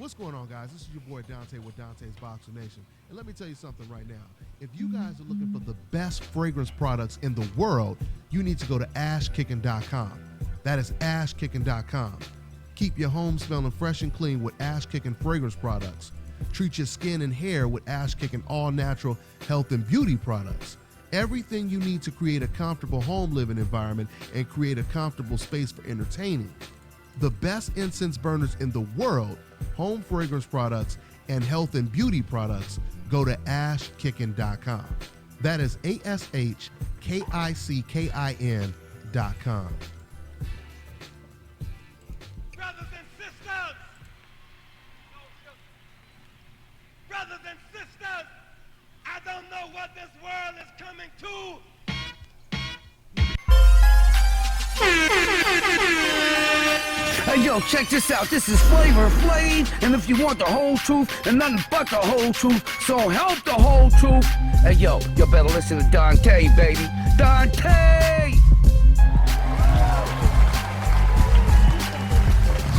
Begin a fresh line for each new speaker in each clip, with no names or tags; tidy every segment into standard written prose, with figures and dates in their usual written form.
What's going on, guys? This is your boy Dante with Dante's Boxer Nation. And let me tell you something right now. If you guys are looking for the best fragrance products in the world, you need to go to ashkicking.com. That is ashkicking.com. Keep your home smelling fresh and clean with Ash Kicking fragrance products. Treat your skin and hair with Ash Kicking all-natural health and beauty products. Everything you need to create a comfortable home living environment and create a comfortable space for entertaining. The best incense burners in the world, home fragrance products, and health and beauty products, go to ashkicking.com. That is ASHKICKIN.com.
Brothers and sisters, I don't know what this world is coming to.
Hey yo, check this out. This is Flavor Flav, and if you want the whole truth and nothing but the whole truth, so help the whole truth. Hey yo, you better listen to Dante, baby. Dante!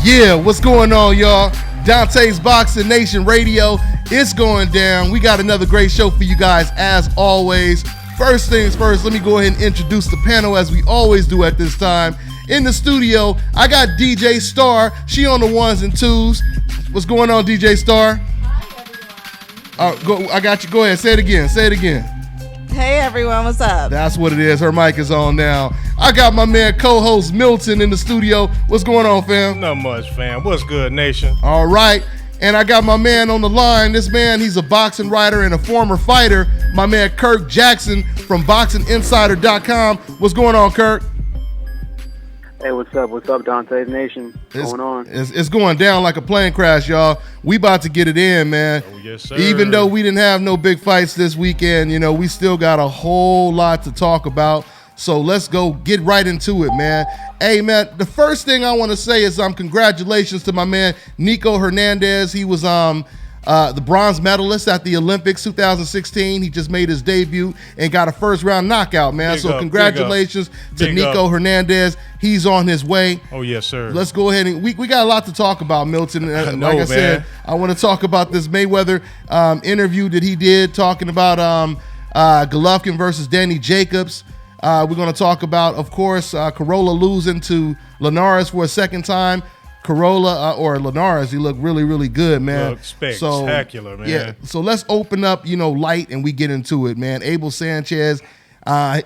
Yeah, what's going on, y'all? Dante's Boxing Nation Radio. It's going down. We got another great show for you guys, as always. First things first, let me go ahead and introduce the panel as we always do at this time. In the studio, I got DJ Star. She on the ones and twos. What's going on, DJ Star?
Hi, everyone.
I got you. Go ahead. Say it again. Say it again.
Hey, everyone. What's up?
That's what it is. Her mic is on now. I got my man, co-host Milton in the studio. What's going on, fam?
Not much, fam. What's good, nation?
All right. And I got my man on the line. This man, he's a boxing writer and a former fighter. My man, Kirk Jackson from BoxingInsider.com. What's going on, Kirk?
Hey, what's up? What's up, Dante's Nation? What's going on?
It's going down like a plane crash, y'all. We about to get it in, man.
Oh, yes, sir.
Even though we didn't have no big fights this weekend, you know, we still got a whole lot to talk about. So let's go get right into it, man. Hey, man, the first thing I want to say is congratulations to my man, Nico Hernandez. He was the bronze medalist at the Olympics 2016. He just made his debut and got a first-round knockout, man. So congratulations to Nico Hernandez. He's on his way.
Oh, yes, sir.
Let's go ahead and we got a lot to talk about, Milton. Like I said, I want to talk about this Mayweather interview that he did talking about Golovkin versus Danny Jacobs. We're going to talk about, of course, Carolla losing to Linares for a second time. Carolla or Linares, he looked really, really good, man.
Look spectacular, man.
Yeah, so let's open up, light, and we get into it, man. Abel Sanchez,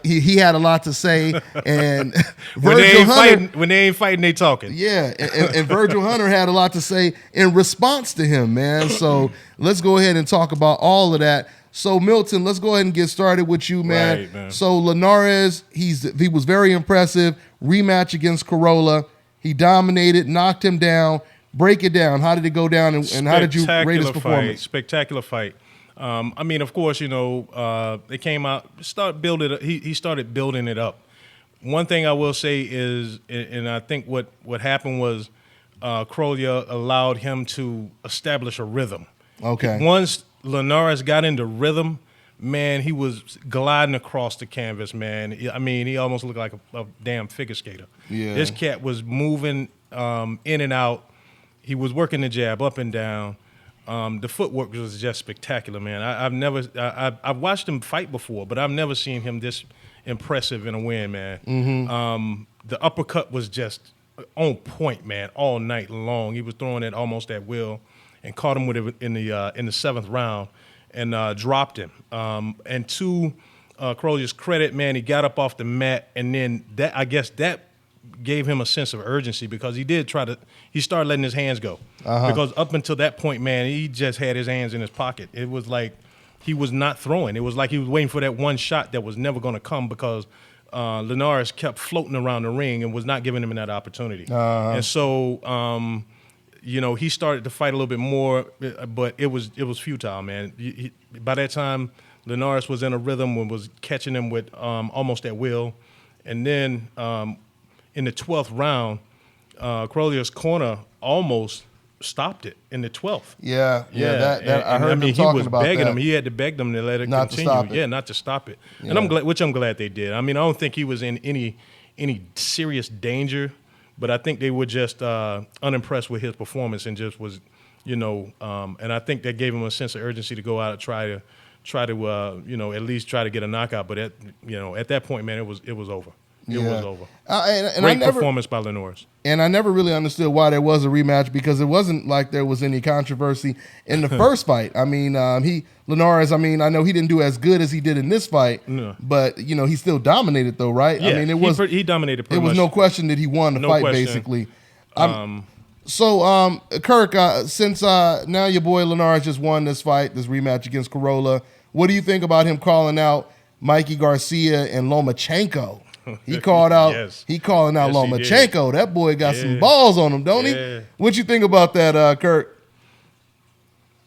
he had a lot to say, and
when they ain't fighting, they talking.
Yeah, and Virgil Hunter had a lot to say in response to him, man. So let's go ahead and talk about all of that. So Milton, let's go ahead and get started with you, man.
Right, man.
So Linares, he was very impressive. Rematch against Carolla. He dominated, knocked him down. Break it down. How did it go down, and how did you rate his performance?
Spectacular fight. I mean, of course, they came out, he started building it up. One thing I will say is, and I think what happened was Carolla allowed him to establish a rhythm.
Okay.
Once Linares got into rhythm, man, he was gliding across the canvas, man. I mean, he almost looked like a damn figure skater.
Yeah.
This cat was moving in and out. He was working the jab up and down. The footwork was just spectacular, man. I've watched him fight before, but I've never seen him this impressive in a win, man.
Mm-hmm.
The uppercut was just on point, man, all night long. He was throwing it almost at will, and caught him with it in the seventh round, and dropped him. And to Carolla's credit, man, he got up off the mat, and then that gave him a sense of urgency, because he started letting his hands go. Because up until that point, man, he just had his hands in his pocket. It was like he was not throwing. It was like he was waiting for that one shot that was never going to come, because Linares kept floating around the ring and was not giving him that opportunity. And so, he started to fight a little bit more, but it was futile, man. By that time, Linares was in a rhythm and was catching him with almost at will. And then in the 12th round, Carolla's corner almost stopped it in the 12th.
Yeah. I heard him talking about that.
He was begging him. He had to beg them to let it
not
continue.
To stop it.
Yeah, not to stop it.
Yeah.
And I'm glad they did. I mean, I don't think he was in any serious danger, but I think they were just unimpressed with his performance and just was And I think that gave him a sense of urgency to go out and try to at least try to get a knockout. But at that point, man, it was over. It was over.
And
Great performance by Linares.
And I never really understood why there was a rematch, because it wasn't like there was any controversy in the first fight. I mean, Linares, I know he didn't do as good as he did in this fight, but he still dominated though, right?
Yeah,
I mean,
he dominated pretty
much. It was no question that he won the fight,
question.
basically. So, Kirk, since now your boy Linares just won this rematch against Corolla, what do you think about him calling out Mikey Garcia and Lomachenko? He called out.
Yes.
He calling out Lomachenko. That boy got some balls on him, don't he? What you think about that, Kirk?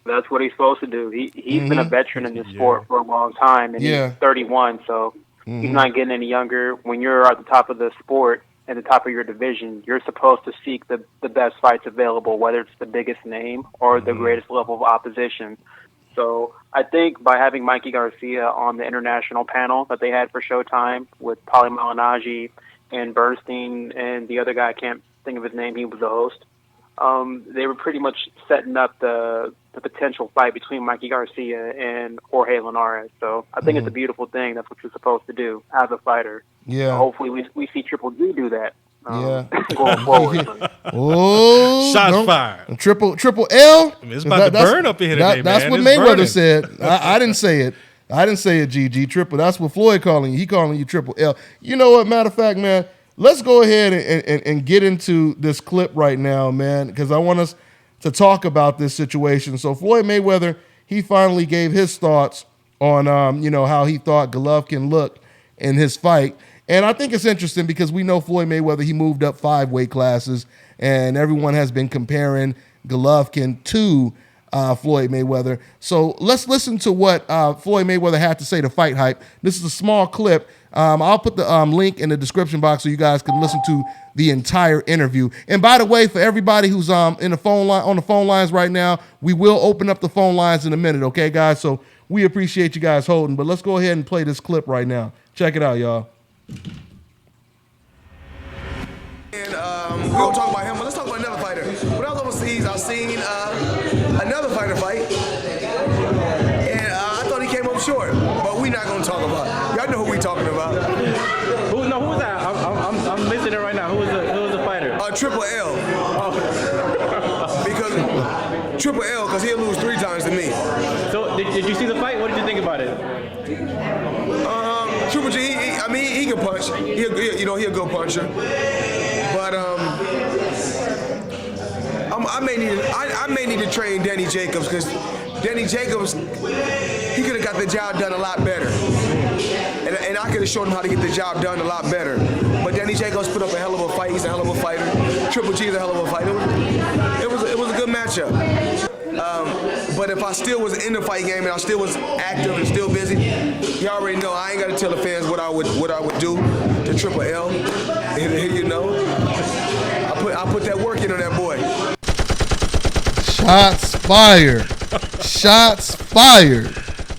That's what he's supposed to do. He's been a veteran in this sport for a long time, and he's 31, so he's not getting any younger. When you're at the top of the sport and the top of your division, you're supposed to seek the best fights available, whether it's the biggest name or the greatest level of opposition. So I think by having Mikey Garcia on the international panel that they had for Showtime with Paulie Malignaggi and Bernstein and the other guy, I can't think of his name, he was the host, they were pretty much setting up the potential fight between Mikey Garcia and Jorge Linares. So I think it's a beautiful thing. That's what you're supposed to do as a fighter.
Yeah.
Hopefully we see Triple G do that.
Going
forward.
Shots
fired.
Triple L.
It's about to burn up in here today,
That's
man.
what
It's
Mayweather
burning.
said. I didn't say it. I didn't say it, GG. Triple. That's what Floyd calling you. He calling you Triple L. You know what? Matter of fact, man, let's go ahead and get into this clip right now, man, because I want us to talk about this situation. So Floyd Mayweather, he finally gave his thoughts on how he thought Golovkin looked in his fight. And I think it's interesting because we know Floyd Mayweather, he moved up 5 weight classes, and everyone has been comparing Golovkin to Floyd Mayweather. So let's listen to what Floyd Mayweather had to say to Fight Hype. This is a small clip. I'll put the link in the description box so you guys can listen to the entire interview. And by the way, for everybody who's in the phone line on the phone lines right now, we will open up the phone lines in a minute, okay, guys? So we appreciate you guys holding, but let's go ahead and play this clip right now. Check it out, y'all.
And we don't talk about him, but let's talk about another fighter. When I was overseas, I seen another fighter fight, and I thought he came up short. But we not gonna talk about it. Y'all know who we talking about?
Who was that? I'm missing it right now. Who was the fighter?
Triple L. Because Triple L, because he'll lose 3 times to me.
So did you see the fight? What did you think about it?
Triple G, he can punch. He'll a good puncher. But I may need to train Danny Jacobs, because Danny Jacobs, he could have got the job done a lot better. And I could have shown him how to get the job done a lot better. But Danny Jacobs put up a hell of a fight. He's a hell of a fighter. Triple G is a hell of a fighter. It was a good matchup. But if I still was in the fight game and I still was active and still busy, you already know I ain't got to tell the fans what I would do to Triple L. You know, I put that work in on that boy.
Shots fired. Shots fired.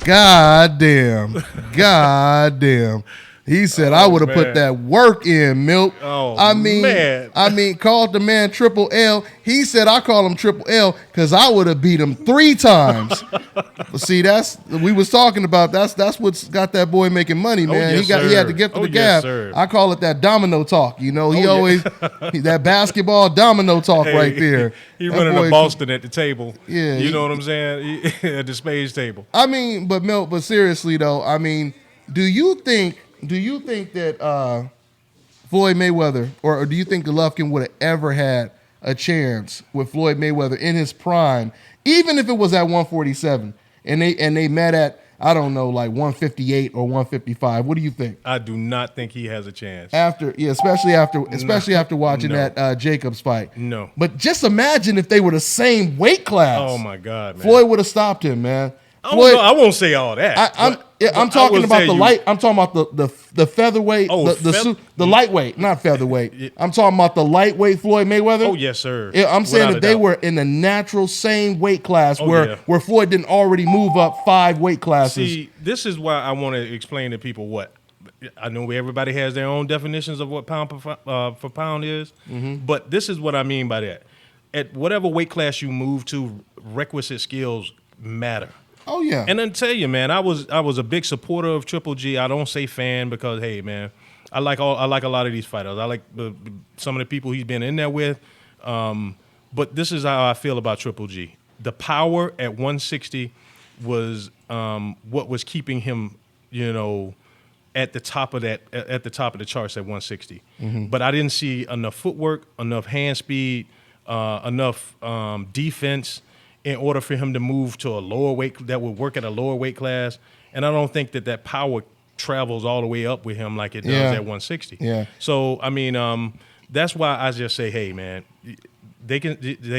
God damn. God damn. He said, I would have put that work in, Milk.
Oh,
man. Called the man Triple L. He said, I call him Triple L because I would have beat him 3 times. But see, we was talking about, that's what's got that boy making money, man.
Yes,
he had the gift of the gab.
Yes,
I call it that domino talk. You know, that basketball domino talk right there.
He running to Boston at the table.
Yeah.
You know what I'm saying? At the spades table.
But seriously though, do you think that Floyd Mayweather, or do you think Golovkin would have ever had a chance with Floyd Mayweather in his prime, even if it was at 147, and they met at, I don't know, like 158 or 155? What do you think?
I do not think he has a chance.
Especially after watching that Jacobs fight.
No.
But just imagine if they were the same weight class.
Oh my God, man.
Floyd would have stopped him, man.
Floyd, I won't say all that.
I'm talking about the light. I'm talking about the featherweight, the lightweight, not featherweight. I'm talking about the lightweight Floyd Mayweather.
Oh yes, sir.
I'm saying that they were in the natural same weight class where Floyd didn't already move up 5 weight classes.
See, this is why I want to explain to people what. I know everybody has their own definitions of what pound for pound is, but this is what I mean by that. at whatever weight class you move to, requisite skills matter.
Oh yeah.
And then tell you, man, I was a big supporter of Triple G. I don't say fan because, hey, man, I like a lot of these fighters. I like some of the people he's been in there with. But this is how I feel about Triple G. The power at 160 was what was keeping him, at the top of the charts at 160. Mm-hmm. But I didn't see enough footwork, enough hand speed, enough defense in order for him to move to a lower weight that would work at a lower weight class. And I don't think that power travels all the way up with him like it does at 160.
Yeah.
So I mean, that's why I just say, hey, man, they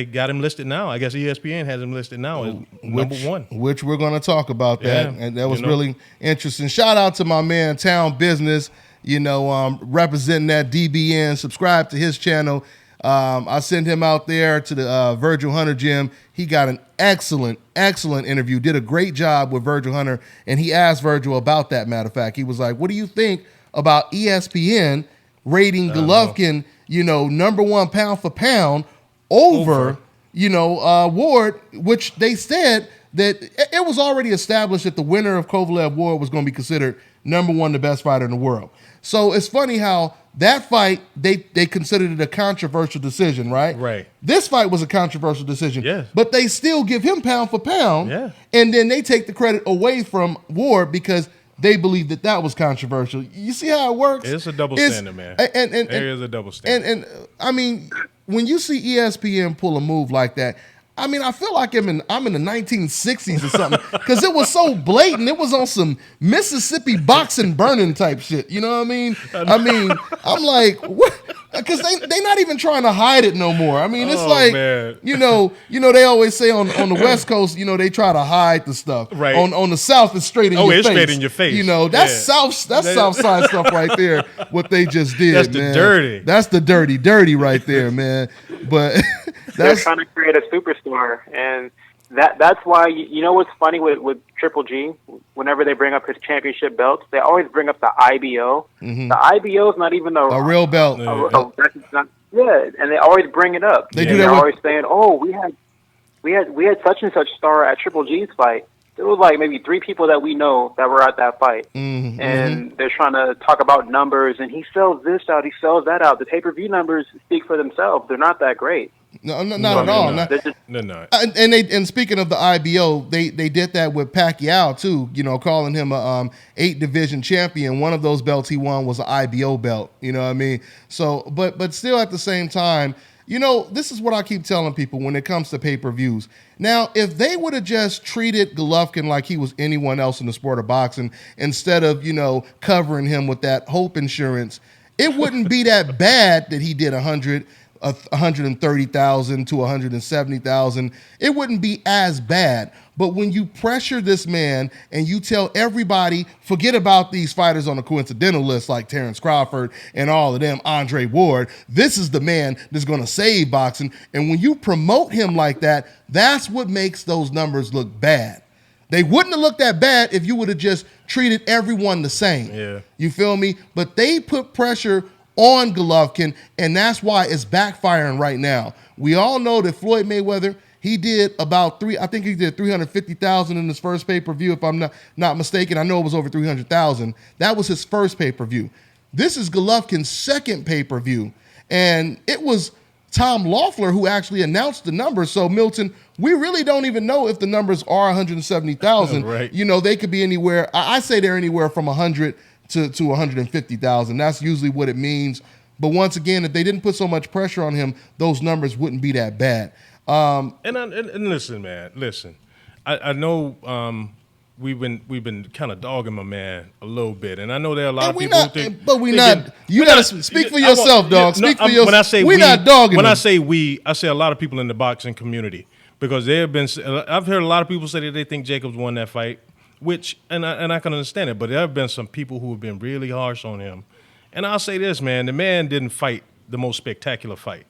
got him listed now. I guess ESPN has him listed now as number one.
Which we're going to talk about that, and that was really interesting. Shout out to my man Town Business, representing that DBN. Subscribe to his channel. I sent him out there to the Virgil Hunter gym. He got an excellent interview. Did a great job with Virgil Hunter, and he asked Virgil about that. Matter of fact, he was like, "What do you think about ESPN rating Golovkin, number one pound for pound over Ward?" Which they said that it was already established that the winner of Kovalev Ward was going to be considered number one, the best fighter in the world. So it's funny how that fight, they considered it a controversial decision, right?
Right.
This fight was a controversial decision.
Yes.
But they still give him pound for pound.
Yeah.
And then they take the credit away from Ward because they believe that was controversial. You see how it works?
It's a double standard, man. There is a double standard.
And I mean, when you see ESPN pull a move like that, I mean, I feel like I'm in the 1960s or something because it was so blatant. It was on some Mississippi boxing burning type shit. You know what I mean? I'm like, what? Because they not even trying to hide it no more. I mean, it's
man.
They always say on the West Coast, they try to hide the stuff.
Right.
On the South, it's straight in your face.
It's straight in your face.
That's South side stuff right there. What they just did,
That's
man.
the dirty.
That's the dirty right there, man. But
they're trying to create a superstar, and that's why what's funny with Triple G. Whenever they bring up his championship belts, they always bring up the IBO. Mm-hmm. The IBO is not even a
real belt.
And they always bring it up.
They do that.
They're always saying, "Oh, we had such and such star at Triple G's fight." There was like maybe 3 people that we know that were at that fight, and they're trying to talk about numbers. And he sells this out, he sells that out. The pay-per-view numbers speak for themselves. They're not that great.
No, not at all.
No.
And speaking of the IBO, they did that with Pacquiao too. Calling him a 8 division champion. One of those belts he won was an IBO belt. You know what I mean? So, but still at the same time, this is what I keep telling people when it comes to pay-per-views. Now, if they would have just treated Golovkin like he was anyone else in the sport of boxing, instead of covering him with that hope insurance, it wouldn't be that bad that he did 130,000 to 170,000. It wouldn't be as bad. But when you pressure this man and you tell everybody, forget about these fighters on the coincidental list like Terrence Crawford and all of them, Andre Ward, this is the man that's going to save boxing. And when you promote him like that, that's what makes those numbers look bad. They wouldn't have looked that bad if you would have just treated everyone the same.
Yeah.
You feel me? But they put pressure on Golovkin, and that's why it's backfiring right now. We all know that Floyd Mayweather, he did about 350,000 in his first pay-per-view, if I'm not mistaken. I know it was over 300,000. That was his first pay-per-view. This is Golovkin's second pay-per-view, and it was Tom Loeffler who actually announced the numbers. So, Milton, we really don't even know if the numbers are 170,000.
Right.
They could be anywhere. I say they're anywhere from 100 to 150,000. That's usually what it means. But once again, if they didn't put so much pressure on him, those numbers wouldn't be that bad.
And listen, man, I know we've been kind of dogging my man a little bit, and I know there are a lot of people who think,
but we not. You gotta speak for yourself, dog. Speak for yourself.
When I say
we're not dogging.
When
him.
I say we, I say a lot of people in the boxing community, because I've heard a lot of people say that they think Jacobs won that fight, which and I can understand it, but there have been some people who have been really harsh on him. And I'll say this, man, the man didn't fight the most spectacular fight,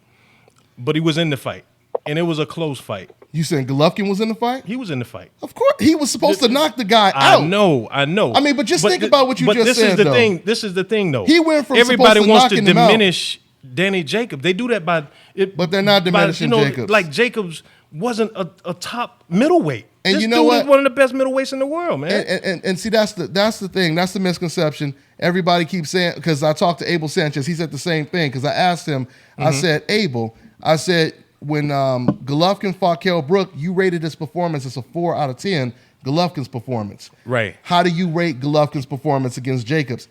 but he was in the fight. And it was a close fight.
You saying Golovkin was in the fight?
He was in the fight.
Of course. He was supposed to knock the guy out.
I know. I
mean, but think about what you just said, though.
This is the thing, though.
He went from
everybody
supposed to
wants to
knocking him out.
diminish Danny Jacobs. They do that by it,
but they're not diminishing Jacobs.
Like Jacobs wasn't a top middleweight.
And
this
you know
dude
what?
is one of the best middleweights in the world, man.
And see, that's the thing. That's the misconception. Everybody keeps saying, because I talked to Abel Sanchez, he said the same thing. Because I asked him, I said, Abel, I said, when Golovkin fought Kell Brook, you rated his performance as a 4 out of 10, Golovkin's performance.
Right.
How do you rate Golovkin's performance against Jacobs?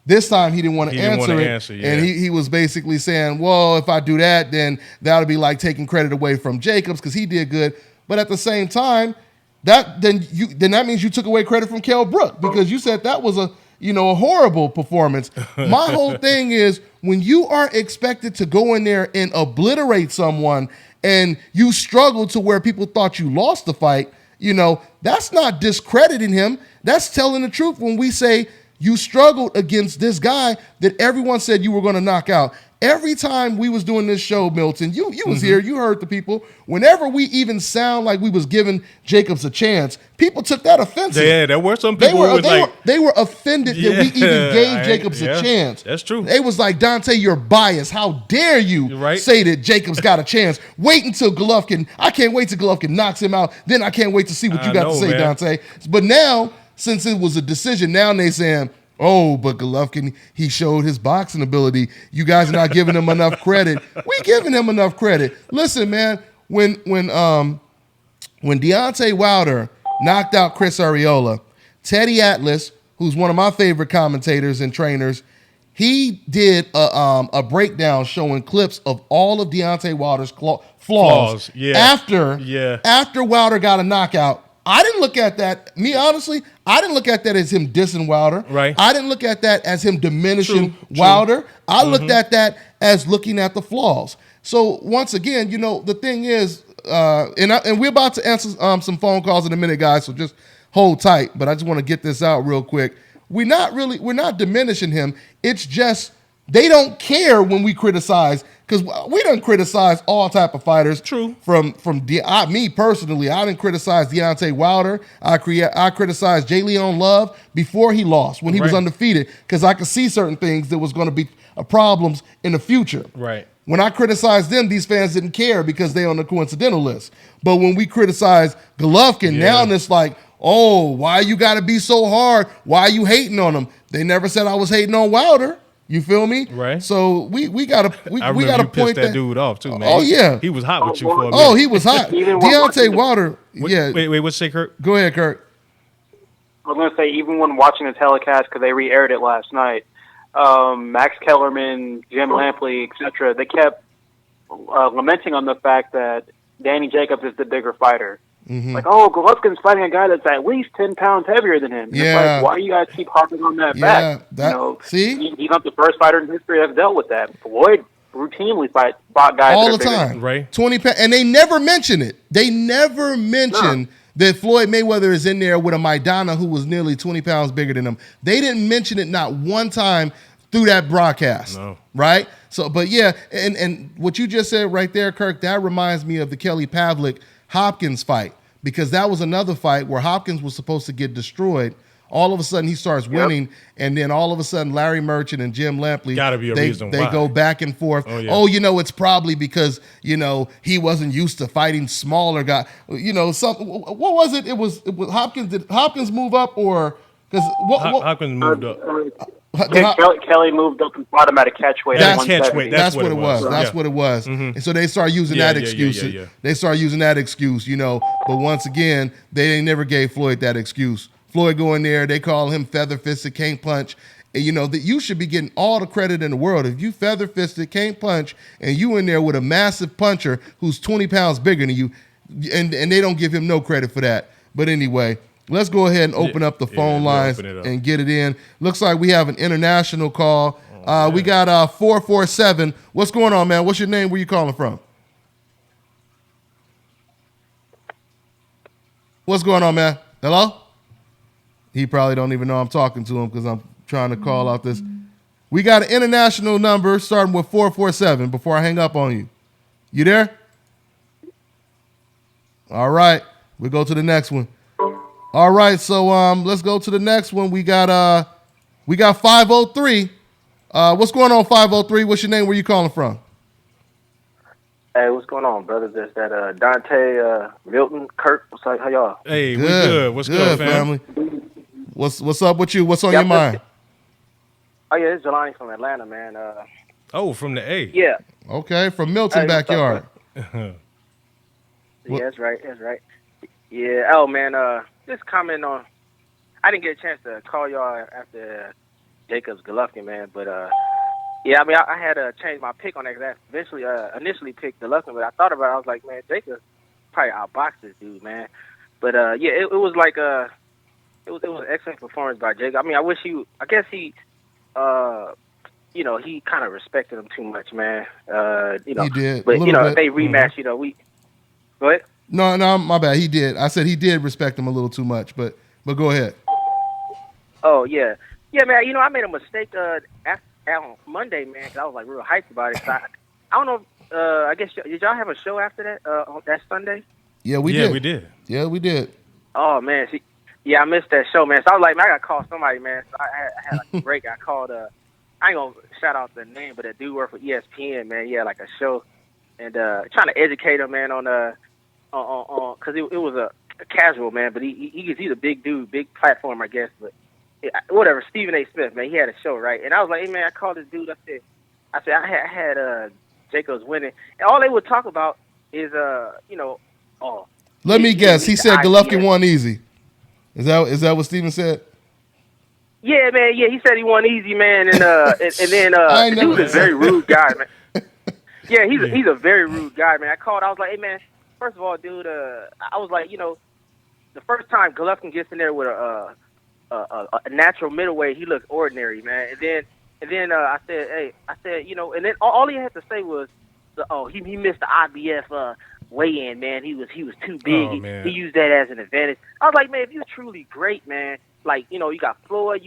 This time he didn't want to answer it.
Yeah.
And he was basically saying, well, if I do that, then that would be like taking credit away from Jacobs because he did good. But at the same time, then that means you took away credit from Kell Brook because you said that was a horrible performance. My whole thing is when you are expected to go in there and obliterate someone and you struggle to where people thought you lost the fight, that's not discrediting him. That's telling the truth when we say you struggled against this guy that everyone said you were going to knock out. Every time we was doing this show, Milton, you was here, you heard the people. Whenever we even sound like we was giving Jacobs a chance, people took that offensive.
Yeah, there were some people
they were offended that we even gave Jacobs a chance.
That's true.
They was like, Dante, you're biased. How dare you say that Jacobs got a chance? Wait until Golovkin. I can't wait till Golovkin knocks him out. Then I can't wait to see what you got to say, man. Dante. But now, since it was a decision, now they saying, oh, but Golovkin, he showed his boxing ability. You guys are not giving him enough credit. We giving him enough credit. Listen, man, when Deontay Wilder knocked out Chris Arreola, Teddy Atlas, who's one of my favorite commentators and trainers, he did a breakdown showing clips of all of Deontay Wilder's flaws. After Wilder got a knockout. I didn't look at that. Me, honestly, I didn't look at that as him dissing Wilder.
Right.
I didn't look at that as him diminishing Wilder. I looked at that as looking at the flaws. So once again, the thing is, and we're about to answer some phone calls in a minute, guys. So just hold tight. But I just want to get this out real quick. We're not diminishing him. It's just they don't care when we criticize. Because we done criticize all type of fighters.
True.
Me personally, I didn't criticize Deontay Wilder. I criticized J. Leon Love before he lost, when he was undefeated, because I could see certain things that was going to be problems in the future.
Right.
When I criticized them, these fans didn't care because they on the coincidental list. But when we criticize Golovkin, now it's like, oh, why you got to be so hard? Why are you hating on him? They never said I was hating on Wilder. You feel me?
Right.
So we gotta point
that dude off too, man.
Oh yeah,
he was hot with you for a minute.
Oh, he was hot. Deontay Wilder.
Wait, what's say, Kurt?
Go ahead, Kurt.
I was gonna say, even when watching the telecast, because they re-aired it last night, Max Kellerman, Jim Lampley, etc., they kept lamenting on the fact that Danny Jacobs is the bigger fighter. Mm-hmm. Like, oh, Golovkin's fighting a guy that's at least 10 pounds heavier than him.
Yeah.
It's like, why you guys keep harping on that back?
See?
He's not the first fighter in history that's dealt with that. Floyd routinely fought guys
all the time.
Right.
20 pounds. And they never mention it. They never mention that Floyd Mayweather is in there with a Maidana who was nearly 20 pounds bigger than him. They didn't mention it not one time through that broadcast.
No.
Right? So, but yeah, and what you just said right there, Kirk, that reminds me of the Kelly Pavlik-Hopkins fight. Because that was another fight where Hopkins was supposed to get destroyed. All of a sudden, he starts winning, and then all of a sudden, Larry Merchant and Jim Lampley, they go back and forth. Oh, it's probably because he wasn't used to fighting smaller guys. What was it? It was Hopkins. Did Hopkins move up or because
Hopkins moved up?
Kelly moved up and fought him at a catchweight.
That's what it was. That's what it was. Mm-hmm. And so they start using that excuse. They start using that excuse, But once again, they never gave Floyd that excuse. Floyd go in there, they call him feather-fisted, can't punch. And that you should be getting all the credit in the world. If you feather-fisted, can't punch, and you in there with a massive puncher who's 20 pounds bigger than you, and they don't give him no credit for that. But anyway, let's go ahead and open up the phone lines and get it in. Looks like we have an international call. We got 447. What's going on, man? What's your name? Where you calling from? What's going on, man? Hello? He probably don't even know I'm talking to him because I'm trying to call out this. We got an international number starting with 447 before I hang up on you. You there? All right. We'll go to the next one. All right, so let's go to the next one. We got 503. What's going on, 503? What's your name? Where you calling from?
Hey, what's going on, brothers? There's that Dante, Milton, Kirk. What's up? How y'all?
Hey, we good. What's good, family?
What's up with you? What's on your mind?
Oh yeah, it's Jelani from Atlanta, man.
From the A.
Yeah.
Okay, from Milton backyard.
Yeah, that's right. That's right. Yeah. Oh man, just commenting on. I didn't get a chance to call y'all after Jacobs Golovkin, man, but yeah, I mean, I had to change my pick on that because I eventually, initially picked Golovkin, but I thought about it. I was like, man, Jacobs probably outboxed this dude, man. But yeah, it was like it was an excellent performance by Jacob. I mean, I guess he, you know, he kind of respected him too much, man. You know,
he did.
But you know, if they rematch, you know, go ahead.
No, my bad. He did. I said he did respect him a little too much, but go ahead.
Oh yeah, man. You know, I made a mistake on Monday, man, because I was like real hyped about it. So I don't know. I guess did y'all have a show after that on that Sunday?
Yeah, we did. Yeah, we did.
Oh man, see, yeah, I missed that show, man. So I was like, man, I gotta call somebody, man. So I had like a break. I called. I ain't gonna shout out the name, but that dude worked for ESPN, man. Yeah, like a show, and trying to educate him, man, on because it was a casual, man. But he's a big dude, big platform, I guess. But whatever, Stephen A. Smith, man, he had a show, right? And I was like, hey, man, I called this dude. I had Jacobs winning, and all they would talk about is you know,
Let me guess. He said Golovkin won easy. Is that what Stephen said?
Yeah, man. Yeah, he said he won easy, man, and then the dude is a very rude guy, man. Yeah, he's a very rude guy, man. I called. I was like, hey, man. First of all, dude, I was like, you know, the first time Golovkin gets in there with a natural middleweight, he looks ordinary, man. And then I said, you know, and then all he had to say was, he missed the IBF weigh-in, man. He was too big. He used that as an advantage. I was like, man, if you're truly great, man, like, you know, you got Floyd,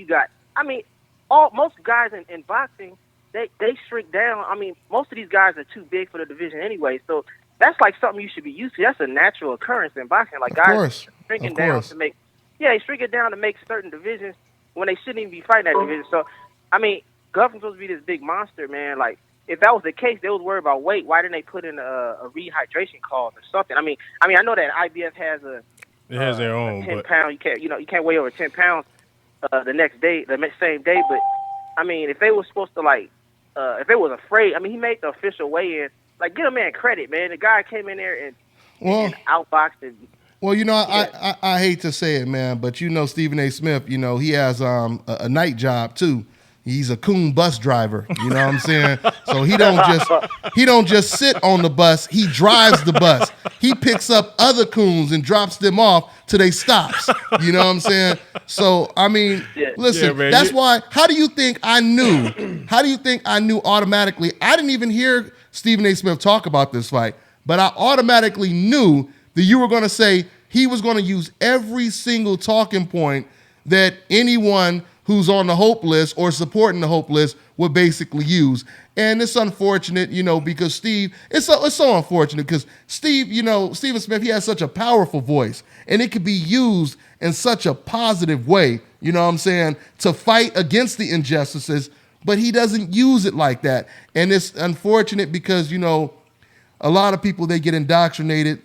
most guys in boxing, they shrink down. I mean, most of these guys are too big for the division anyway, so that's like something you should be used to. That's a natural occurrence in boxing. Like, guys shrinking down to make certain divisions when they shouldn't even be fighting that division. So, I mean, Golovkin's supposed to be this big monster, man. Like, if that was the case, they was worried about weight. Why didn't they put in a rehydration clause or something? I mean, I know that IBF has
their own
10-pound. You can't weigh over 10 pounds the same day. But I mean, if they were supposed to if they was afraid, I mean, he made the official weigh-in. Like, give a man credit, man. The guy came in there and outboxed and.
Well, you know, I hate to say it, man, but you know, Stephen A. Smith, you know, he has a night job too. He's a coon bus driver, you know what I'm saying? So he don't just sit on the bus, he drives the bus. He picks up other coons and drops them off till they stops. You know what I'm saying? So I mean, listen, that's why. How do you think I knew automatically? I didn't even hear Stephen A. Smith talk about this fight, but I automatically knew that you were going to say he was going to use every single talking point that anyone who's on the hope list or supporting the hope list would basically use. And it's unfortunate, you know, because Steve, it's so unfortunate because Steve, you know, Stephen Smith, he has such a powerful voice and it could be used in such a positive way, you know what I'm saying, to fight against the injustices, but he doesn't use it like that. And it's unfortunate because, you know, a lot of people, they get indoctrinated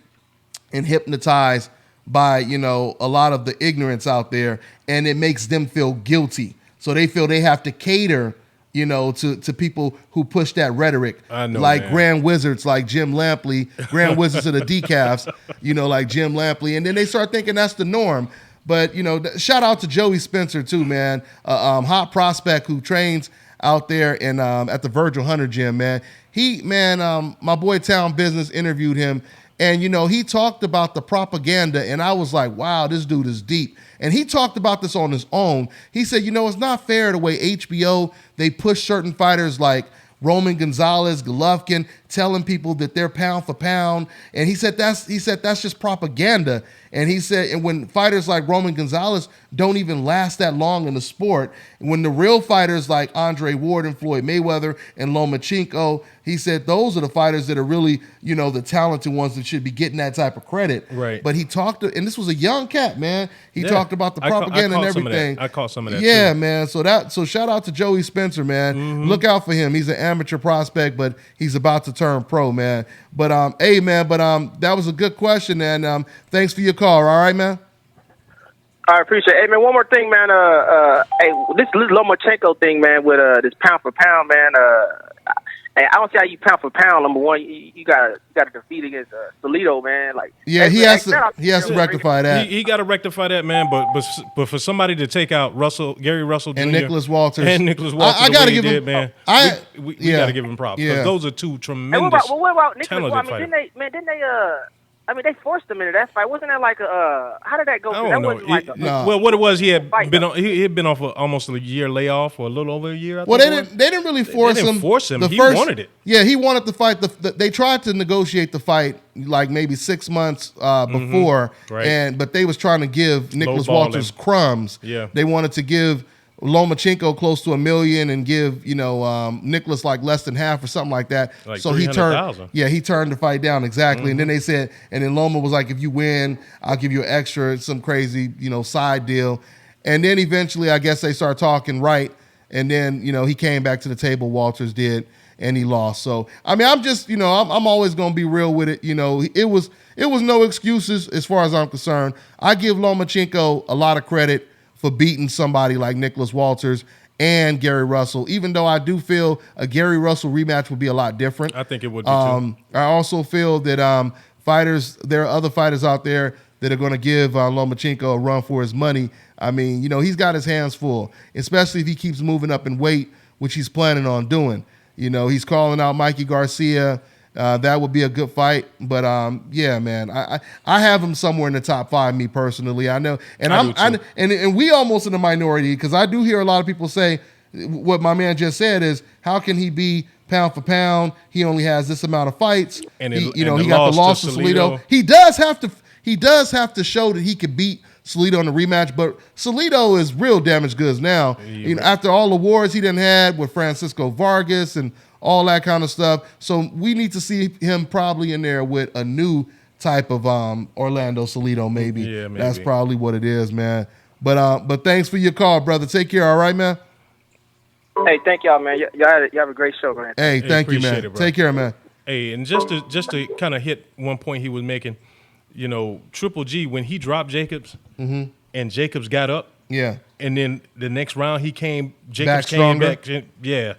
and hypnotized by, you know, a lot of the ignorance out there, and it makes them feel guilty. So they feel they have to cater, you know, to people who push that rhetoric.
I know,
like
man.
Grand Wizards, like Jim Lampley, Grand Wizards of the decafs, you know, like Jim Lampley. And then they start thinking that's the norm. But, you know, shout out to Joey Spencer too, man. Hot prospect who trains out there in at the Virgil Hunter gym, man. My boy Town Business interviewed him. And, you know, he talked about the propaganda, and I was like, wow, this dude is deep. And he talked about this on his own. He said, you know, it's not fair the way HBO, they push certain fighters like Roman Gonzalez, Golovkin, telling people that they're pound for pound. And he said that's just propaganda. And he said, and when fighters like Roman Gonzalez don't even last that long in the sport, when the real fighters like Andre Ward and Floyd Mayweather and Lomachenko, he said those are the fighters that are really, the talented ones that should be getting that type of credit.
Right.
But he talked, and this was a young cat, man. He talked about the propaganda and everything.
I caught some of that.
Yeah,
too.
man. So shout out to Joey Spencer, man.
Mm-hmm.
Look out for him. He's an amateur prospect, but he's about to turn pro, man. But hey, man. But that was a good question, and thanks for your call. All right, man.
I appreciate it. Hey, man, one more thing, man. Hey, this Lomachenko thing, man, with this pound for pound, man. Hey, I don't see how you pound for pound. Number one, you got to defeat against Salido, man. Like,
yeah,
hey,
he
man,
has to rectify that.
He got to rectify that, man. But for somebody to take out Gary Russell Jr.
and Nicholas Walters,
I
got to give him,
man. We got to give him props.
Yeah.
Those are two tremendous,
what about Nicholas?
talented fighters.
They forced him into that fight. Wasn't that like how did that go?
I don't know. Well, what it was, he had been off almost a year layoff, or a little over a year.
They didn't really force him.
They didn't force him. He wanted it.
Yeah, he wanted to fight. They tried to negotiate the fight like maybe 6 months before,
right.
But they was trying to give Nicholas Walters crumbs.
Yeah,
they wanted to give Lomachenko close to $1 million and give Nicholas like less than half or something like that.
Like
so he turned the fight down exactly.
Mm-hmm.
And then they said, and then Loma was like, if you win, I'll give you an extra, some crazy side deal. And then eventually, I guess they started talking right. And then he came back to the table. Walters did, and he lost. So I mean, I'm just I'm always gonna be real with it. It was no excuses as far as I'm concerned. I give Lomachenko a lot of credit for beating somebody like Nicholas Walters and Gary Russell, even though I do feel a Gary Russell rematch would be a lot different.
I think it would be too.
I also feel that there are other fighters out there that are going to give Lomachenko a run for his money. I mean, he's got his hands full, especially if he keeps moving up in weight, which he's planning on doing. He's calling out Mikey Garcia. That would be a good fight, but yeah, man, I have him somewhere in the top 5. Me personally, I know, and and we almost in the minority because I do hear a lot of people say what my man just said is how can he be pound for pound? He only has this amount of fights, and he got the loss to Salido. He does have to show that he could beat Salido in the rematch, but Salido is real damaged goods now. After all the wars he done had with Francisco Vargas and all that kind of stuff. So we need to see him probably in there with a new type of Orlando Salido, maybe.
Yeah, maybe.
That's probably what it is, man. But thanks for your call, brother. Take care, all right, man?
Hey, thank y'all, man. Y'all have a great show, man.
Hey, thank you, man. Take care, man.
Hey, and just to kind of hit one point he was making, Triple G, when he dropped Jacobs and Jacobs got up, and then the next round Jacobs came back. Yeah.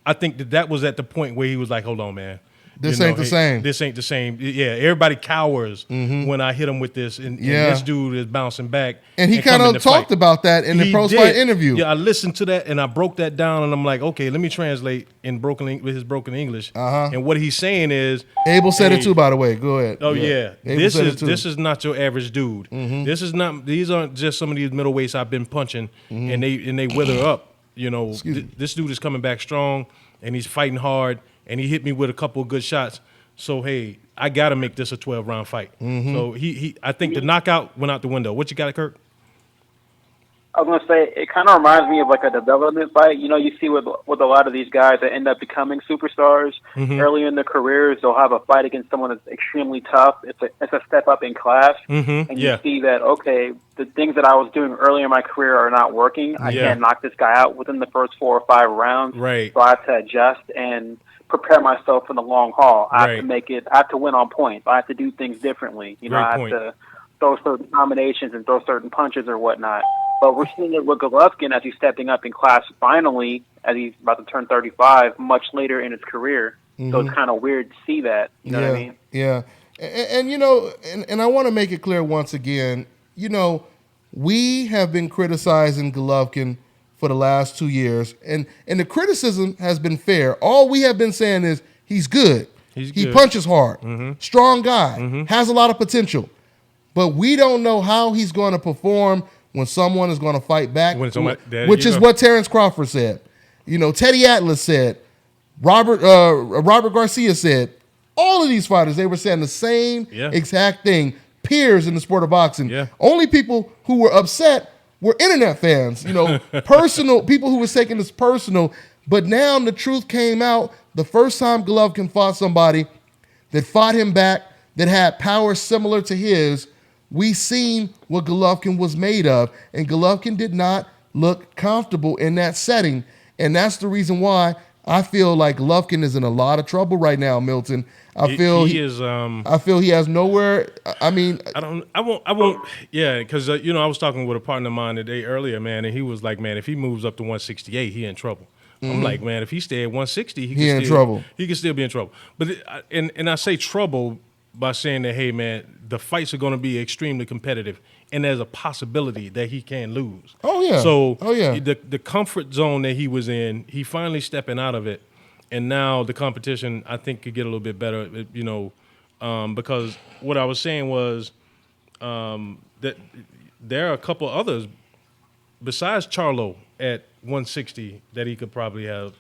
I think that was at the point where he was like, hold on, man.
This ain't the same.
This ain't the same. Yeah, everybody cowers when I hit him with this, and this dude is bouncing back.
And he kind of talked about that in the post-fight interview.
Yeah, I listened to that, and I broke that down, and I'm like, okay, let me translate with his broken English. And what he's saying is...
Abel said it too, by the way. Go ahead.
Oh, yeah. This is not your average dude. These aren't just some of these middleweights I've been punching, and they wither up. This dude is coming back strong, and he's fighting hard, and he hit me with a couple of good shots. So, hey, I got to make this a 12-round fight. So, I think the knockout went out the window. What you got, Kirk?
I was going to say, it kind of reminds me of like a development fight. You see with a lot of these guys that end up becoming superstars early in their careers, they'll have a fight against someone that's extremely tough. It's a step up in class. And you see that, okay, the things that I was doing early in my career are not working. I can't knock this guy out within the first 4 or 5 rounds.
Right.
So I have to adjust and prepare myself for the long haul. I have to make it. I have to win on points. I have to do things differently. I have to throw certain combinations and throw certain punches or whatnot. But we're seeing it with Golovkin as he's stepping up in class finally, as he's about to turn 35, much later in his career. So it's kind of weird to see that. You know what I mean?
Yeah. And I want to make it clear once again, we have been criticizing Golovkin for the last 2 years, and the criticism has been fair. All we have been saying is he's good. He punches hard, strong guy, has a lot of potential. But we don't know how he's going to perform when someone is going to fight back, which is what Terrence Crawford said. Teddy Atlas said, Robert Garcia said, all of these fighters, they were saying the same exact thing. Peers in the sport of boxing. Yeah. Only people who were upset were internet fans, personal people who was taking this personal. But now the truth came out. The first time Golovkin fought somebody that fought him back, that had power similar to his, we seen what Golovkin was made of. And Golovkin did not look comfortable in that setting. And that's the reason why I feel like Golovkin is in a lot of trouble right now, Milton. I feel he is. I feel he has nowhere. I mean,
I won't. Yeah, because I was talking with a partner of mine today earlier, man, and he was like, man, if he moves up to 168, he in trouble. I'm like, man, if he stay at 160, he in trouble. He can still be in trouble. But and I say trouble by saying that, hey, man, the fights are going to be extremely competitive, and there's a possibility that he can lose.
Oh yeah.
So the comfort zone that he was in, he finally stepping out of it. And now the competition, I think, could get a little bit better, because what I was saying was that there are a couple others besides Charlo at 160 that he could probably have,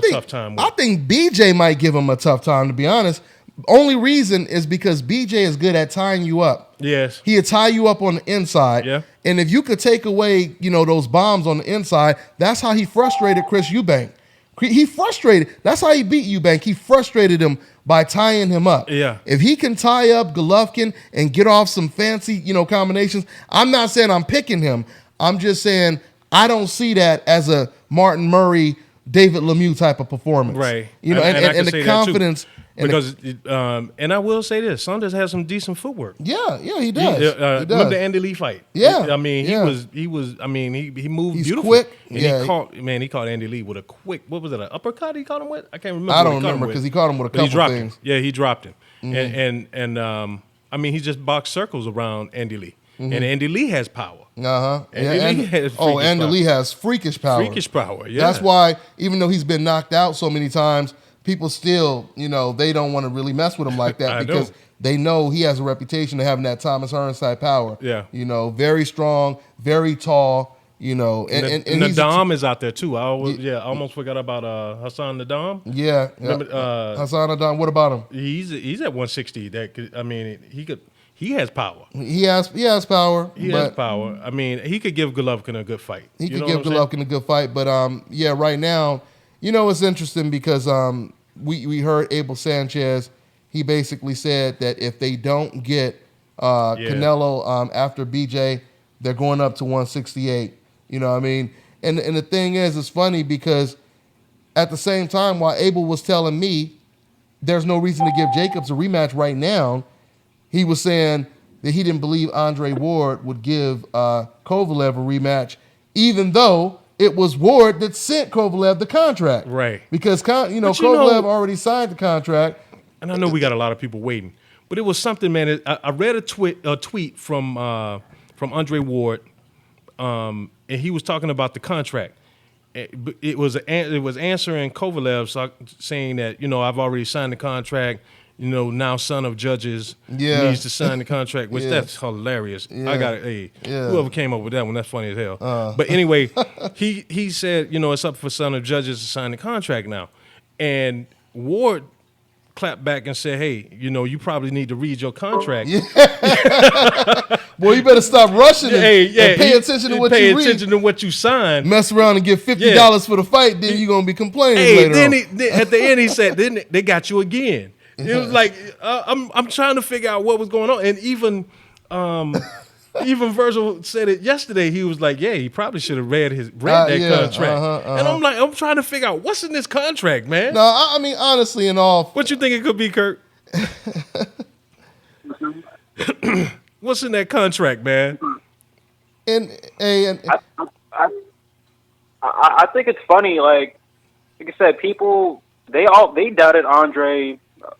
tough time with.
I think BJ might give him a tough time, to be honest. Only reason is because BJ is good at tying you up.
Yes.
He'll tie you up on the inside.
Yeah.
And if you could take away, those bombs on the inside, that's how he frustrated Chris Eubank. He frustrated. That's how he beat Eubank. He frustrated him by tying him up.
Yeah.
If he can tie up Golovkin and get off some fancy, combinations, I'm not saying I'm picking him. I'm just saying I don't see that as a Martin Murray, David Lemieux type of performance.
Right.
And the confidence.
Because and I will say this, Saunders has some decent footwork.
Yeah, he does. He does.
Remember the Andy Lee fight?
Yeah.
I mean, he moved
He's
beautiful.
quick.
And he caught Andy Lee with a quick, what was it, an uppercut he caught him with? I can't remember.
I don't remember because he caught him with a couple things.
Yeah, he dropped him. Mm-hmm. And he just boxed circles around Andy Lee. Mm-hmm. And Andy Lee has power.
Andy Lee has freakish power.
Freakish power, yeah.
That's why, even though he's been knocked out so many times, people still, they don't want to really mess with him like that because they know he has a reputation of having that Thomas Hearns type power.
Yeah.
Very strong, very tall, and
Nadam is out there too. I almost forgot about Hassan Nadam.
Yeah.
Remember,
Hassan Nadam, what about him?
He's at 160. He has power.
He has power.
He has power. I mean, he could give Golovkin a good fight.
He could give Golovkin a good fight, but right now, it's interesting because we heard Abel Sanchez. He basically said that if they don't get Canelo after BJ, they're going up to 168. You know what I mean? And the thing is, it's funny because at the same time, while Abel was telling me there's no reason to give Jacobs a rematch right now, he was saying that he didn't believe Andre Ward would give Kovalev a rematch, even though it was Ward that sent Kovalev the contract.
Right.
Because, Kovalev already signed the contract.
And I know we got a lot of people waiting. But it was something, man. I read a tweet from Andre Ward, and he was talking about the contract. It was answering Kovalev saying that, I've already signed the contract. Now son of judges needs to sign the contract, which that's hilarious. Yeah. I got it. Whoever came up with that one, that's funny as hell. But anyway, he said, it's up for son of judges to sign the contract now. And Ward clapped back and said, hey, you probably need to read your contract.
Well, you better stop rushing and pay attention to what you read.
Pay attention to what you signed.
Mess around and get $50 for the fight, then you're going to be complaining later on.
At the end, he said, then they got you again. It was like I'm trying to figure out what was going on, and even Virgil said it yesterday. He was like, "Yeah, he probably should have read that contract." And I'm trying to figure out what's in this contract, man.
No, I mean honestly,
what you think it could be, Kurt? What's in that contract, man?
I think it's funny. Like I said, people they doubted Andre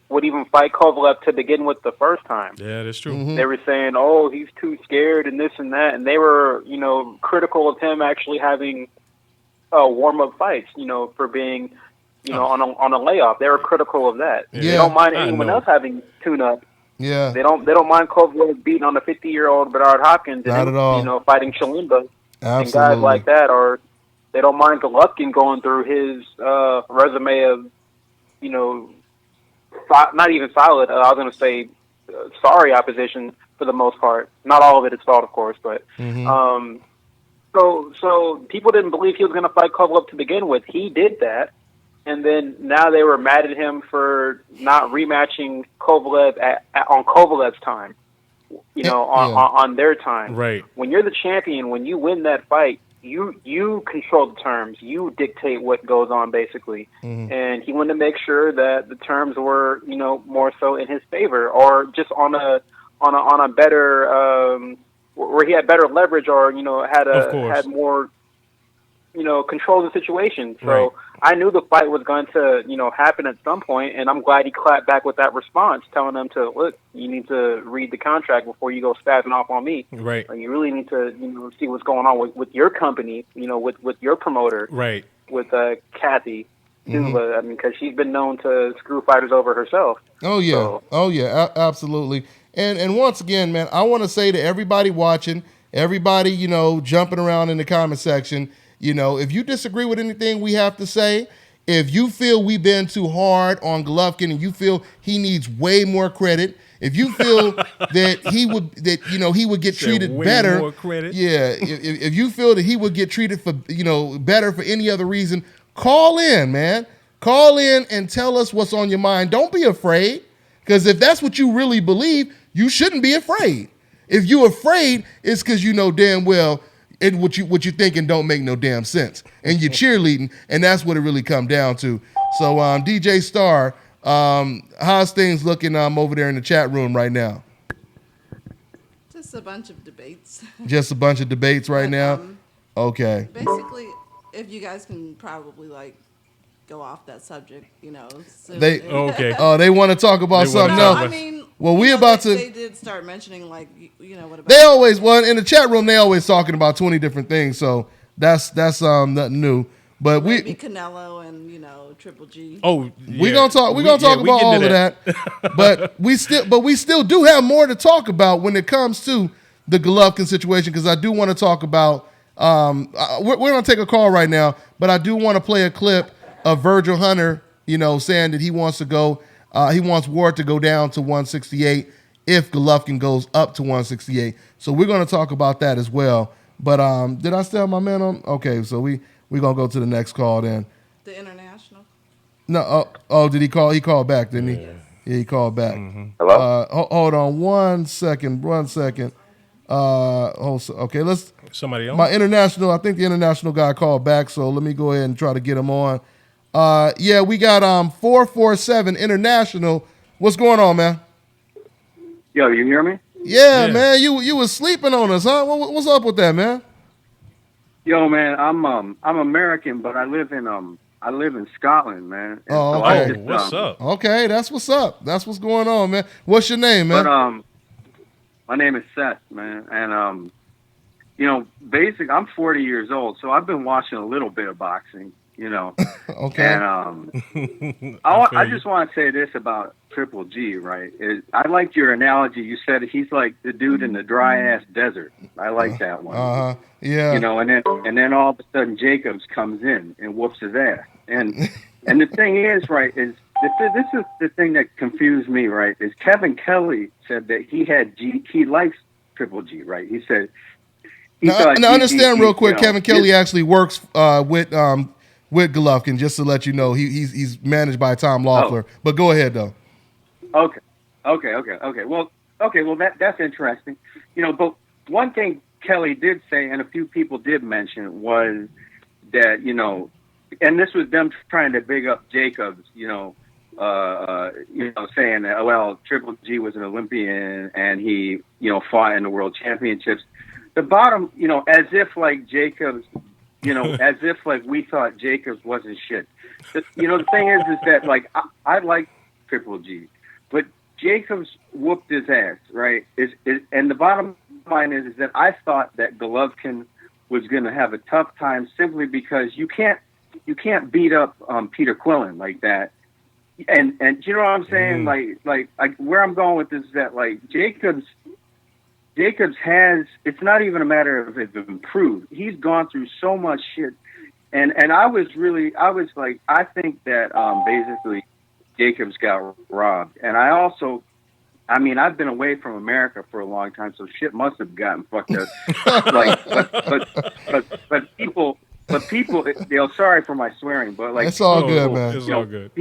would even fight Kovalev to begin with the first time.
Yeah, that's true.
Mm-hmm. They were saying, "Oh, he's too scared," and this and that, and they were, critical of him actually having warm-up fights, for being, on a layoff. They were critical of that.
Yeah.
They don't mind anyone else having tune-up.
Yeah,
they don't mind Kovalev beating on a 50-year-old Bernard Hopkins
not
and
at all.
Fighting Shalimba
Absolutely.
and guys like that, or they don't mind Golovkin going through his resume of, not even solid. I was going to say sorry opposition for the most part. Not all of it is fault, of course, but so people didn't believe he was going to fight Kovalev to begin with. He did that, and then now they were mad at him for not rematching Kovalev on Kovalev's time. On their time.
Right.
When you're the champion, when you win that fight, you control the terms. You dictate what goes on, basically. And he wanted to make sure that the terms were, more so in his favor, or just on a better, where he had better leverage, or had more, control of the situation. So
right.
I knew the fight was going to, happen at some point, and I'm glad he clapped back with that response, telling them to, look, you need to read the contract before you go spazzing off on me.
Right.
Like, you really need to, see what's going on with your company, with your promoter.
Right.
With Kathy, too, because she's been known to screw fighters over herself.
Oh, yeah. So. Absolutely. And once again, man, I want to say to everybody watching, everybody, jumping around in the comment section, if you disagree with anything we have to say, if you feel we've been too hard on Golovkin and you feel he needs way more credit, if you feel that he would get treated better,
more credit.
Yeah, if you feel that he would get treated for better for any other reason, call in, man. Call in and tell us what's on your mind. Don't be afraid, because if that's what you really believe, you shouldn't be afraid. If you're afraid, it's because you know damn well what you thinking don't make no damn sense, and you're cheerleading, and that's what it really come down to. So, DJ Star, how's things looking over there in the chat room right now?
Just a bunch of debates.
Just a bunch of debates right now? Okay.
Basically, if you guys can probably, go off that subject, soon.
They want to talk about something else.
I mean,
well,
they did start mentioning, what about...
They always, in the chat room, they always talking about 20 different things, so that's nothing new. But
maybe Canelo and, Triple G.
Oh, yeah.
We're gonna talk about all of that. But we still do have more to talk about when it comes to the Golovkin situation, because I do want to talk about we're gonna take a call right now, but I do want to play a clip of Virgil Hunter, saying that he wants to go, he wants Ward to go down to 168 if Golovkin goes up to 168. So we're going to talk about that as well. But did I still have my man on? Okay, so we're going to go to the next call then.
The international?
No, did he call? He called back, didn't he? Yeah, he called back.
Hello?
Hold on one second. Okay, let's...
Somebody else?
I think the international guy called back, so let me go ahead and try to get him on. We got 447 International. What's going on, man?
Yo, you hear me?
Yeah, man. You was sleeping on us, huh? What's up with that, man?
Yo, man, I'm American, but I live in Scotland, man. And
okay.
What's up?
Okay, that's what's up. That's what's going on, man. What's your name, man?
But my name is Seth, man, and basically I'm 40 years old, so I've been watching a little bit of boxing.
Okay.
And I just want to say this about Triple G, right? I liked your analogy. You said he's like the dude in the dry ass desert. I like that one.
Yeah.
And then all of a sudden Jacobs comes in and whoops his ass. And the thing is, right, is this is the thing that confused me, right? Is Kevin Kelly said that he likes Triple G, right? He said.
Now understand real quick. Kevin Kelly actually works with Golovkin, just to let you know. He's managed by Tom Loeffler. But go ahead, though.
Okay. Well, that's interesting. But one thing Kelly did say, and a few people did mention, was that, and this was them trying to big up Jacobs, saying that, well, Triple G was an Olympian and he, fought in the World Championships. The bottom, as if like Jacobs, as if like we thought Jacobs wasn't shit. The thing is that like I like Triple G, but Jacobs whooped his ass, right? And the bottom line is that I thought that Golovkin was going to have a tough time simply because you can't beat up Peter Quillen like that. And you know what I'm saying? Like where I'm going with this is that like Jacobs has, it's not even a matter of it improved. He's gone through so much shit And I was like, I think that basically Jacobs got robbed. And I mean, I've been away from America for a long time, so shit must have gotten fucked up. Like, but people, they're sorry for my swearing, but like,
it's all good, man.
It's all good.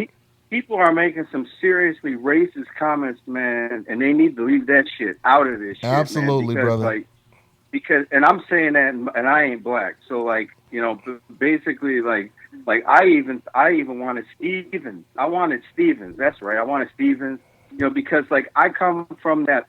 People are making some seriously racist comments, man, and they need to leave that shit out of this shit,
Absolutely,
man,
brother.
Because I'm saying that, and I ain't black, so like, you know, basically, like I even wanted Stevens. I wanted Stevens. That's right. I wanted Stevens. You know, because like I come from that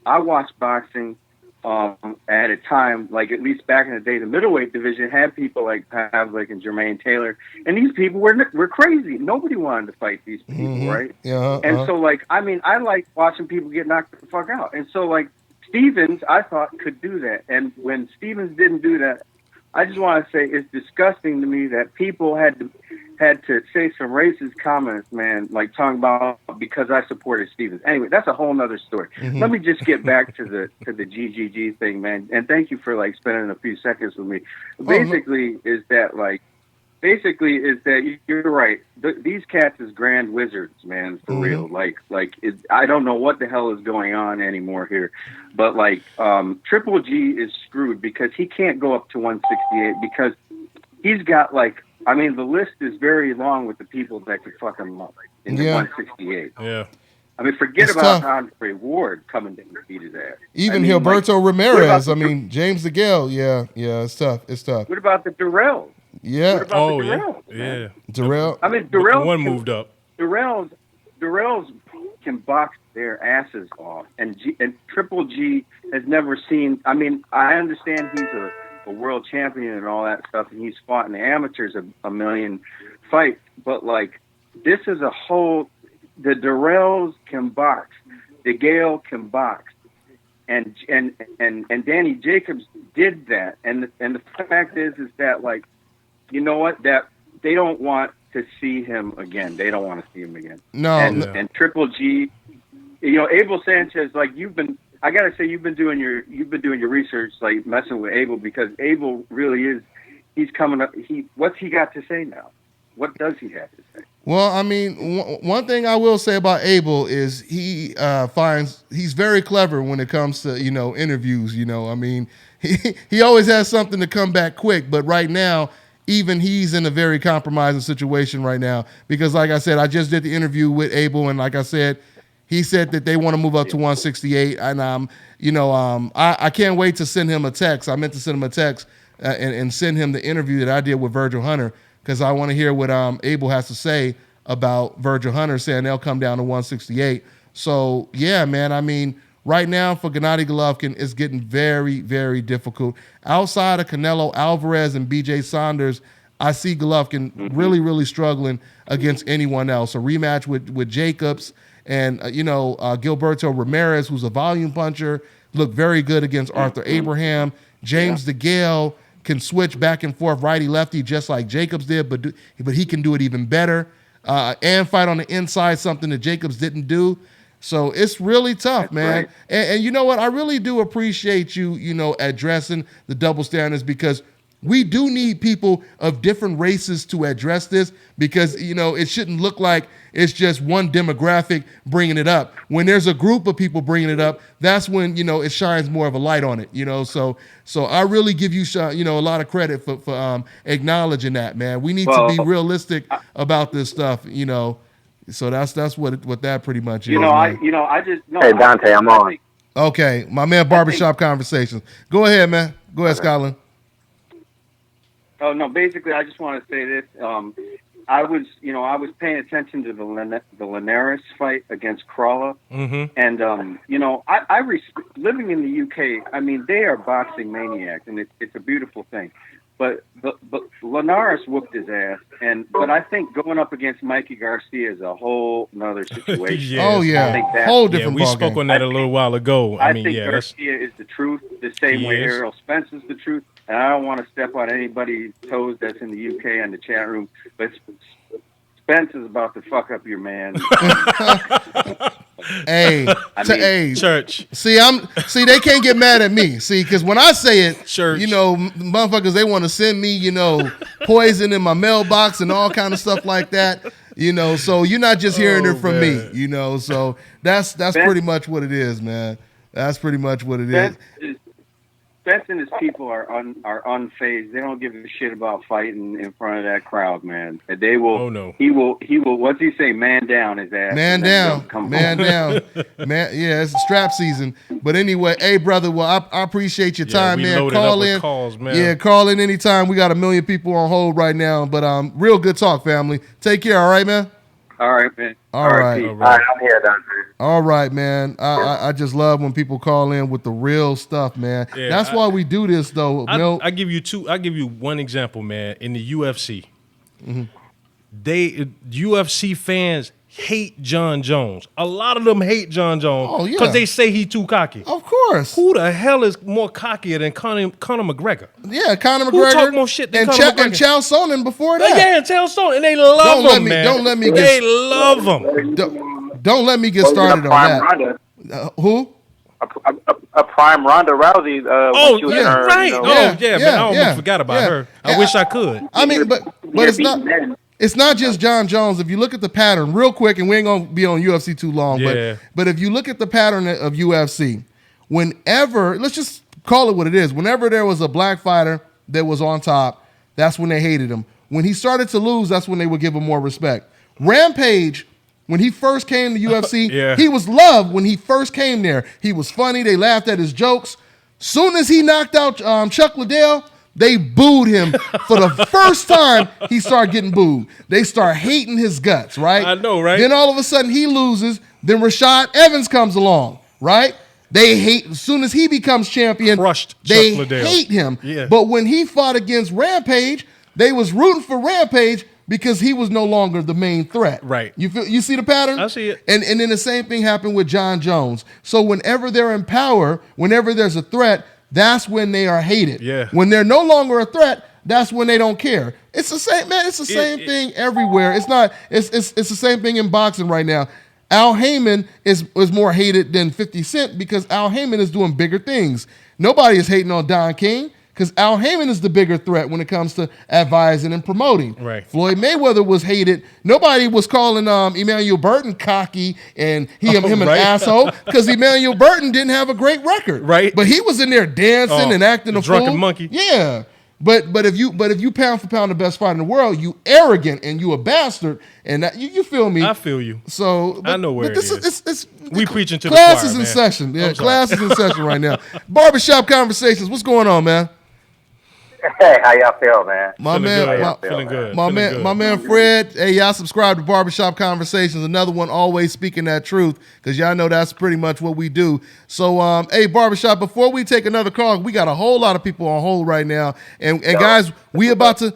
I watched boxing at a time, like at least back in the day, the middleweight division had people like Pavlik and Jermaine Taylor, and these people were crazy. Nobody wanted to fight these people, right?
Yeah.
And so like, I mean, I like watching people get knocked the fuck out, and so like Stevens, I thought could do that, and when Stevens didn't do that, I just want to say it's disgusting to me that people had to say some racist comments, man, like talking about because I supported Stevens. Anyway, that's a whole nother story. Let me just get back to the GGG thing, man. And thank you for like spending a few seconds with me. Basically, you're right. These cats is grand wizards, man, for real. I don't know what the hell is going on anymore here, but like Triple G is screwed because he can't go up to 168 because he's got like, I mean, the list is very long with the people that could fuck him up in the 168.
Yeah.
I mean, forget about Andre Ward coming to beat his ass.
Even Gilberto Ramirez. I mean, James DeGale. Yeah, it's tough.
What about the Durrell?
Yeah.
What about the Durrell?
Yeah.
Durrell.
I mean, Durrell.
One moved up.
Durrell's can box their asses off, and Triple G has never seen. I mean, I understand he's a world champion and all that stuff, and he's fought in the amateurs a million fights, but like this is a whole. The Durrells can box, DeGale can box, and Danny Jacobs did that, and the fact is that like, you know what, that they don't want to see him again. They don't want to see him again.
No,
and Triple G, you know, Abel Sanchez, like I gotta say you've been doing your research, like messing with Abel, because Abel really is. He's coming up. What's he got to say now? What does he have to say?
Well, I mean, one thing I will say about Abel is he finds he's very clever when it comes to interviews. I mean, he always has something to come back quick. But right now, even he's in a very compromising situation right now because, like I said, I just did the interview with Abel, and like I said, he said that they want to move up to 168, and I can't wait to send him a text. I meant to send him a text and send him the interview that I did with Virgil Hunter, because I want to hear what Abel has to say about Virgil Hunter saying they'll come down to 168. So, yeah, man, I mean, right now for Gennady Golovkin, it's getting very, very difficult. Outside of Canelo Alvarez and BJ Saunders, I see Golovkin really, really struggling against anyone else. A rematch with Jacobs and, Gilberto Ramirez, who's a volume puncher, looked very good against Arthur Abraham. James DeGale can switch back and forth righty-lefty just like Jacobs did, but he can do it even better and fight on the inside, something that Jacobs didn't do. So it's really tough, man. Right. And you know what? I really do appreciate you, addressing the double standards, because we do need people of different races to address this, because, it shouldn't look like it's just one demographic bringing it up. When there's a group of people bringing it up, that's when, it shines more of a light on it, So I really give you, a lot of credit for acknowledging that, man. We need to be realistic about this stuff, So that's what that pretty much is.
Hey, Dante, I'm on.
Okay, my man, Barbershop Conversations. Go ahead, man. Go ahead, Scotland.
Oh no! Basically, I just want to say this. I was paying attention to the Linares fight against Crawler, and living in the UK. I mean, they are boxing maniacs, and it's a beautiful thing. But Linares whooped his ass, but I think going up against Mikey Garcia is a whole nother situation.
Oh yeah,
I think
whole different.
We spoke on that a little while ago.
I think Garcia is the truth, the same way Errol Spence is the truth. And I don't want to step on anybody's toes that's in the UK and the chat room, but Spence is about to fuck up your man.
Hey, hey,
Church.
See, they can't get mad at me. See, because when I say it,
Church.
you know, motherfuckers, they want to send me, you know, poison in my mailbox and all kind of stuff like that. You know, so you're not just hearing it from me. You know, so that's pretty much what it is, man. That's pretty much what it is.
Spence and his people are unfazed. They don't give a shit about fighting in front of that crowd, man. And they will.
Oh no.
He will. What's he say? Man down his ass.
Man down. Man down. Man. Yeah, it's strap season. But anyway, hey brother, well I appreciate your time, man. Call in.
Calls, man.
Yeah, call in anytime. We got 1 million people on hold right now. But real good talk, family. Take care. All right, man.
All right, man.
All right.
All right, I'm here, Dante.
All right, man. I just love when people call in with the real stuff, man.
Yeah,
that's why we do this, though.
I give you one example, man. In the UFC, UFC fans hate John Jones. A lot of them hate John Jones because they say he too cocky.
Of course.
Who the hell is more cockier than Conor McGregor?
Yeah, Conor McGregor.
Who talk more shit than Conor McGregor?
And Chael Sonnen before that.
Yeah, and Chael Sonnen. And they love him, man.
Don't let me get.
They love him.
Don't let me get started on that. Who?
A prime Ronda Rousey.
Right.
You know,
man. I almost forgot about her. I wish I could.
I mean, but it's not. It's not just John Jones. If you look at the pattern real quick, and we ain't gonna be on UFC too long, but if you look at the pattern of UFC, whenever, let's just call it what it is, whenever there was a black fighter that was on top, that's when they hated him. When he started to lose, that's when they would give him more respect. Rampage, when he first came to UFC, he was loved when he first came there. He was funny. They laughed at his jokes. Soon as he knocked out Chuck Liddell, they booed him for the first time. He started getting booed. They start hating his guts, right?
I know, right?
Then all of a sudden he loses. Then Rashad Evans comes along, right? They hate, as soon as he becomes champion, they hate him.
Yeah.
But when he fought against Rampage, they was rooting for Rampage because he was no longer the main threat.
Right.
You see the pattern?
I see it.
And then the same thing happened with John Jones. So whenever they're in power, whenever there's a threat, that's when they are hated.
Yeah.
When they're no longer a threat, that's when they don't care. It's the same, man. It's the same thing everywhere. It's not. It's the same thing in boxing right now. Al Heyman is more hated than 50 Cent because Al Heyman is doing bigger things. Nobody is hating on Don King because Al Heyman is the bigger threat when it comes to advising and promoting.
Right.
Floyd Mayweather was hated. Nobody was calling Emmanuel Burton cocky and him an asshole because Emmanuel Burton didn't have a great record.
Right.
But he was in there dancing and acting a fool.
Drunken monkey.
Yeah. But if you pound for pound the best fighter in the world, you arrogant and you a bastard, and that, you feel me?
I feel you.
So
I know where
this
it is. We preaching to
class
the choir,
is in
man.
session. Yeah, class is in session right now. Barbershop Conversations. What's going on, man?
Hey, how y'all feel, man?
Feeling good.
My man Fred. Hey, y'all subscribe to Barbershop Conversations. Another one, always speaking that truth, because y'all know that's pretty much what we do. So, hey, Barbershop. Before we take another call, we got a whole lot of people on hold right now, and guys, we about to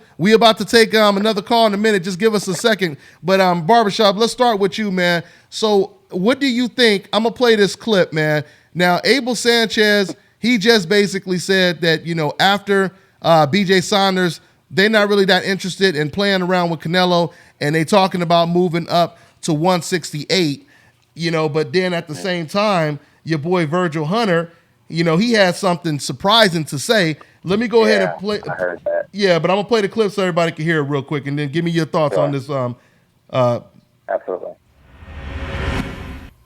take another call in a minute. Just give us a second. But Barbershop, let's start with you, man. So, what do you think? I'm gonna play this clip, man. Now, Abel Sanchez, he just basically said that after BJ Saunders, they're not really that interested in playing around with Canelo, and they talking about moving up to 168, but then at the same time, your boy Virgil Hunter, he had something surprising to say. Let me go ahead and play.
I heard that.
Yeah, but I'm gonna play the clip so everybody can hear it real quick, and then give me your thoughts on this.
Absolutely.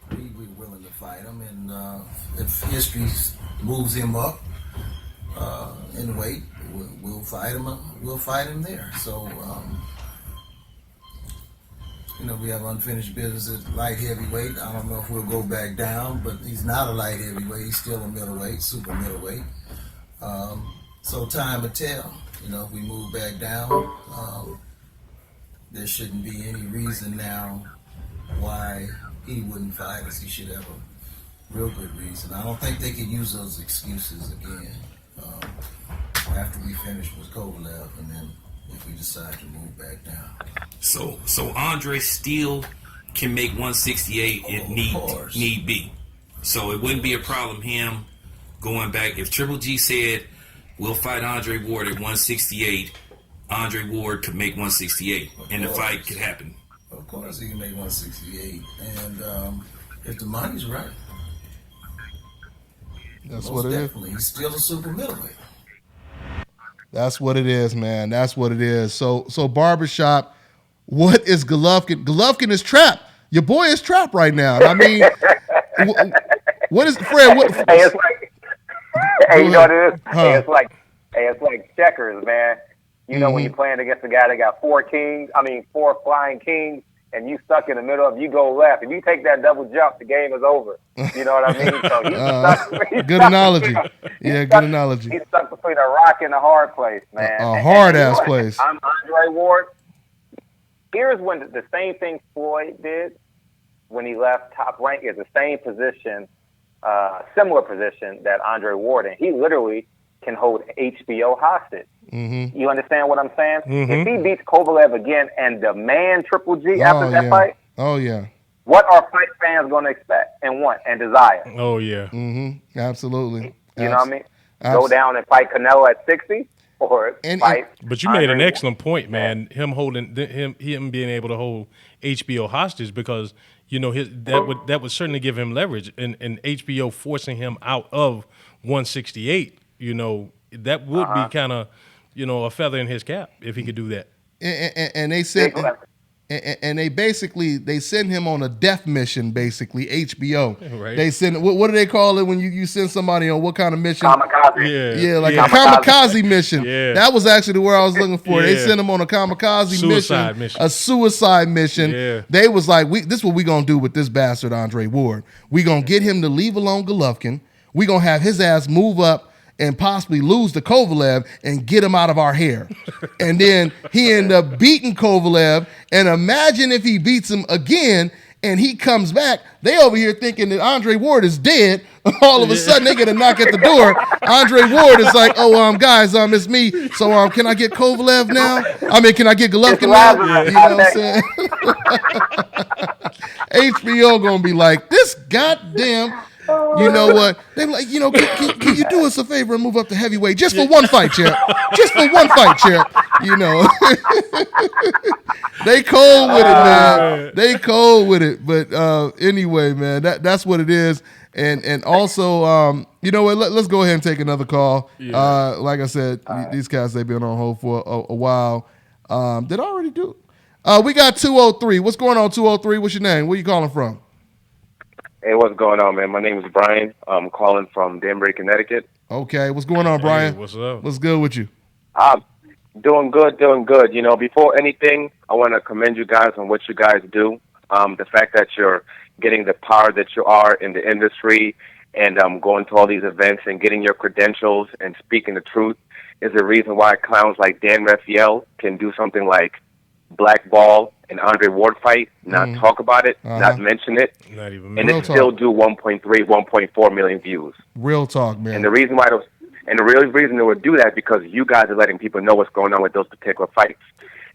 We're willing to fight him, and if history moves him up in weight, we'll fight him. We'll fight him there. So, we have unfinished business at light heavyweight. I don't know if we'll go back down, but he's not a light heavyweight. He's still a middleweight, super middleweight. So time will tell. If we move back down, there shouldn't be any reason now why he wouldn't fight us. He should have a real good reason. I don't think they could use those excuses again. After we finish with Kovalev, and then if we decide to move back down.
So Andre still can make 168 if need be. So it wouldn't be a problem him going back. If Triple G said we'll fight Andre Ward at 168, Andre Ward could make 168, and the fight could happen.
course he can make 168. And if the money's right,
that's
most
what it is.
definitely. He's still a super middleweight.
That's what it is, man. That's what it is. So Barbershop, what is Golovkin? Golovkin is trapped. Your boy is trapped right now. I mean, what is Fred?
Hey, it's like, hey, you know what it is? Hey, it's like checkers, man. You know when you're playing against a guy that got four flying kings, and you stuck in the middle of, you go left. If you take that double jump, the game is over. You know what I mean? So he's
good analogy. Yeah, good analogy.
He's stuck between a rock and a hard place, man.
A hard-ass place.
I'm Andre Ward. Here's when the same thing Floyd did when he left Top Rank is the same position, similar position that Andre Ward in. He literally can hold HBO hostage. Mm-hmm. You understand what I'm saying? Mm-hmm. If he beats Kovalev again and demand Triple G after that fight, what are fight fans going to expect and want and desire?
Oh, yeah.
Mm-hmm. Absolutely.
You know what I mean? Go down and fight Canelo at 60?
But you made an excellent point, man. Him being able to hold HBO hostage because that would certainly give him leverage, and HBO forcing him out of 168. That would be kind of a feather in his cap if he could do that.
And they said. And they send him on a death mission, basically, HBO.
Right.
They send, what do they call it when you send somebody on what kind of mission?
Kamikaze.
Yeah, like a kamikaze mission. Yeah. That was actually the word I was looking for.
Yeah.
They sent him on a kamikaze mission. A suicide mission.
Yeah.
They was like, this is what we going to do with this bastard, Andre Ward. We going to get him to leave alone Golovkin. We going to have his ass move up and possibly lose to Kovalev and get him out of our hair. And then he ended up beating Kovalev. And imagine if he beats him again and he comes back. They over here thinking that Andre Ward is dead. All of a sudden, they get a knock at the door. Andre Ward is like, guys, it's me. So can I get Kovalev now? Can I get Golovkin now? You know what I'm saying? HBO going to be like, this goddamn... You know what? They're like, can you do us a favor and move up to heavyweight just for one fight, champ? Just for one fight, champ. They cold with it, man. They cold with it. But anyway, man, that's what it is. And also, you know what? Let's go ahead and take another call. Yeah. Like I said, these guys, they've been on hold for a while. Did I already do? We got 203. What's going on, 203? What's your name? Where you calling from?
Hey, what's going on, man? My name is Brian. I'm calling from Danbury, Connecticut.
Okay, what's going on, Brian?
Hey, what's up?
What's good with you?
Doing good. Before anything, I want to commend you guys on what you guys do. The fact that you're getting the power that you are in the industry and going to all these events and getting your credentials and speaking the truth is the reason why clowns like Dan Raphael can do something like blackball an Andre Ward fight, not talk about it, not mention it,
not even
and it still do 1.3, 1.4 million views.
Real talk, man.
And the reason why the real reason they would do that because you guys are letting people know what's going on with those particular fights.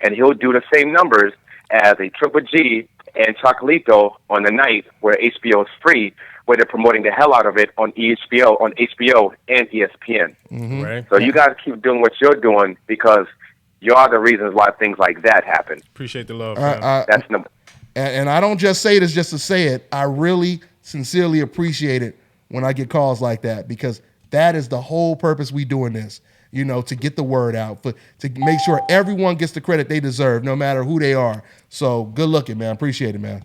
And he'll do the same numbers as a Triple G and Chocolito on the night where HBO is free, where they're promoting the hell out of it on HBO and ESPN.
Mm-hmm.
Right.
So you guys keep doing what you're doing because you are the reasons why things like that happen.
Appreciate the love.
That's number.
And I don't just say this just to say it. I really sincerely appreciate it when I get calls like that because that is the whole purpose we doing this. To get the word out, to make sure everyone gets the credit they deserve, no matter who they are. So good looking, man. Appreciate it, man.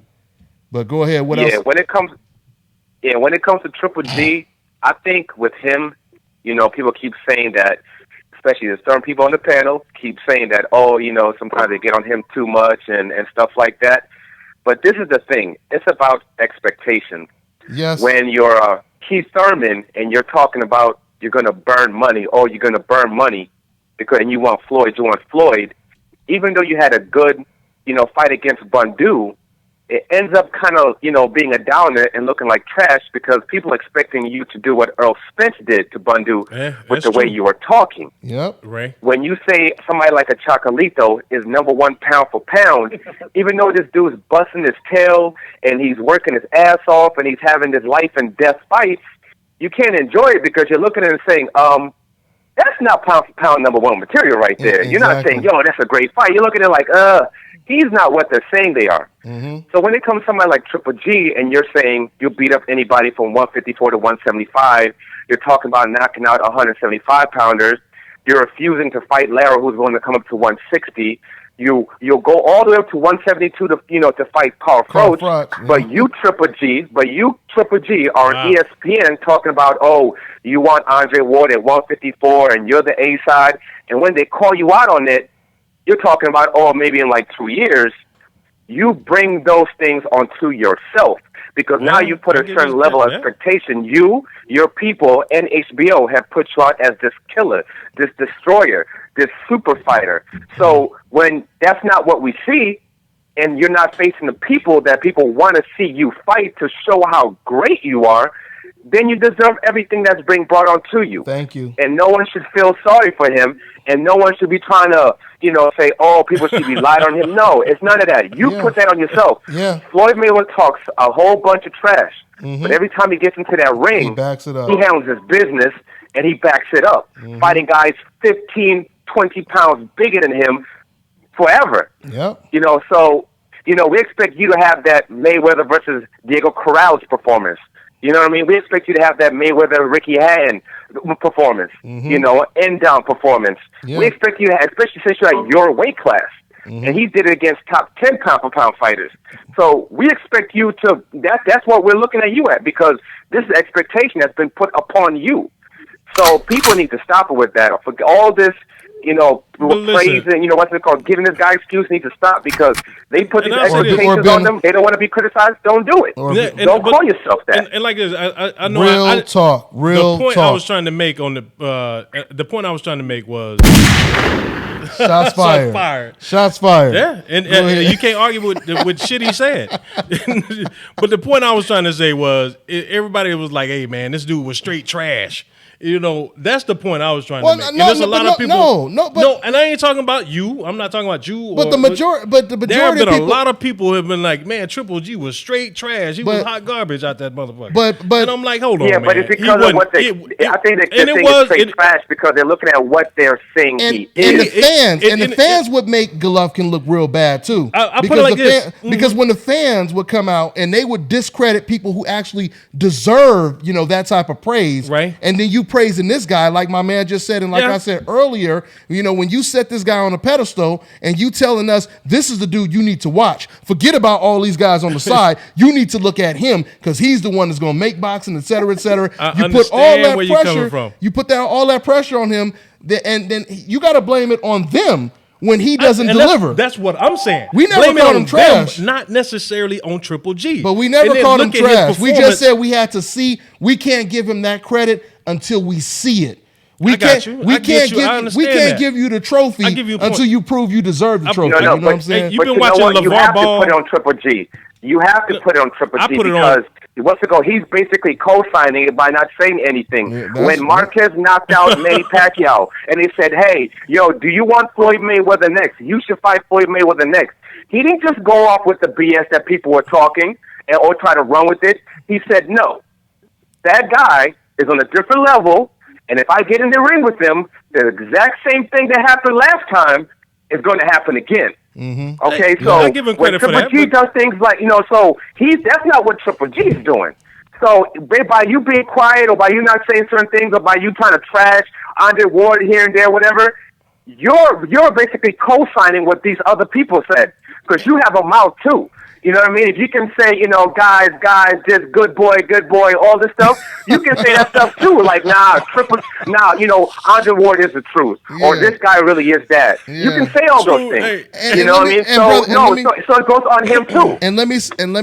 But go ahead. What else?
When it comes to Triple G, I think with him, people keep saying that. Especially the certain people on the panel keep saying that, sometimes they get on him too much and stuff like that. But this is the thing. It's about expectations.
Yes.
When you're Keith Thurman and you're talking about you're going to burn money and you want Floyd, even though you had a good, fight against Bundu, it ends up kind of, being a downer and looking like trash because people expecting you to do what Earl Spence did to Bundu with the way you were talking.
Yep.
Right.
When you say somebody like a Chocolito is number one pound for pound, even though this dude's busting his tail and he's working his ass off and he's having this life and death fights, you can't enjoy it because you're looking at it and saying, That's not pound for pound number one material right there. You're not saying, yo, that's a great fight. You're looking at it like, he's not what they're saying they are. So when it comes to somebody like Triple G and you're saying you'll beat up anybody from 154 to 175, you're talking about knocking out 175-pounders, you're refusing to fight Lara, who's willing to come up to 160. You'll go all the way up to 172 to fight Carl Froch, but you Triple G are on ESPN talking about, oh, you want Andre Ward at 154 and you're the A side, and when they call you out on it, you're talking about, oh, maybe in like 2 years. You bring those things onto yourself because now you put a certain level of expectation. You, your people, and HBO have put you out as this killer, this destroyer, this super fighter. So when that's not what we see, and you're not facing the people that people want to see you fight to show how great you are, then you deserve everything that's being brought onto you.
Thank you.
And no one should feel sorry for him, and no one should be trying to, say, oh, people should be light on him. No, it's none of that. You put that on yourself. Floyd Mayweather talks a whole bunch of trash, but every time he gets into that ring, he backs it up. He handles his business, and he backs it up, fighting guys 15, 20 pounds bigger than him forever. So, we expect you to have that Mayweather versus Diego Corrales performance. You know what I mean? We expect you to have that Mayweather-Ricky Hatton performance, end-down performance. We expect you to have, especially since you're at your weight class. And he did it against top 10 pound-for-pound fighters. So we expect you to, that's what we're looking at you at, because this is expectation that's been put upon you. So people need to stop it with that. For all this, praising, what's it called, giving this guy excuse needs to stop because they put these expectations on them. They don't want to be criticized. Don't do it. Don't call yourself that.
And like this, I know.
Real talk.
The point I was trying to make on the point I was trying to make was
shots fired. Shots fired.
Yeah, and you can't argue with shit he said. But the point I was trying to say was everybody was like, "Hey, man, this dude was straight trash." That's the point I was trying to make. And there's a lot of people. And I ain't talking about you. I'm not talking about you.
But the majority
there have been
of people,
a lot of people who have been like, man, Triple G was straight trash. He was hot garbage out that motherfucker.
But
and I'm like, hold on,
man.
But
it's because of what I think they're saying is straight trash because they're looking at what they're saying he is.
And the fans would make Golovkin look real bad too.
I put it like this.
Because when the fans would come out and they would discredit people who actually deserve, that type of praise,
right?
And then you praising this guy, like my man just said, and like I said earlier, when you set this guy on a pedestal and you telling us this is the dude you need to watch, forget about all these guys on the side. You need to look at him because he's the one that's going to make boxing, et cetera, et cetera.
You put all that pressure.
You put all that pressure on him, and then you got to blame it on them. When he doesn't deliver.
That's what I'm saying.
We never called him trash.
Not necessarily on Triple G.
But we never called him trash. We just said we had to see. We can't give him that credit until we see it. We can't give you the trophy until you prove you deserve the trophy. You know what I'm saying?
You've been watching LeVar Ball.
You have to put it on Triple G. You have to put it on Triple G because what's it called? He's basically co-signing it by not saying anything. When Marquez knocked out Manny Pacquiao, and he said, "Hey, do you want Floyd Mayweather next? You should fight Floyd Mayweather next." He didn't just go off with the BS that people were talking or try to run with it. He said, "No, that guy is on a different level, and if I get in the ring with him, the exact same thing that happened last time is going to happen again." Okay, so when Triple G does things like, so that's not what Triple G is doing. So by you being quiet or by you not saying certain things or by you trying to trash Andre Ward here and there, whatever, you're basically co-signing what these other people said because you have a mouth too. You know what I mean? If you can say, guys, just good boy, all this stuff, you can say that stuff too. Like, Andre Ward is the truth, or this guy really is that. You can say all those things. You know what I mean? So it goes on him too.
And let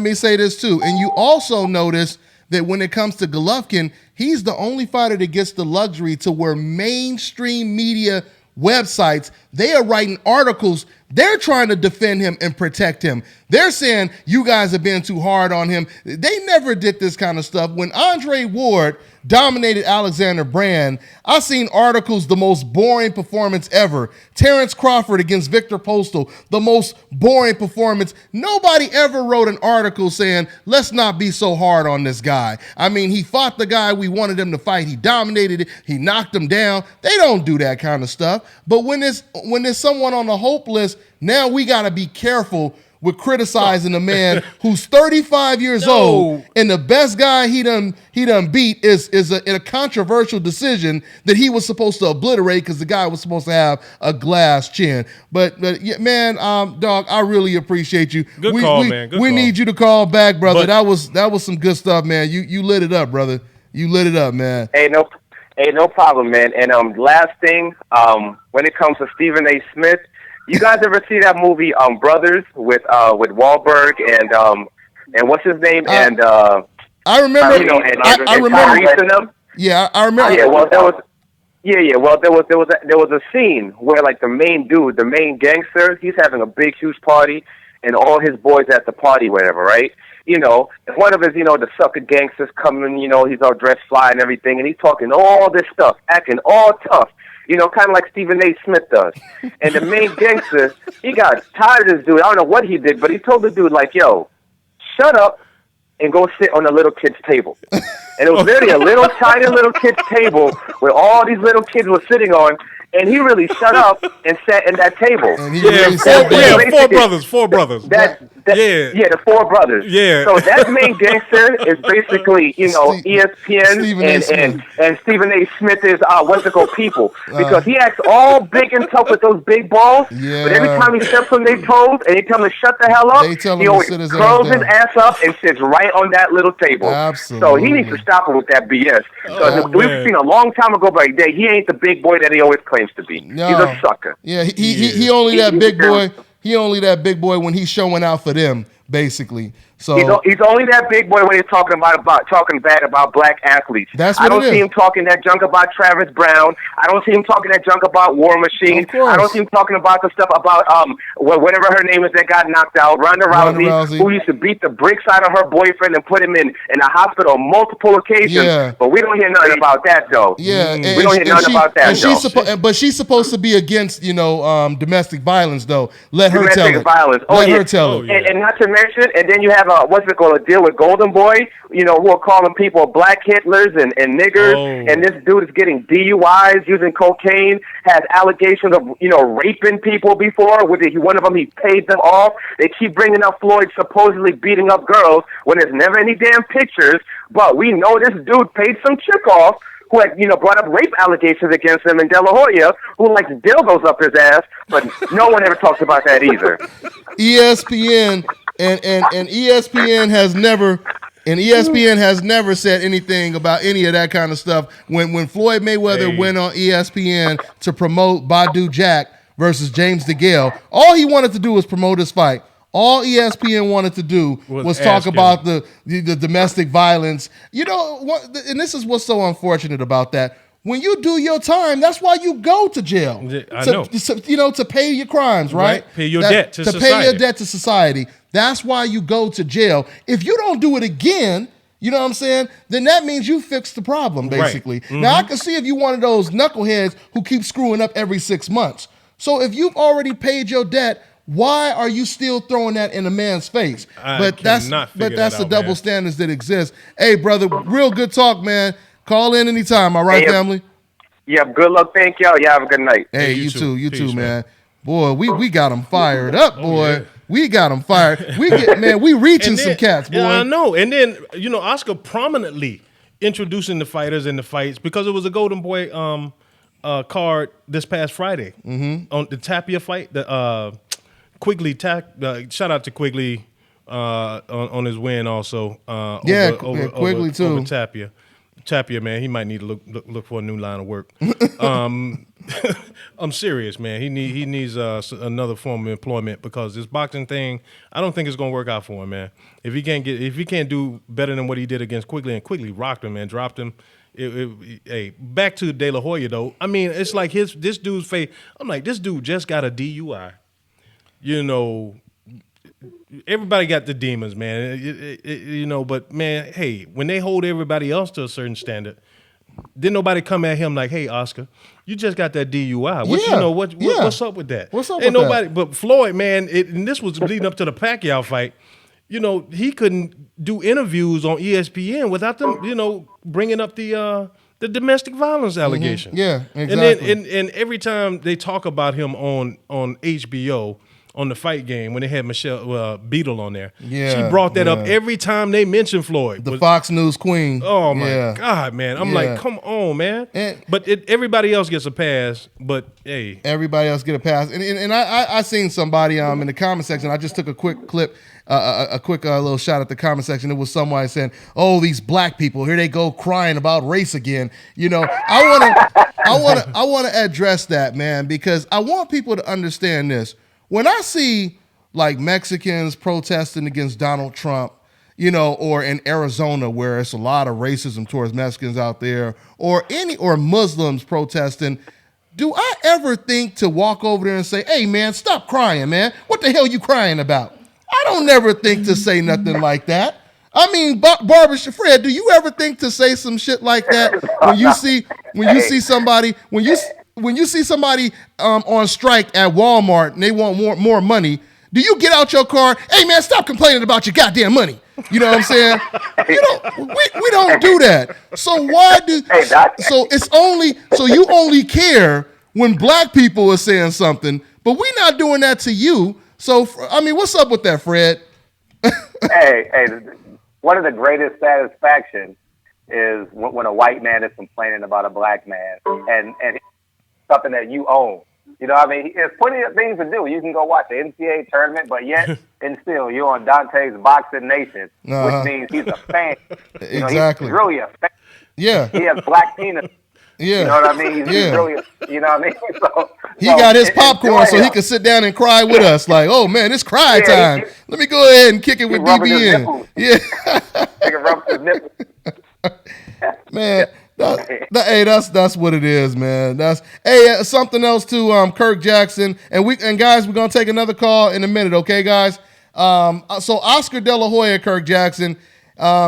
me say this too. And you also notice that when it comes to Golovkin, he's the only fighter that gets the luxury to where mainstream media websites, they are writing articles they're trying to defend him and protect him. They're saying you guys are being too hard on him. They never did this kind of stuff. When Andre Ward dominated Alexander Brand, I seen articles, the most boring performance ever. Terrence Crawford against Victor Postal, the most boring performance. Nobody ever wrote an article saying, let's not be so hard on this guy. I mean, he fought the guy we wanted him to fight. He dominated it. He knocked him down. They don't do that kind of stuff. But when there's someone on the hope list, now we got to be careful with criticizing a man who's 35 years old, and the best guy he done beat is a controversial decision that he was supposed to obliterate because the guy was supposed to have a glass chin. But yeah, man, dog, I really appreciate you.
Good call, man. Good
we
call.
need you to call back, brother.
But
that was some good stuff, man. You lit it up, brother. You lit it up, man.
Hey, no problem, man. And last thing, when it comes to Stephen A. Smith, you guys ever see that movie Brothers with Wahlberg and what's his name
I remember. I remember. Yeah, I remember.
Yeah, well, there was a scene where like the main dude, the main gangster, he's having a big huge party, and all his boys at the party, whatever, right? You know, one of his, the sucker gangsters coming, he's all dressed fly and everything, and he's talking all this stuff, acting all tough. Kind of like Stephen A. Smith does. And the main gangster, he got tired of this dude. I don't know what he did, but he told the dude, like, yo, shut up and go sit on the little kid's table. And it was literally a little tiny little kid's table where all these little kids were sitting on, and he really shut up and sat in that table.
Four brothers.
The four brothers.
Yeah.
So that main gangster is basically, ESPN and Stephen A. Smith is people. Because he acts all big and tough with those big balls. Yeah. But every time he steps on their toes and they tell him to shut the hell up, he always curls his ass up and sits right on that little table.
Absolutely.
So he needs to stop him with that BS. We've seen a long time ago, but he ain't the big boy that he always claims to be. No. He's a sucker.
Yeah, he only that big boy. He only that big boy when he's showing out for them, basically. So
he's only that big boy when he's talking bad about black athletes.
That's what
I don't see him talking that junk about Travis Brown. I don't see him talking that junk about War Machine. I don't see him talking about the stuff about whatever her name is that got knocked out, Ronda Rousey, who used to beat the bricks out of her boyfriend and put him in a hospital on multiple occasions. Yeah. But we don't hear nothing about that though.
Yeah,
we don't hear nothing about that.
But she's supposed to be against domestic violence though. Let her tell it. Let her tell it.
And not to mention, and then you have a deal with Golden Boy, who are calling people black Hitlers and niggers, and this dude is getting DUIs, using cocaine, has allegations of, raping people before. One of them, he paid them off. They keep bringing up Floyd supposedly beating up girls when there's never any damn pictures, but we know this dude paid some chick off who had, brought up rape allegations against him in De La Hoya, who likes dildos up his ass, but no one ever talks about that either.
ESPN and ESPN has never said anything about any of that kind of stuff. When Floyd Mayweather went on ESPN to promote Badu Jack versus James DeGale, all he wanted to do was promote his fight. All ESPN wanted to do was talk about the domestic violence. And this is what's so unfortunate about that. When you do your time, that's why you go to jail. To pay your crimes, right?
Pay your debt to society.
Pay your debt to society. That's why you go to jail. If you don't do it again, you know what I'm saying? Then that means you fixed the problem, basically. Right. Mm-hmm. Now, I can see if you're one of those knuckleheads who keep screwing up every 6 months. So if you've already paid your debt, why are you still throwing that in a man's face? But that's the double standards that exist. Hey, brother, real good talk, man. Call in anytime, all right, family?
Yeah, good luck. Thank y'all. Y'all have a good night.
Hey, you too. You too, man. Boy, we got them fired up, boy. Yeah. We got them fired. We reaching some cats, boy.
Yeah, I know. And then, Oscar prominently introducing the fighters and the fights because it was a Golden Boy card this past Friday on the Tapia fight. The Quigley, shout out to Quigley on his win also.
Quigley too.
Over Tapia, man, he might need to look for a new line of work. I'm serious, man. He needs another form of employment because this boxing thing, I don't think it's gonna work out for him, man. If he can't do better than what he did against Quigley, and Quigley rocked him and dropped him. Hey, back to De La Hoya though. I mean, it's like this dude's face. I'm like, this dude just got a DUI. you know, everybody got the demons, man. You know, but man, hey, when they hold everybody else to a certain standard, then nobody come at him like, "Hey, Oscar, you just got that DUI. What's up with that?
What's up
Ain't
with
nobody,
that?
But Floyd, man, and this was leading up to the Pacquiao fight. You know, he couldn't do interviews on ESPN without them, you know, bringing up the domestic violence allegation.
Yeah, exactly.
And then every time they talk about him on HBO on the Fight Game when they had Michelle Beadle on there, she brought that up every time they mentioned Floyd.
The Fox News queen.
Oh my God, man! I'm like, come on, man. But everybody else gets a pass. But hey,
everybody else get a pass. And I seen somebody in the comment section. I just took a quick clip. A quick little shot at the comment section. It was somebody saying, "Oh, these black people, here they go crying about race again." You know, I want to address that, man, because I want people to understand this. When I see like Mexicans protesting against Donald Trump, you know, or in Arizona where it's a lot of racism towards Mexicans out there, or Muslims protesting, do I ever think to walk over there and say, "Hey, man, stop crying, man. What the hell you crying about?" I don't never think to say nothing like that. I mean, Barbershop Fred, do you ever think to say some shit like that when you see somebody on strike at Walmart and they want more money? Do you get out your car? Hey man, stop complaining about your goddamn money. You know what I'm saying? You know, we don't do that. So why do? So you only care when black people are saying something, but we're not doing that to you. So, I mean, what's up with that, Fred?
hey, one of the greatest satisfaction is when a white man is complaining about a black man and something that you own. You know what I mean? There's plenty of things to do. You can go watch the NCAA tournament, but yet and still you're on Dante's Boxing Nation, which means he's a fan. You know,
exactly.
He's really a fan.
Yeah.
He has black penis.
Yeah.
You know what I mean? He's really, you know what I mean?
He got his popcorn so he can sit down and cry with us. Like, oh man, it's cry time. Let me go ahead and kick it with DBN. Yeah.
He can rub his nipples.
Man, hey, that's what it is, man. Something else to Kirk Jackson, and guys, we're gonna take another call in a minute, okay, guys? So Oscar De La Hoya, Kirk Jackson,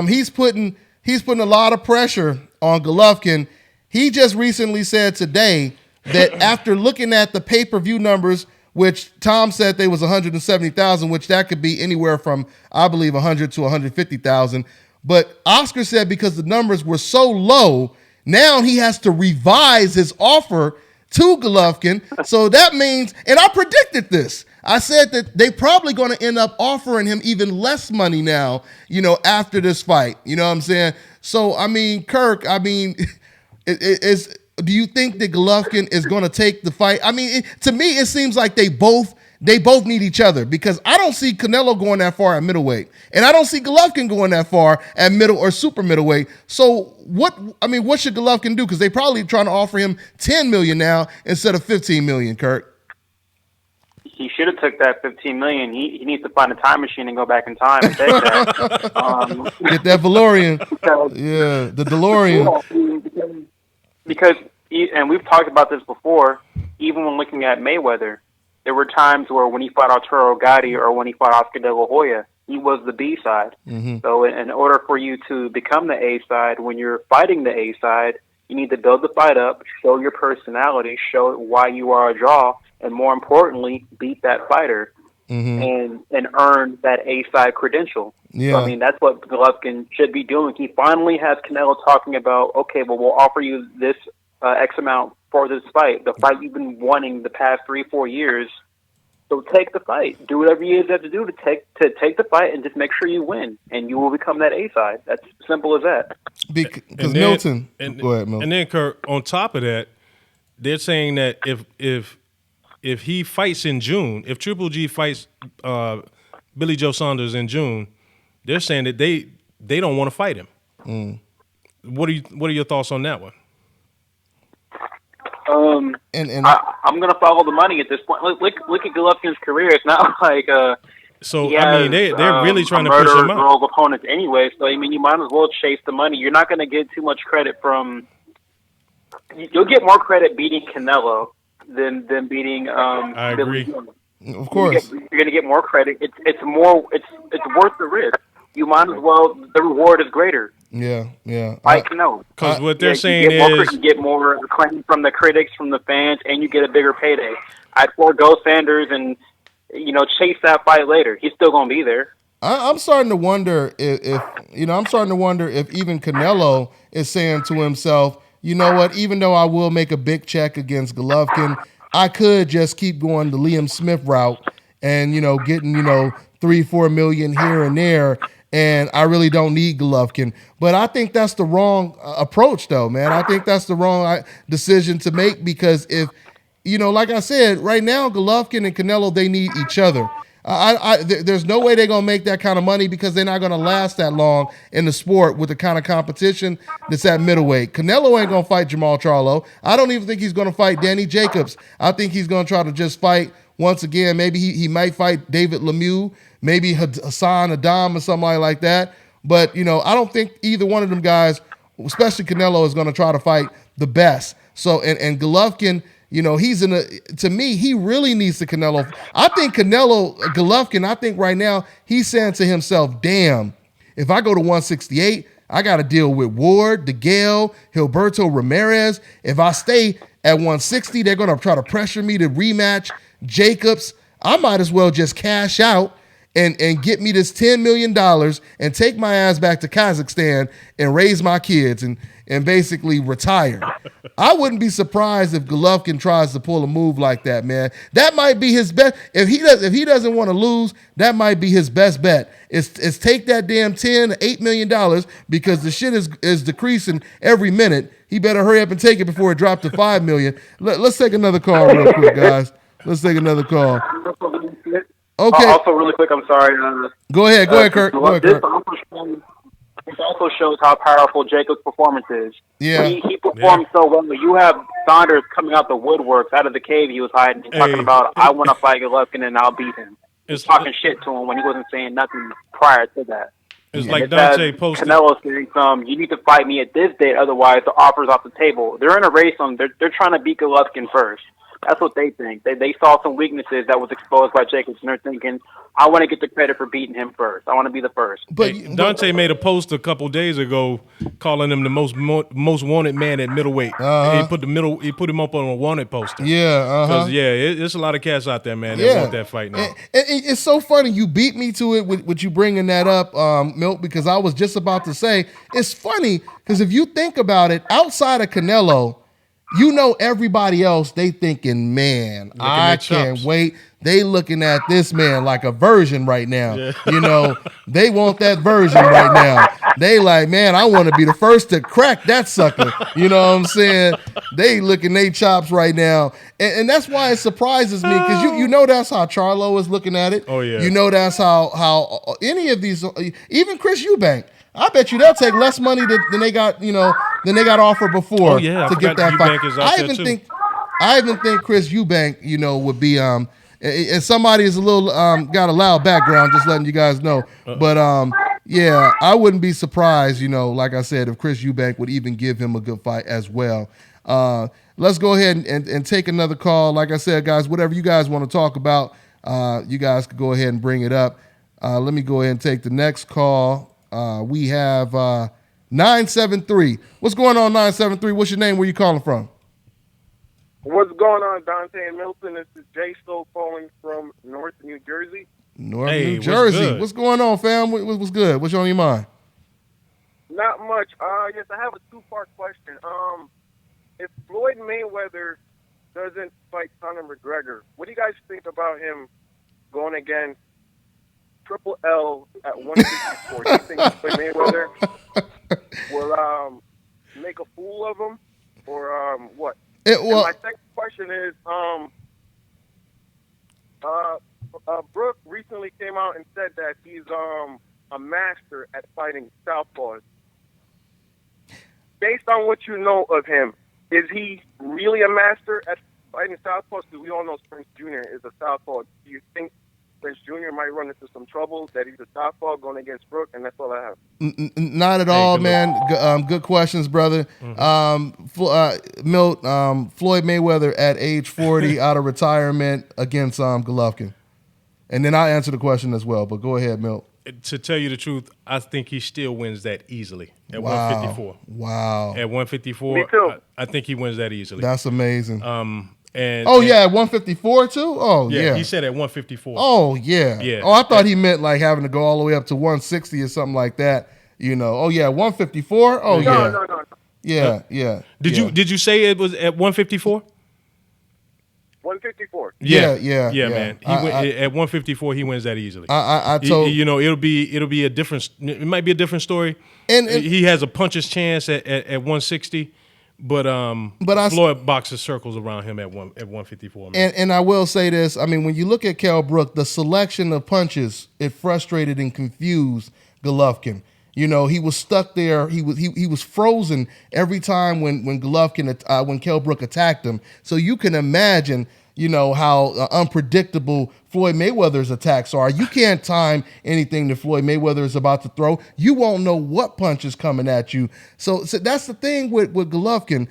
he's putting a lot of pressure on Golovkin. He just recently said today that after looking at the pay-per-view numbers, which Tom said they was 170,000, which that could be anywhere from, I believe, 100 to 150,000. But Oscar said because the numbers were so low, now he has to revise his offer to Golovkin. So that means, and I predicted this. I said that they probably going to end up offering him even less money now, you know, after this fight. You know what I'm saying? So, I mean, Kirk, do you think that Golovkin is going to take the fight? I mean, to me, it seems like they both need each other, because I don't see Canelo going that far at middleweight, and I don't see Golovkin going that far at middle or super middleweight. So what should Golovkin do? Because they probably trying to offer him $10 million now instead of $15 million, Kirk.
He should have took that $15 million. He needs to find a time machine and go back in time and take that.
Get that DeLorean. Yeah, the DeLorean.
Because, and we've talked about this before, even when looking at Mayweather, there were times where when he fought Arturo Gatti or when he fought Oscar De La Hoya, he was the B side. Mm-hmm. So in order for you to become the A side, when you're fighting the A side, you need to build the fight up, show your personality, show why you are a draw, and more importantly, beat that fighter and earn that A side credential.
Yeah.
So, I mean, that's what Golovkin should be doing. He finally has Canelo talking about, okay, well, we'll offer you this X amount for this fight, the fight you've been wanting the past 3-4 years. So take the fight. Do whatever you have to do to take the fight, and just make sure you win, and you will become that A side. That's simple as that.
Because Milton, go ahead, Milton.
And then, Kirk, on top of that, they're saying that if he fights in June, if Triple G fights Billy Joe Saunders in June, they're saying that they don't want to fight him. What are your thoughts on that one?
I'm going to follow the money at this point. Look at Golovkin's career. It's not like
so. I mean, they're really trying to push him out.
Rogue opponents anyway. So I mean, you might as well chase the money. You're not going to get too much credit from. You'll get more credit beating Canelo than beating.
I agree.
Billy.
Of course.
You're going to get more credit. It's worth the risk. You might as well. The reward is greater.
Yeah.
No.
Because what they're saying
you get more acclaim from the critics, from the fans, and you get a bigger payday. I'd forego Sanders and chase that fight later. He's still going to be there.
I'm starting to wonder if even Canelo is saying to himself, you know what? Even though I will make a big check against Golovkin, I could just keep going the Liam Smith route and getting $3-4 million here and there, and I really don't need Golovkin. But I think that's the wrong approach, though, man. I think that's the wrong decision to make because if like I said, right now Golovkin and Canelo, they need each other. There's no way they're going to make that kind of money because they're not going to last that long in the sport with the kind of competition that's at middleweight. Canelo ain't going to fight Jermall Charlo. I don't even think he's going to fight Danny Jacobs. I think he's going to try to just fight once again. Maybe he might fight David Lemieux, maybe Hassan Adam or somebody like that. But, I don't think either one of them guys, especially Canelo, is going to try to fight the best. So, and Golovkin, to me, he really needs the Canelo. I think Golovkin, right now, he's saying to himself, damn, if I go to 168, I got to deal with Ward, DeGale, Gilberto Ramirez. If I stay at 160, they're going to try to pressure me to rematch Jacobs. I might as well just cash out and get me this $10 million and take my ass back to Kazakhstan and raise my kids and basically retire. I wouldn't be surprised if Golovkin tries to pull a move like that, man. That might be his best. If he doesn't want to lose, that might be his best bet. It's take that damn $8 million because the shit is decreasing every minute. He better hurry up and take it before it drops to $5 million. Let's take another call real quick, guys. Let's take another call. Okay.
Also, really quick, I'm sorry.
Go ahead, Kurt.
This also shows how powerful Jacob's performance is.
Yeah.
He performed so well. You have Saunders coming out the woodworks, out of the cave he was hiding, and talking about, I want to fight Golovkin and I'll beat him. He's talking shit to him when he wasn't saying nothing prior to that.
It's like Dante posted.
Canelo saying, you need to fight me at this date, otherwise the offer's off the table. They're in a race on. They're trying to beat Golovkin first. That's what they think. They saw some weaknesses that was exposed by Jacobs, and they're thinking, I want to get the credit for beating him first. I want to be the first.
But Dante made a post a couple days ago calling him the most wanted man at middleweight. He put him up on a wanted poster.
Yeah,
because there's a lot of cats out there, man, that want that fight now.
And it's so funny you beat me to it with you bringing that up, Milt, because I was just about to say it's funny because if you think about it, outside of Canelo, everybody else, they thinking, man, I can't wait. They looking at this man like a virgin right now. Yeah. They want that version right now. They like, man, I want to be the first to crack that sucker. You know what I'm saying? They licking they chops right now. And that's why it surprises me because that's how Charlo is looking at it.
Oh, yeah.
That's how any of these, even Chris Eubank, I bet you they'll take less money than they got, than they got offered before to get that fight. I even think Chris Eubank, would be and somebody is a little got a loud background, just letting you guys know. But I wouldn't be surprised, like I said, if Chris Eubank would even give him a good fight as well. Let's go ahead and take another call. Like I said, guys, whatever you guys want to talk about, you guys could go ahead and bring it up. Let me go ahead and take the next call. We have 973. What's going on, 973? What's your name? Where you calling from?
What's going on, Dante and Milton? This is Jay Stowe calling from North New Jersey.
New Jersey. What's going on, fam? What's good? What's on your mind?
Not much. Yes, I have a two-part question. If Floyd Mayweather doesn't fight Conor McGregor, what do you guys think about him going against Triple L at 154? Do you think Floyd Mayweather will make a fool of him, or what? My second question is, Brooke recently came out and said that he's a master at fighting southpaws. Based on what you know of him, is he really a master at fighting southpaws? Because we all know Spence Jr. is a southpaw. Do you think Spence Jr. might run into some trouble, that he's a southpaw going against Brook, and that's all I have.
Not at all, man. Good questions, brother. Milt, Floyd Mayweather at age 40 out of retirement against Golovkin. And then I'll answer the question as well, but go ahead, Milt.
To tell you the truth, I think he still wins that easily at 154.
Wow.
At 154,
Me too.
I think he wins that easily.
That's amazing.
And
at 154 too? Oh, yeah.
He said at 154.
Oh, yeah.
Yeah.
Oh, I thought he meant like having to go all the way up to 160 or something like that. 154? Oh, yeah.
No.
Yeah.
Did you say it was at 154?
154.
Yeah, man. At 154, he wins that easily.
I told
it'll be a different. It might be a different story. And he has a puncher's chance at 160, but Floyd boxes circles around him at 154. Man.
And I will say this. I mean, when you look at Kell Brook, the selection of punches, it frustrated and confused Golovkin. He was stuck there. He was frozen every time when Kell Brook attacked him. So you can imagine, how unpredictable Floyd Mayweather's attacks are. You can't time anything that Floyd Mayweather is about to throw. You won't know what punch is coming at you. So that's the thing with Golovkin.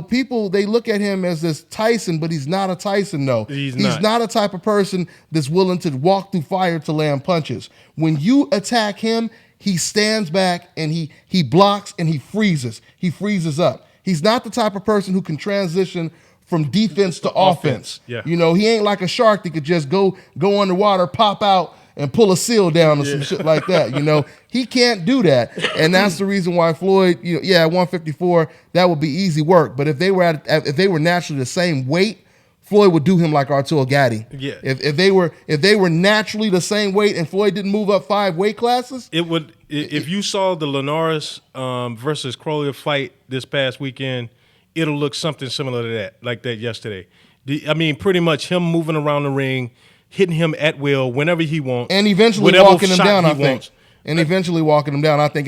People, they look at him as this Tyson, but he's not a Tyson, though. He's not a type of person that's willing to walk through fire to land punches. When you attack him, he stands back and he blocks and he freezes. He freezes up. He's not the type of person who can transition from defense to offense.
Yeah.
He ain't like a shark that could just go underwater, pop out, and pull a seal down or some shit like that. He can't do that. And that's the reason why Floyd, at 154, that would be easy work. But if they were naturally the same weight, Floyd would do him like Arturo Gatti.
Yeah.
If they were naturally the same weight and Floyd didn't move up 5 weight classes,
it would. If you saw the Linares versus Crowley fight this past weekend, it'll look something similar to that, like that yesterday. Pretty much him moving around the ring, hitting him at will whenever he wants,
and eventually walking him down. I think, in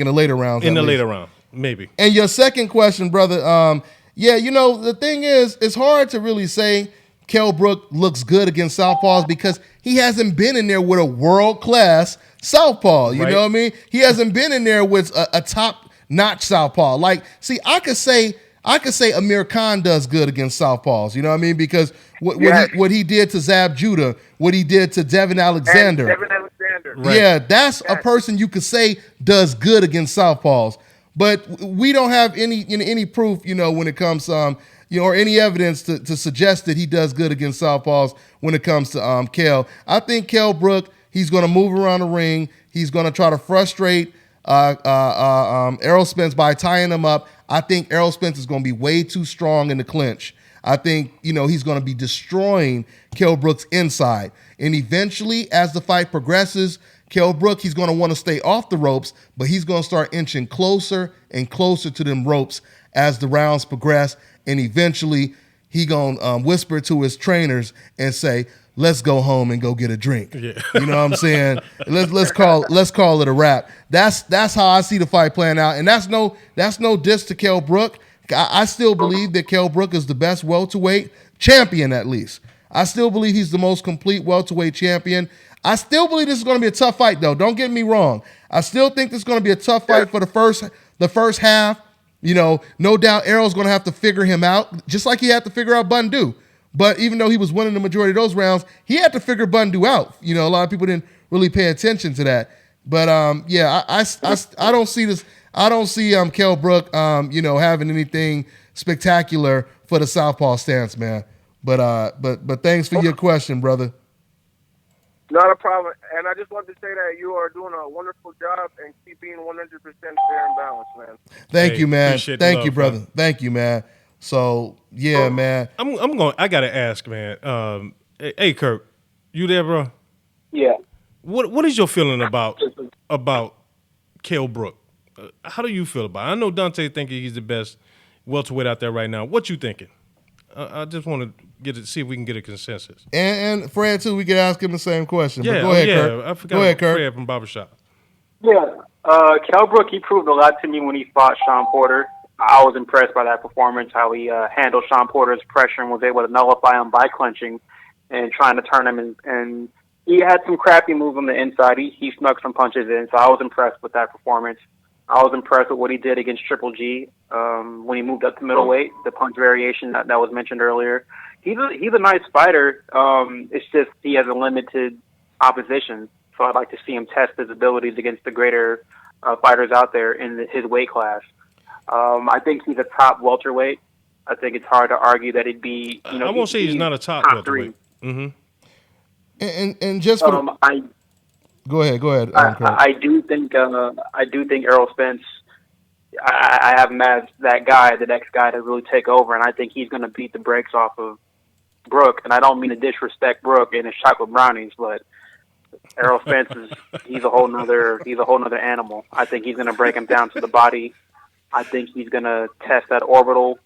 the later rounds.
In the later round, maybe.
And your second question, brother. The thing is, it's hard to really say Kell Brook looks good against southpaws because he hasn't been in there with a world-class southpaw. You know what I mean? He hasn't been in there with a top-notch southpaw. I could say Amir Khan does good against southpaws. You know what I mean? Because what he did to Zab Judah, what he did to Devin Alexander.
Right.
Yeah, that's a person you could say does good against southpaws. But we don't have any proof, when it comes or any evidence to suggest that he does good against southpaws when it comes to Kell. I think Kell Brook, he's going to move around the ring. He's going to try to frustrate Errol Spence by tying him up. I think Errol Spence is going to be way too strong in the clinch. I think, he's going to be destroying Kell Brook's inside. And eventually, as the fight progresses, Kell Brook, he's going to want to stay off the ropes, but he's going to start inching closer and closer to them ropes as the rounds progress. And eventually, he going to whisper to his trainers and say, let's go home and go get a drink.
Yeah.
You know what I'm saying? Let's call it a wrap. That's how I see the fight playing out. And that's no diss to Kell Brook. I still believe that Kell Brook is the best welterweight champion, at least. I still believe he's the most complete welterweight champion. I still believe this is going to be a tough fight, though. Don't get me wrong. I still think this is going to be a tough fight for the first half. No doubt Errol's going to have to figure him out, just like he had to figure out Bundu. But even though he was winning the majority of those rounds, he had to figure Bundu out. A lot of people didn't really pay attention to that. But I don't see this. I don't see Kell Brook having anything spectacular for the southpaw stance, man. But thanks for your question, brother.
Not a problem. And I just want to say that you are doing a wonderful job and keep being 100% fair and balanced, man.
Thank you, man. Thank you, brother. Man. Thank you, man. So yeah, man.
I gotta ask, man. Hey, Kirk, you there, bro?
Yeah.
What is your feeling about Kell Brook? How do you feel about it? I know Dante thinking he's the best welterweight out there right now. What you thinking? I just want to see if we can get a consensus.
And Fred too, we could ask him the same question.
Yeah,
but go ahead, Kirk.
I forgot.
Go ahead, Kirk.
Fred from Barbershop.
Yeah, Kell Brook, he proved a lot to me when he fought Sean Porter. I was impressed by that performance, how he handled Sean Porter's pressure and was able to nullify him by clinching and trying to turn him and he had some crappy moves on the inside. He snuck some punches in, so I was impressed with that performance. I was impressed with what he did against Triple G when he moved up to middleweight, the punch variation that was mentioned earlier. He's a nice fighter. It's just he has a limited opposition, so I'd like to see him test his abilities against the greater fighters out there in his weight class. I think he's a top welterweight. I think it's hard to argue that he'd be.
I won't say he's not a top welterweight. Mm-hmm.
And just for go ahead.
I do think Errol Spence. I have him as that guy, the next guy to really take over, and I think he's going to beat the brakes off of Brook. And I don't mean to disrespect Brook and his chocolate brownies, but Errol Spence he's a whole nother animal. I think he's going to break him down to the body. I think he's going to test that orbital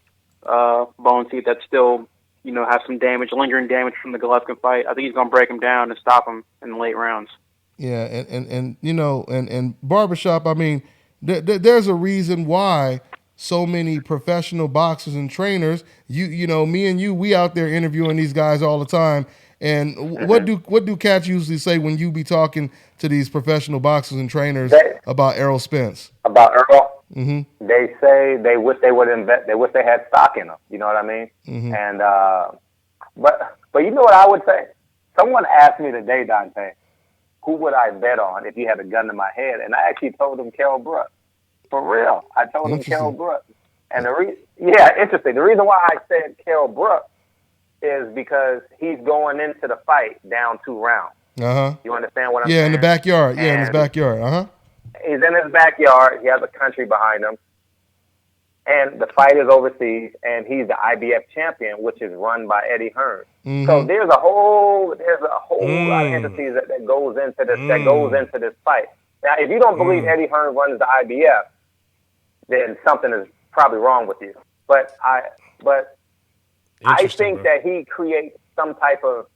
bone, see if that's still have some damage, lingering damage from the Golovkin fight. I think he's going to break him down and stop him in the late rounds.
Yeah, and Barbershop, I mean, there's a reason why so many professional boxers and trainers, me and you, we out there interviewing these guys all the time. And what do cats usually say when you be talking to these professional boxers and trainers about Errol Spence?
About Errol?
Mm-hmm.
They say they wish they would invest. They wish they had stock in him. You know what I mean?
Mm-hmm.
And but you know what I would say? Someone asked me today, Dante, who would I bet on if you had a gun to my head? And I actually told him Kell Brook. For real, I told him Kell Brook. And interesting. The reason why I said Kell Brook is because he's going into the fight down 2 rounds. You understand what I'm saying?
Yeah, in the backyard. Yeah, in his backyard.
He's in his backyard. He has a country behind him. And the fight is overseas, and he's the IBF champion, which is run by Eddie Hearn.
Mm-hmm.
So there's a whole lot of entities that goes into this fight. Now, if you don't believe Eddie Hearn runs the IBF, then something is probably wrong with you. But I think that he creates some type of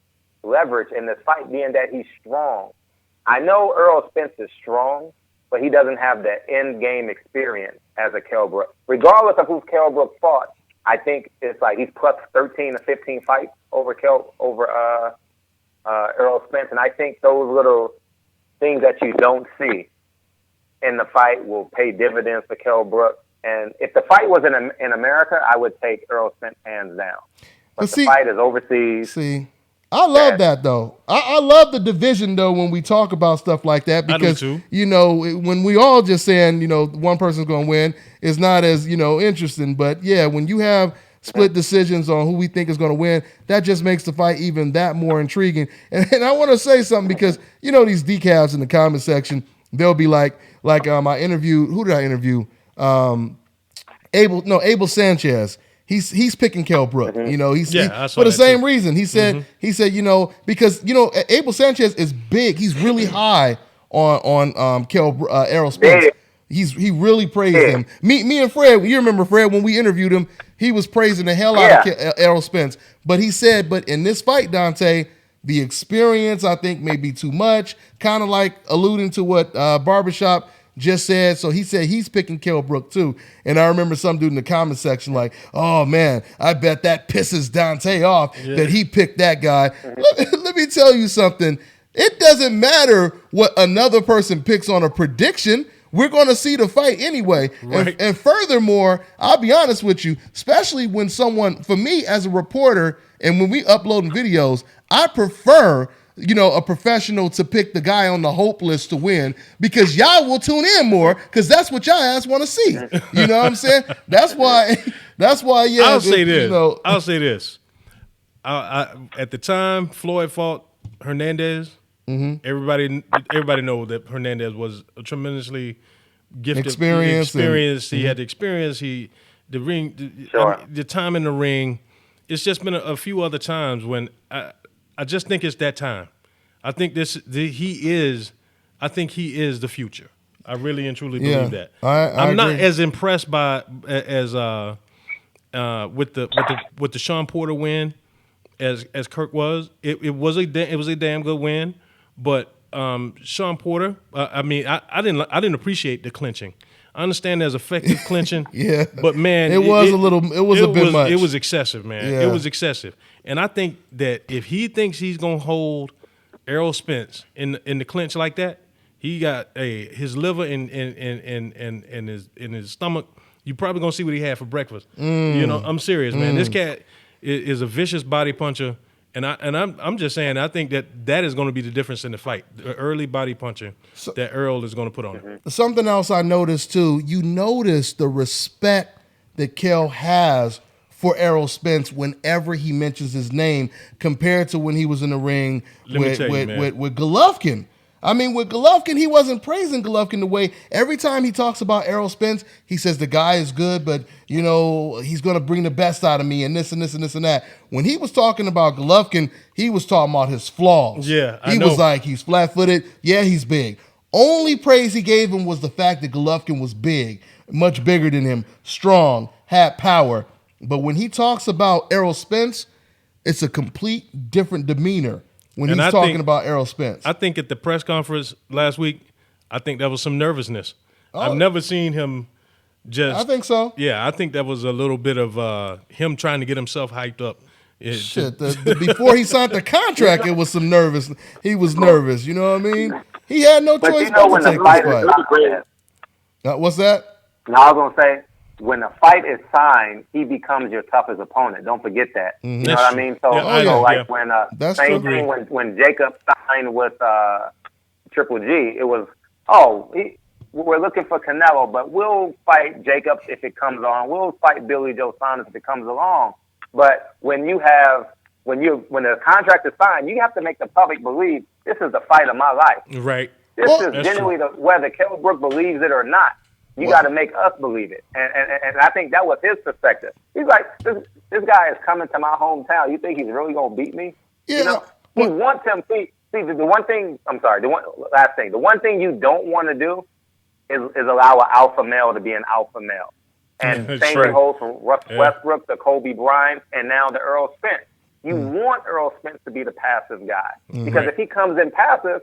leverage in this fight, being that he's strong. I know Errol Spence is strong, but he doesn't have the end game experience as a Kell Brook. Regardless of who Kell Brook fought, I think it's like he's plus 13 or 15 fights over Errol Spence, and I think those little things that you don't see in the fight will pay dividends for Kell Brook. And if the fight was in America, I would take Errol Spence hands down. But the fight is overseas.
See, I love that though. I love the division though when we talk about stuff like that, because when we all just saying one person's going to win is not as interesting. But yeah, when you have split decisions on who we think is going to win, that just makes the fight even that more intriguing. And I want to say something, because these decals in the comment section, they'll be like I interviewed, who did I interview? Abel Sanchez. He's picking Kell Brook. For the same reason. He said because Abel Sanchez is big. He's really high on Errol Spence. He really praised him. Me and Fred, you remember Fred when we interviewed him, he was praising the hell out of Errol Spence. But he said, but in this fight, Dante, the experience I think may be too much. Kind of like alluding to what Barbershop just said. So he said he's picking Kell Brook too. And I remember some dude in the comment section like, oh man, I bet that pisses Dante off that he picked that guy. Let me tell you something. It doesn't matter what another person picks on a prediction. We're going to see the fight anyway. Right. And furthermore, I'll be honest with you, especially when someone, for me as a reporter, and when we upload videos, I prefer a professional to pick the guy on the hope list to win, because y'all will tune in more, because that's what y'all ass want to see. You know what I'm saying? That's why. Yeah.
I'll say this. At the time Floyd fought Hernandez, everybody know that Hernandez was a tremendously gifted, experienced. He had the experience. The ring, the time in the ring. It's just been a few other times when I just think it's that time. I think he is the future. I really and truly believe that. I'm not as impressed with the Sean Porter win as Kirk was. It was a damn good win, but Sean Porter. I didn't appreciate the clinching. I understand there's effective clinching, but man,
it was a bit much.
It was excessive, man.
Yeah.
It was excessive, and I think that if he thinks he's gonna hold Errol Spence in the clinch like that, he got his liver and his stomach. You probably gonna see what he had for breakfast. You know, I'm serious, man. This cat is a vicious body puncher, and I'm just saying. I think that is going to be the difference in the fight. The early body puncher that Earl is going to put on him.
Something else I noticed too. You notice the respect that Kel has for Errol Spence whenever he mentions his name, compared to when he was in the ring with Golovkin. I mean, with Golovkin, he wasn't praising Golovkin the way every time he talks about Errol Spence, he says the guy is good, but, you know, he's going to bring the best out of me and this and this and this and that. When he was talking about Golovkin, he was talking about his flaws.
Yeah,
He was like, he's flat-footed. Yeah, he's big. Only praise he gave him was the fact that Golovkin was big, much bigger than him, strong, had power. But when he talks about Errol Spence, it's a complete different demeanor. When he's talking about Errol Spence.
I think at the press conference last week, I think that was some nervousness. I've never seen him just.
I think so.
Yeah, I think that was a little bit of him trying to get himself hyped up.
Before he signed the contract, it was some nervous. He was nervous. You know what I mean? He had no choice but to take this fight. What's that?
No, I was gonna say, when the fight is signed, he becomes your toughest opponent. Don't forget that. You know what I mean? So, when same thing when Jacob signed with Triple G, it was we're looking for Canelo, but we'll fight Jacob if it comes on. We'll fight Billy Joe Saunders if it comes along. But when the contract is signed, you have to make the public believe this is the fight of my life.
Right.
This is genuinely whether Kell Brook believes it or not. You got to make us believe it, and I think that was his perspective. He's like, this guy is coming to my hometown. You think he's really gonna beat me?
Yeah.
You know, he wants him. See, the one thing. I'm sorry. Last thing. The one thing you don't want to do is allow an alpha male to be an alpha male. And same thing holds from Westbrook to Kobe Bryant, and now to Earl Spence. You want Earl Spence to be the passive guy, because if he comes in passive,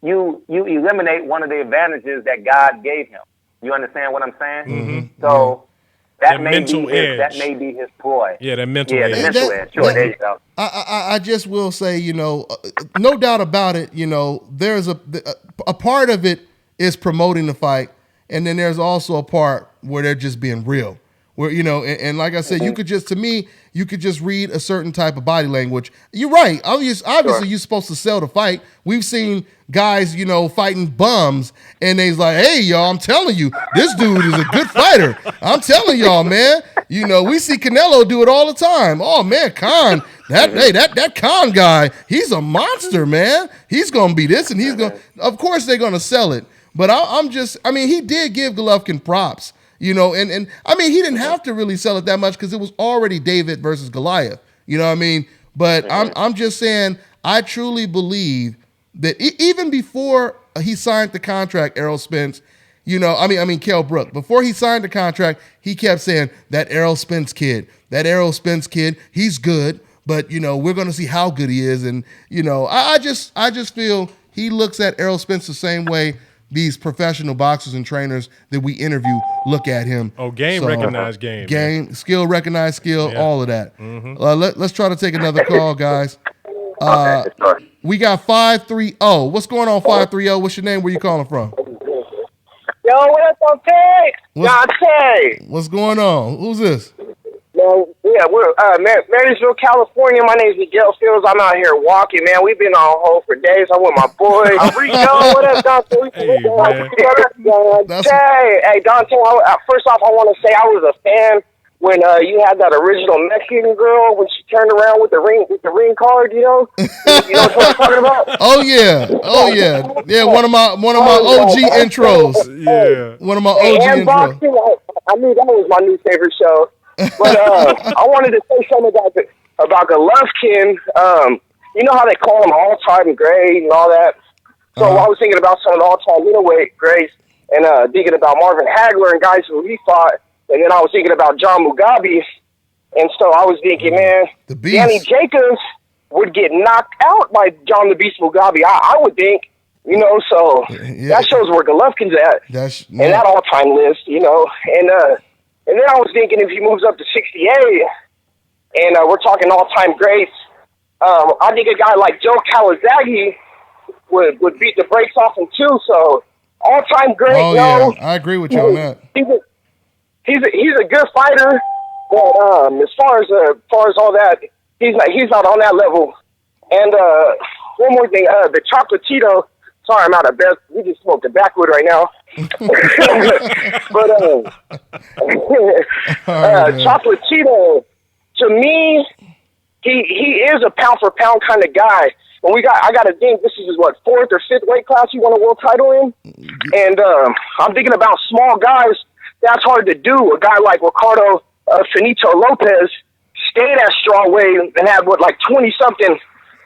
you eliminate one of the advantages that God gave him. You understand what I'm saying? So that may be his ploy.
Yeah, that mental
edge. The mental edge. Sure, there you go.
I just will say, you know, no doubt about it, you know, there's a part of it is promoting the fight, and then there's also a part where they're just being real. Where, you know, and like I said, you could just read a certain type of body language. You're right. Obviously, you're supposed to sell the fight. We've seen guys, you know, fighting bums, and they's like, hey, y'all, I'm telling you, this dude is a good fighter. I'm telling y'all, man. You know, we see Canelo do it all the time. Oh, man, Khan, that Khan guy, he's a monster, man. He's going to be this, and he's going to, of course, they're going to sell it. But he did give Golovkin props. You know, and I mean, he didn't have to really sell it that much because it was already David versus Goliath. You know what I mean? But I'm just saying, I truly believe that even before he signed the contract, Errol Spence, you know, I mean, Kell Brook, before he signed the contract, he kept saying that Errol Spence kid, he's good, but, you know, we're going to see how good he is. And, you know, I just feel he looks at Errol Spence the same way these professional boxers and trainers that we interview look at him.
Oh, game recognized game.
Game, skill recognized skill, all of that. Let's try to take another call, guys. We got 530. What's going on, 530? What's your name? Where you calling from?
Yo, what up, Dante?
What's going on? Who's this?
Yeah, we're Marysville, California. My name's Miguel Fields. I'm out here walking, man. We've been on hold for days. I'm with my boy. Rico, what up, Dante?
Hey,
Dante, first off, I want to say I was a fan when you had that original Mexican girl when she turned around with the ring card, you know? You know what I'm talking about?
Oh yeah. Yeah, one of my OG intros.
Yeah.
One of my OG intros.
I knew that was my new favorite show. But I wanted to say something about Golovkin. You know how they call him all-time great and all that? So I was thinking about some of the all-time middleweight greats and thinking about Marvin Hagler and guys who he fought. And then I was thinking about John Mugabe. And so I was thinking, man, Danny Jacobs would get knocked out by John the Beast Mugabe. I would think, you know, so that shows where Golovkin's at. And that all-time list, you know. And then I was thinking if he moves up to 68, and we're talking all-time greats, I think a guy like Joe Calzaghe would beat the brakes off him too. So all-time great.
Oh yeah, I agree with you on that.
He's a good fighter, but as far as all that, he's not on that level. And one more thing, the Chocolatito. Sorry, I'm out of breath. We just smoked a backwood right now. But Chocolatito, to me, he is a pound for pound kind of guy. And I got to think this is his fourth or fifth weight class he won a world title in. And I'm thinking about small guys. That's hard to do. A guy like Ricardo Finito Lopez stayed at strawweight and had 20-something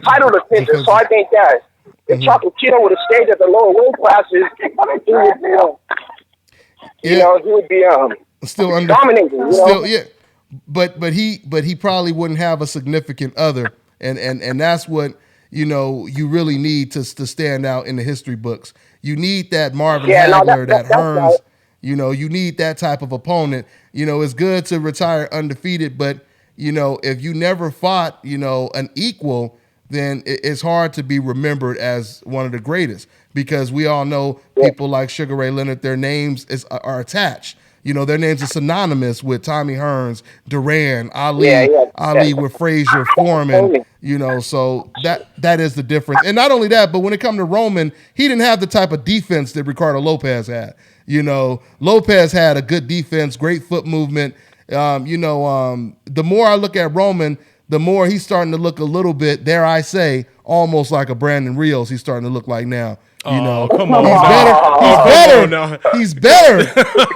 title defenses. So I think that if Chocolatito would have stayed at the lower weight classes, he would be
still
dominating.
Still, yeah. But he probably wouldn't have a significant other, and that's what you really need to stand out in the history books. You need that Marvin Hagler, that Hearns. Right. You need that type of opponent. It's good to retire undefeated, but if you never fought an equal, then it's hard to be remembered as one of the greatest, because we all know people like Sugar Ray Leonard, their names are attached. Their names are synonymous with Tommy Hearns, Duran, Ali, Ali with Frazier, Foreman, so that is the difference. And not only that, but when it comes to Roman, he didn't have the type of defense that Ricardo Lopez had. Lopez had a good defense, great foot movement. The more I look at Roman, the more he's starting to look a little bit, dare I say, almost like a Brandon Rios he's starting to look like now.
Come on.
He's better.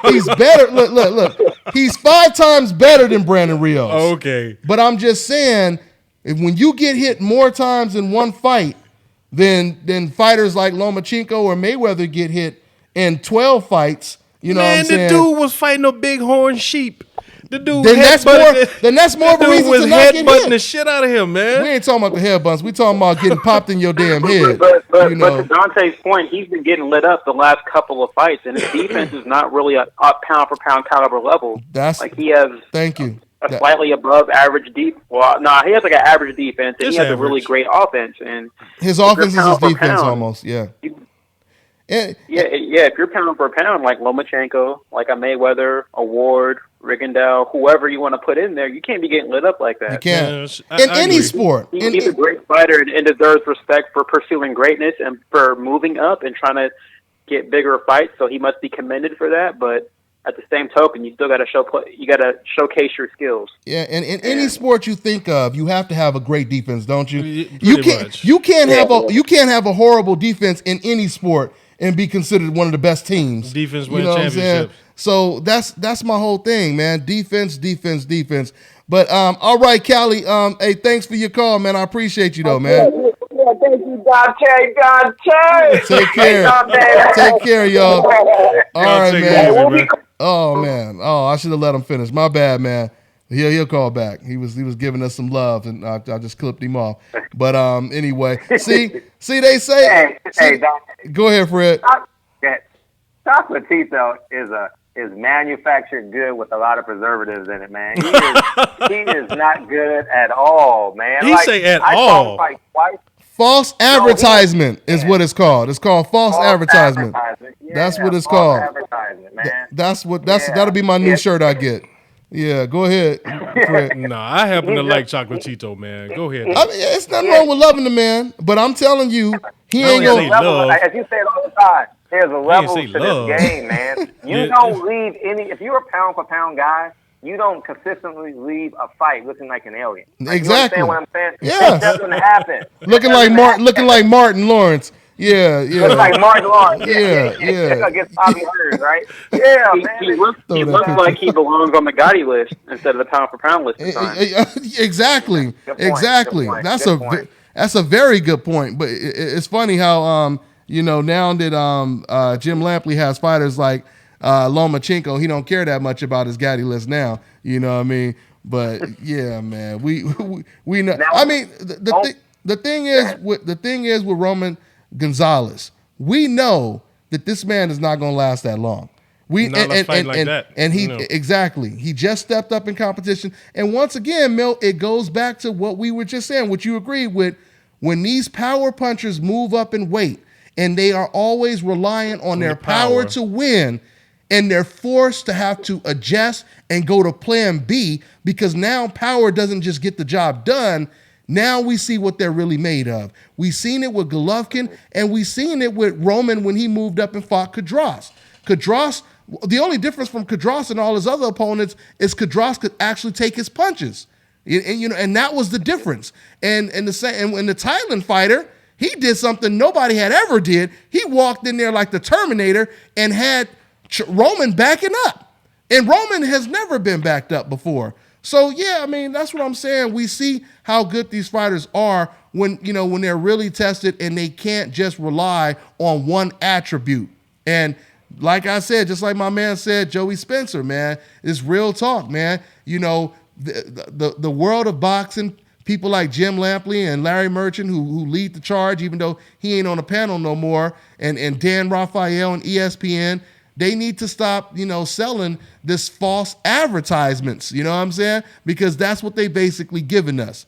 He's better. Look. He's 5 times better than Brandon Rios.
Okay.
But I'm just saying, when you get hit more times in one fight than fighters like Lomachenko or Mayweather get hit in 12 fights, what I'm saying?
The dude was fighting a bighorn sheep. The dude
then that's more of a reason to not get hit.
Headbutting the shit out of him, man.
We ain't talking about the headbutts. We talking about getting popped in your damn head.
But to Dante's point, he's been getting lit up the last couple of fights, and his defense is not really a pound for pound caliber level. He has.
Thank you.
A slightly above average deep. Well, he has an average defense, and he has a really great offense. And
his offense is his defense almost. Yeah.
If you're pound for pound like Lomachenko, like a Mayweather, a Ward, Rigondeaux, whoever you want to put in there, you can't be getting lit up like that.
You can't. In any sport.
He's a great fighter and deserves respect for pursuing greatness and for moving up and trying to get bigger fights. So he must be commended for that. But at the same token, you still got to showcase your skills.
Yeah, and in any sport you think of, you have to have a great defense, don't you? You can't have a horrible defense in any sport and be considered one of the best teams.
Defense win championships.
So that's my whole thing, man. Defense. But all right, Callie. Hey, thanks for your call, man. I appreciate you though, man.
Yeah, thank you, Dante.
Take care. Take care, y'all. All right, man. Oh man. Oh, I should have let him finish. My bad, man. He'll call back. He was giving us some love, and I just clipped him off. But anyway, see, they say.
Hey, Dante.
Go ahead, Fred.
Chocolatito is manufactured good with a lot of preservatives in it, man. He is not good at all, man.
He say at all.
False advertisement is what it's called. It's called false advertisement.
Yeah,
that's what it's called.
Advertisement, man.
That'll be my new shirt I get. Yeah, go ahead, Fred.
I happen to like Chocolatito, man. Go ahead.
I mean, it's nothing wrong with loving the man, but I'm telling you, he ain't gonna.
As you say it all the time, there's a level to this game, man. You don't leave if you're a pound for pound guy, you don't consistently leave a fight looking like an alien.
Exactly.
You understand what I'm saying?
Yeah.
It doesn't happen.
Looking like Martin Lawrence. Yeah.
Looking like Martin Lawrence.
Yeah.
Against Bobby Hearns, right? Yeah, man.
He looks like he belongs on the Gotti list instead of the pound for pound list at times.
Exactly. Exactly. That's a very good point. But it's funny how now that Jim Lampley has fighters like Lomachenko, he don't care that much about his Gotti list now. You know what I mean? But yeah, man, we know. Now, I mean, the thing is with Roman Gonzalez, we know that this man is not going to last that long. Exactly. He just stepped up in competition. And once again, Milt, it goes back to what we were just saying, what you agreed with. When these power punchers move up in weight and they are always reliant on their power to win, and they're forced to have to adjust and go to plan B, because now power doesn't just get the job done. Now we see what they're really made of. We've seen it with Golovkin, and we've seen it with Roman when he moved up and fought Kadros. Kadros, the only difference from Kadros and all his other opponents is Kadros could actually take his punches. And that was the difference. And the Thailand fighter, he did something nobody had ever did. He walked in there like the Terminator and had Roman backing up. And Roman has never been backed up before. So, yeah, I mean, that's what I'm saying. We see how good these fighters are when they're really tested and they can't just rely on one attribute. And like I said, just like my man said, Joey Spencer, man, it's real talk, man. The world of boxing, people like Jim Lampley and Larry Merchant who lead the charge, even though he ain't on the panel no more, and Dan Raphael and ESPN, they need to stop, selling this false advertisements, you know what I'm saying? Because that's what they basically giving us.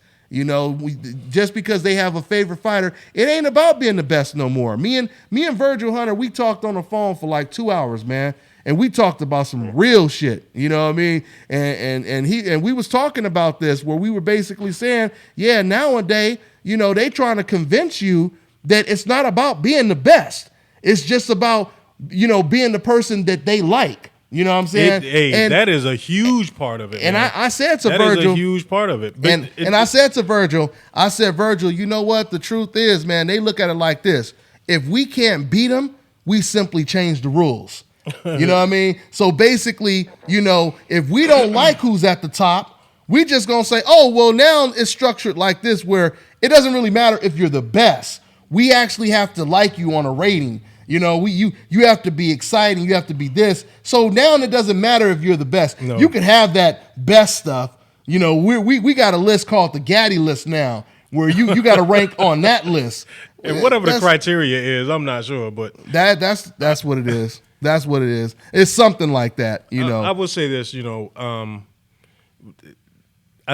Just because they have a favorite fighter, it ain't about being the best no more. Me and Virgil Hunter, we talked on the phone for like 2 hours, man. And we talked about some real shit, you know what I mean? And we was talking about this where we were basically saying, yeah, nowadays, they trying to convince you that it's not about being the best. It's just about, being the person that they like. You know what I'm saying?
That is a huge part of it.
And I said to
Virgil,
that is
a huge part of it.
And I said to Virgil, Virgil, you know what? The truth is, man, they look at it like this. If we can't beat them, we simply change the rules. You know what I mean? So basically, if we don't like who's at the top, we just gonna say, oh, well, now it's structured like this where it doesn't really matter if you're the best. We actually have to like you on a rating. You have to be exciting. You have to be this. So now it doesn't matter if you're the best. No. You can have that best stuff. We got a list called the Gaddy list now, where you got to rank on that list.
And whatever the criteria is, I'm not sure, but
that's what it is. That's what it is. It's something like that.
I will say this. I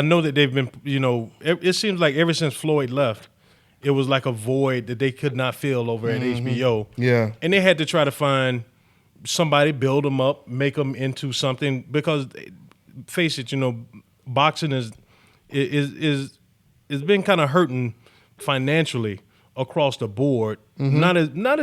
know that they've been. It seems like ever since Floyd left, it was like a void that they could not fill over at HBO.
Yeah.
And they had to try to find somebody, build them up, make them into something. Because, face it, boxing is been kind of hurting financially across the board. Mm-hmm. Not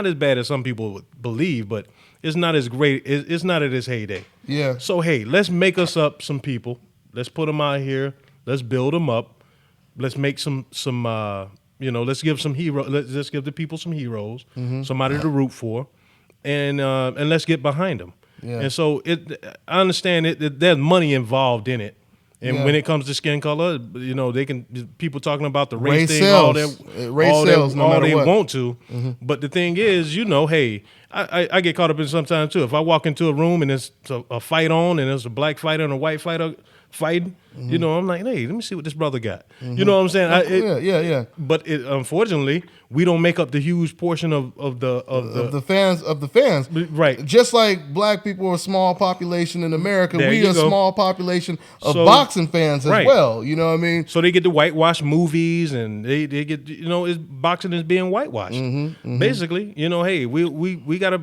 as bad as some people would believe, but it's not as great. It's not at its heyday.
Yeah.
So hey, let's make us up some people. Let's put them out here. Let's build them up. Let's make some let's give some hero. Let's give the people some heroes, somebody to root for, and let's get behind them. Yeah. And so I understand there's money involved in it, and when it comes to skin color, they can people talking about the race thing,
sales.
all they want to. Mm-hmm. But the thing is, hey, I get caught up in sometimes too. If I walk into a room and there's a fight on, and there's a black fighter and a white fighter fighting, I'm like, hey, let me see what this brother got. You know what I'm saying?
Yeah.
But unfortunately, we don't make up the huge portion of the
fans.
Right.
Just like black people are a small population in America, we are a small population of boxing fans as well. You know what I mean?
So they get to whitewash movies, and they get boxing is being whitewashed. Basically, hey, we gotta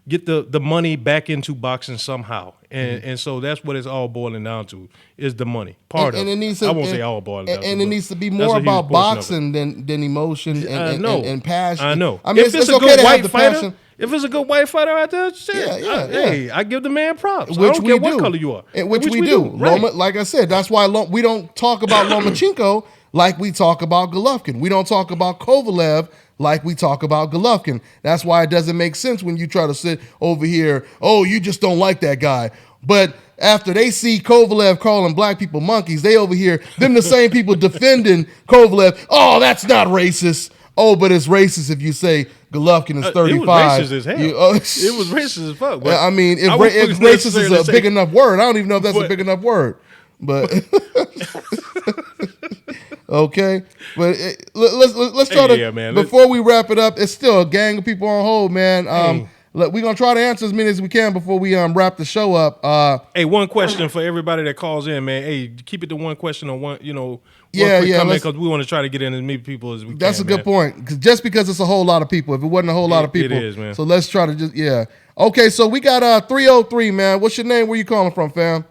get the money back into boxing somehow. And so that's what it's all boiling down to, is the money. Part of it. I won't say all boiling down to.
And it needs to be more about boxing than emotion and passion.
I know.
I mean,
if it's a
okay
good
to
white
have the
fighter,
passion.
if it's a good white fighter out there, hey, I give the man props. I don't care what color you are.
Which we do.
Right.
Like I said, that's why we don't talk about Lomachenko like we talk about Golovkin. We don't talk about Kovalev like we talk about Golovkin. That's why it doesn't make sense when you try to sit over here, oh, you just don't like that guy. But after they see Kovalev calling black people monkeys, they over here, them the same people defending Kovalev. Oh, that's not racist. Oh, but it's racist if you say Golovkin is 35.
It was racist as hell. It was racist as fuck.
I mean, if racist is a big enough word, I don't even know if that's a big enough word. But okay, but let's try to.
Man,
before we wrap it up, it's still a gang of people on hold, man. Look, we're gonna try to answer as many as we can before we wrap the show up.
Hey, one question for everybody that calls in, man. Hey, keep it to one question or one, one
Yeah,
quick comment,
let's-
because we want to try to get in as many people as we can.
That's a good
man.
point. Just because it's a whole lot of people. If it wasn't a whole lot of people,
it is, man.
So let's try to just Okay, so we got 303, man. What's your name? Where you calling from, fam?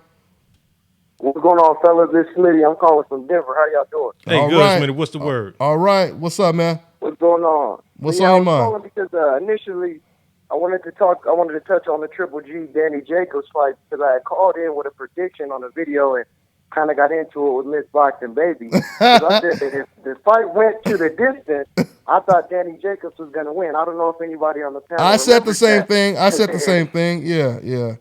What's going on, fellas? This is Smitty. I'm calling from Denver. How y'all doing?
Hey,
All
good,
right.
Smitty. What's the word?
All right. What's up, man?
What's going on?
What's
So,
on
I
your
was
mind?
calling because initially I wanted to touch on the Triple G Danny Jacobs fight because I had called in with a prediction on a video and kind of got into it with Miss Boxing Baby. 'Cause I said that if the fight went to the distance, I thought Danny Jacobs was going to win. I don't know if anybody on the panel.
I said the
remembers
same
that.
thing. I said the same thing. Yeah.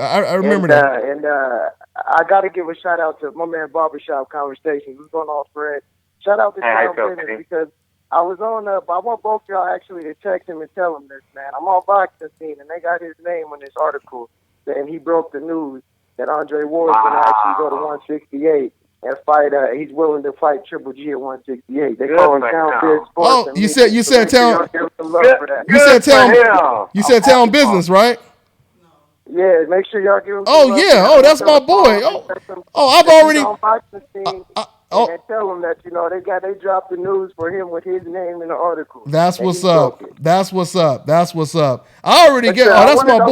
I remember that.
And I got to give a shout out to my man Barbershop Conversations. What's going on, Fred? Shout out to
Hey, how
Tom
you feel,
Bennett
Kenny?
because I was on. I want both y'all actually to text him and tell him this, man. I'm on Boxing Scene, and they got his name in this article, and he broke the news that Andre Ward's going to actually go to 168 and fight. He's willing to fight Triple G at 168. They
Good
call him
for
Town
him.
Biz Sports.
Oh,
and
you
we-
said
so make sure
Town.
y'all give him some love for that.
You said town.
for him.
You said town business, right?
Yeah, make sure y'all give him.
Oh,
some love
yeah.
for that.
Oh, that's my boy. I've already.
On Boxing Scene, and tell him that they dropped the news for him with his name in the article.
That's
And
what's
he broke
up.
it.
That's what's up. That's what's up. I already
But,
get.
I
That's
wanted-
my
I
boy.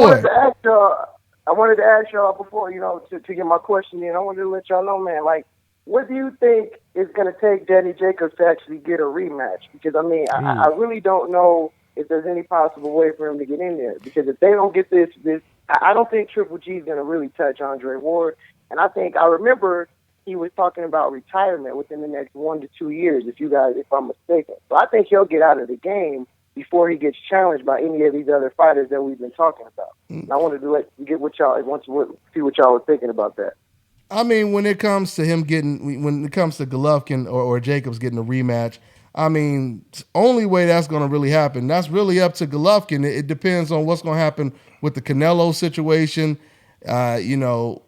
wanted to ask y'all before, to get my question in. I wanted to let y'all know, man, like, what do you think is going to take Danny Jacobs to actually get a rematch? Because, I really don't know if there's any possible way for him to get in there. Because if they don't get this, I don't think Triple G is going to really touch Andre Ward. And I remember he was talking about retirement within the next 1 to 2 years, if I'm mistaken. So I think he'll get out of the game before he gets challenged by any of these other fighters that we've been talking about. And I wanted to see what y'all were thinking about that.
I mean, when it comes to when it comes to Golovkin or Jacobs getting a rematch, only way that's going to really happen, that's really up to Golovkin. It depends on what's going to happen with the Canelo situation.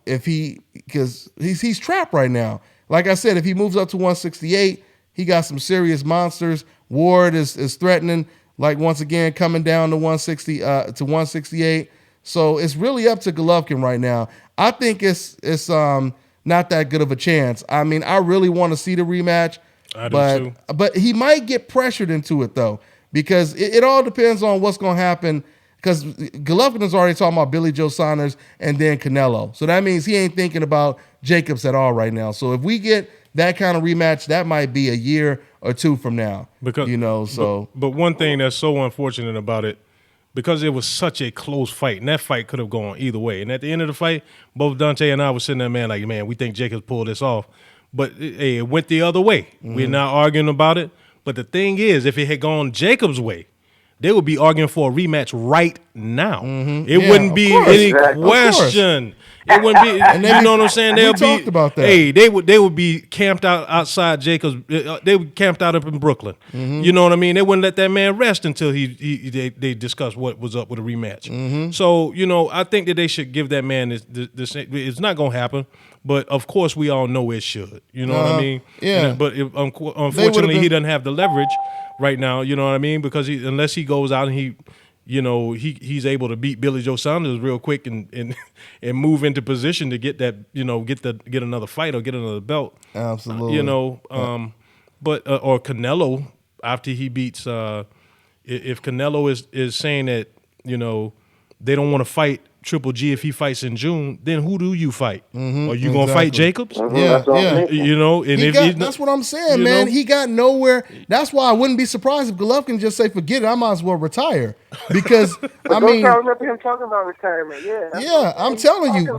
Because he's trapped right now. Like I said, if he moves up to 168, he got some serious monsters. Ward is threatening, like once again coming down to 168. So it's really up to Golovkin right now. I think it's not that good of a chance. I really want to see the rematch,
I do too.
But he might get pressured into it though, because it all depends on what's going to happen. Because Golovkin is already talking about Billy Joe Saunders and then Canelo, so that means he ain't thinking about Jacobs at all right now. So if we get that kind of rematch, that might be a year or two from now.
Because
so.
But one thing that's so unfortunate about it, because it was such a close fight, and that fight could have gone either way. And at the end of the fight, both Dante and I were sitting there, man, we think Jacobs pulled this off. But it went the other way.
Mm-hmm.
We're not arguing about it. But the thing is, if it had gone Jacobs' way, they would be arguing for a rematch right now.
Mm-hmm.
It wouldn't be any question. It wouldn't be. You know what I'm saying?
We talked about that.
Hey, they would be camped out outside Jacobs. They would camped out up in Brooklyn.
Mm-hmm.
You know what I mean? They wouldn't let that man rest until they discussed what was up with a rematch.
Mm-hmm.
So I think that they should give that man this. It's not gonna happen, but of course we all know it should. You know what I mean?
Yeah.
But unfortunately, he doesn't have the leverage right now. You know what I mean? Because unless he goes out and he's able to beat Billy Joe Saunders real quick and move into position to get that, get another fight or get another belt.
Absolutely.
But or Canelo after he beats if Canelo is saying that, they don't want to fight Triple G if he fights in June, then who do you fight?
Mm-hmm.
Are you going to fight Jacobs?
Yeah.
And
that's what I'm saying, man. He got nowhere. That's why I wouldn't be surprised if Golovkin just say, forget it, I might as well retire. Because,
I remember him talking about retirement. Yeah,
I'm telling you,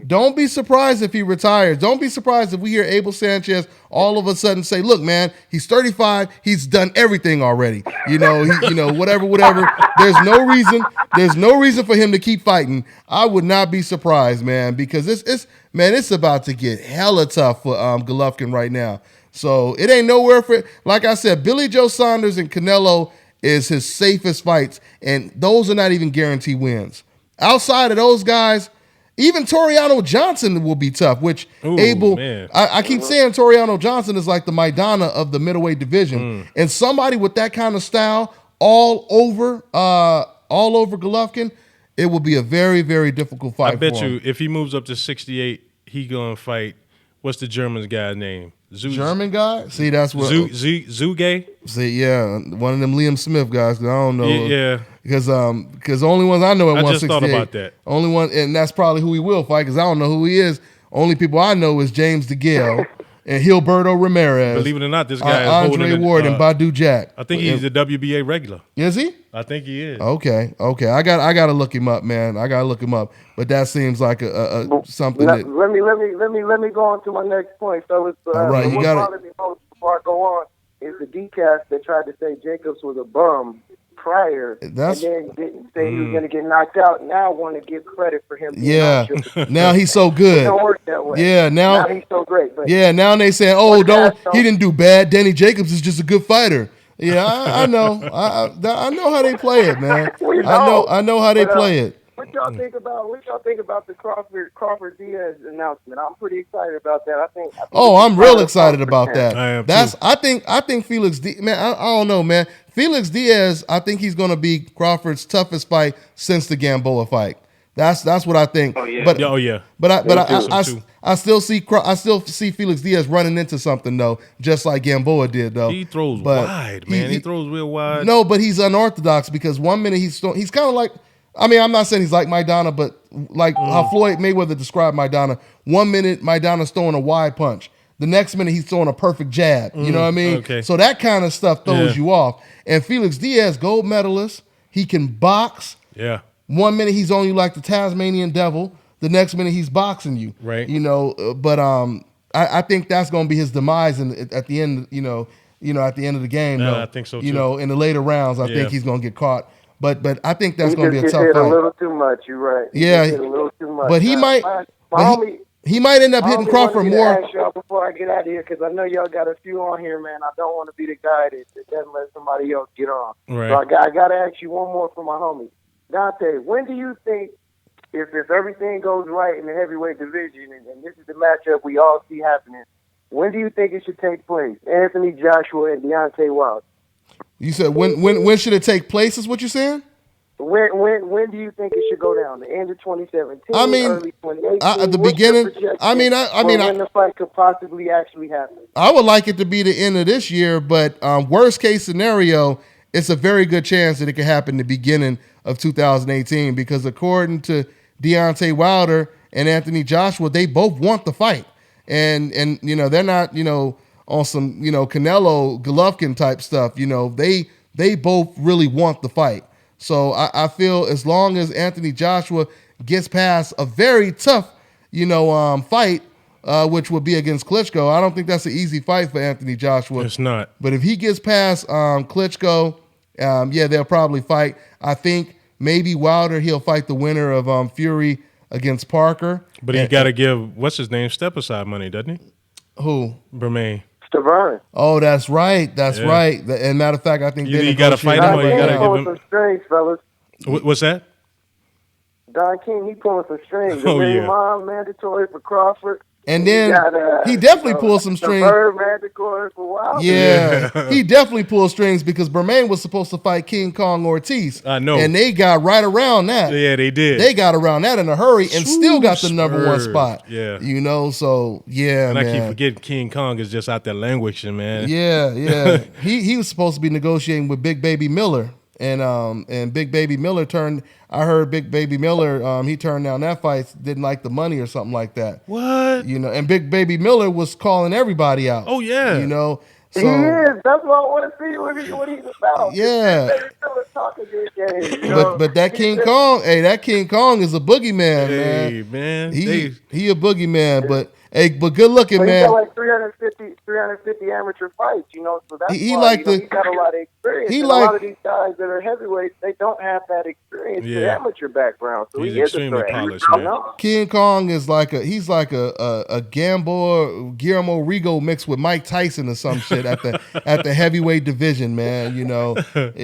don't be surprised if he retires. Don't be surprised if we hear Abel Sanchez all of a sudden say, look, man, he's 35. He's done everything already. Whatever. There's no reason for him to keep fighting. I would not be surprised, man, because it's about to get hella tough for Golovkin right now. So it ain't nowhere for it. Like I said, Billy Joe Saunders and Canelo is his safest fights, and those are not even guaranteed wins. Outside of those guys, even Toriano Johnson will be tough, which I keep saying Toriano Johnson is like the Maidana of the middleweight division. And somebody with that kind of style all over all over Golovkin, it will be a very, very difficult fight.
I bet
for him.
you if he moves up to 68, he gonna fight. What's the German guy's name?
German guy? See, that's what
Zuge.
See, yeah, one of them Liam Smith guys. 'Cause I don't know.
Yeah.
Because the only ones I know at 168.
I just thought about that.
Only one, and that's probably who he will fight. Because I don't know who he is. Only people I know is James DeGale and Gilberto Ramirez.
Believe it or not, this guy is
Andre Ward and Badu Jack.
I think he's a WBA regular.
Is he?
I think he is.
Okay. I got to look him up, man. I got to look him up. But that seems like a something that.
Let me go on to my next point, fellas.
All right, you got it.
What bothers me most before I go on is the decast that tried to say Jacobs was a bum prior, and then didn't say he was going to get knocked out. Now I want to give credit for him.
Yeah. Now he's so good.
It don't work that way.
Yeah. Now
he's so great. But
yeah. Now they saying, oh, he didn't do bad. Danny Jacobs is just a good fighter. Yeah, I know. I know how they play it, man. I know how they play it.
What y'all think about the Crawford Diaz announcement? I'm pretty excited about that. I think
I'm real excited about that.
I am too.
I think Felix Diaz, man, I don't know, man. Felix Diaz, I think he's going to be Crawford's toughest fight since the Gamboa fight. That's what I think.
Oh yeah.
But I still see Felix Diaz running into something though, just like Gamboa did though.
He throws wide, man. He throws real wide.
No, but he's unorthodox because 1 minute he's kind of like. I mean, I'm not saying he's like Maidana, but like how Floyd Mayweather described Maidana. 1 minute Maidana's throwing a wide punch. The next minute he's throwing a perfect jab. You know what I mean?
Okay.
So that kind of stuff throws you off. And Felix Diaz, gold medalist, he can box.
Yeah.
1 minute he's on you like the Tasmanian devil. The next minute he's boxing you.
Right.
You know, but I think that's going to be his demise at the end. At the end of the game.
No,
though.
I think so too.
You know, in the later rounds, I think he's going to get caught. But I think that's going to be a tough
hit
fight.
a little too much. You're right.
Yeah,
hit a little too much.
but he might. He might end up hitting Crawford more.
I ask y'all before I get out of here because I know y'all got a few on here, man. I don't want to be the guy that doesn't let somebody else get on.
Right.
So I got to ask you one more for my homie Dante. When do you think, if everything goes right in the heavyweight division, and this is the matchup we all see happening, when do you think it should take place? Anthony Joshua and Deontay Wilder.
You said when should it take place? Is what you're saying?
When do you think it should go down? The end of 2017.
I mean,
early 2018.
at the beginning. I mean,
when the fight could possibly actually happen.
I would like it to be the end of this year, but worst case scenario, it's a very good chance that it could happen the beginning of 2018 because according to Deontay Wilder and Anthony Joshua, they both want the fight, and they're not on some Canelo Golovkin type stuff. They both really want the fight. So I feel as long as Anthony Joshua gets past a very tough fight, which would be against Klitschko, I don't think that's an easy fight for Anthony Joshua.
It's not.
But if he gets past Klitschko, they'll probably fight. I think maybe Wilder, he'll fight the winner of Fury against Parker.
But he got to give what's his name step aside money, doesn't he?
Who?
Bermain.
Stavern.
Oh, that's right. That's right. And matter of fact, I think
you got to fight him or you got to give him.
Some strings, fellas.
What's that?
Don King, he pulling some strings.
Oh, yeah.
Mom mandatory for Crawford.
And then he definitely pulled some strings.
Mandatory for Wilder.
Yeah, he definitely pulled strings because Bermain was supposed to fight King Kong Ortiz.
I know.
And they got right around that.
Yeah, they did.
They got around that in a hurry and still got the number one spot.
Yeah.
So, yeah,
and
man.
I keep forgetting King Kong is just out there languishing, man.
Yeah. He was supposed to be negotiating with Big Baby Miller. And Big Baby Miller I heard Big Baby Miller, he turned down that fight, didn't like the money or something like that.
What?
And Big Baby Miller was calling everybody out.
Oh, yeah.
So,
he is. That's what I want to see what he's about.
Yeah. But that King Kong, that King Kong is a boogeyman, man. He a boogeyman, but good looking, man.
He got like 350 amateur fights, so that's
he
why,
like
he's got a lot of experience. A lot of these guys that are heavyweights, they don't have that experience, the amateur background. So
he's
he is
extremely
a threat.
polished, man.
King Kong is like a Gamboa, Guillermo Rigo mixed with Mike Tyson or some shit at the heavyweight division, man.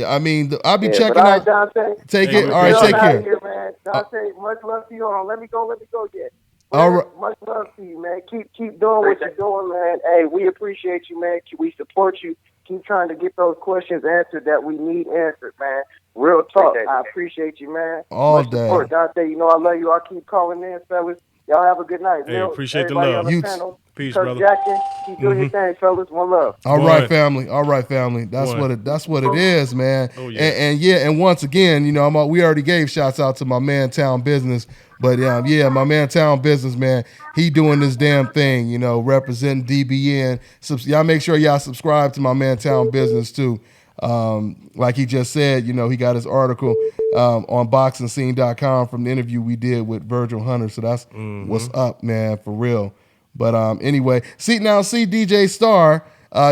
I mean, I'll be checking out.
Dante,
take it. All right, take care.
Here, man. Dante, much love to you. Hold on, let me go. Yeah.
All right.
Much love to you, man. Keep doing what you're doing, man. Hey, we appreciate you, man. We support you. Keep trying to get those questions answered that we need answered, man. Real talk.
Appreciate
I
it.
appreciate you, man.
All
Much
day.
support, Dante. You know I love you. I keep calling in, fellas. Y'all have a good night.
Hey,
Milt,
appreciate the
everybody
love.
on the
You
panel.
Peace,
Kirk
brother.
Jackson, keep doing your thing, fellas. One love.
All
One.
right, family. All right, family. That's
One.
what it. That's what it is, man.
Oh, yeah.
And once again, we already gave shouts out to my man Town Business, but my man Town Business, man, he doing this damn thing, representing DBN. Y'all make sure y'all subscribe to my man Town Business too. Like he just said, he got his article on boxingscene.com from the interview we did with Virgil Hunter. So that's what's up, man, for real. But anyway, see DJ Star.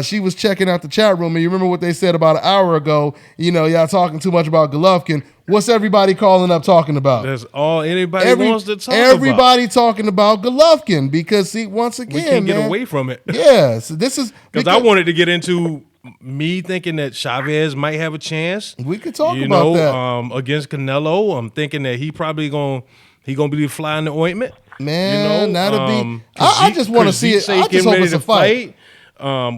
She was checking out the chat room, and you remember what they said about an hour ago. Y'all talking too much about Golovkin. What's everybody calling up talking about?
That's all anybody wants to talk
everybody talking about Golovkin because, see, once again,
we can't get
man,
away from it.
Yeah, so this is
because I wanted to get into me thinking that Chavez might have a chance.
We could talk about that
against Canelo. I'm thinking that he probably gonna be the fly in the ointment.
Man, that'll be. I just want to see it. I just hope it's a fight.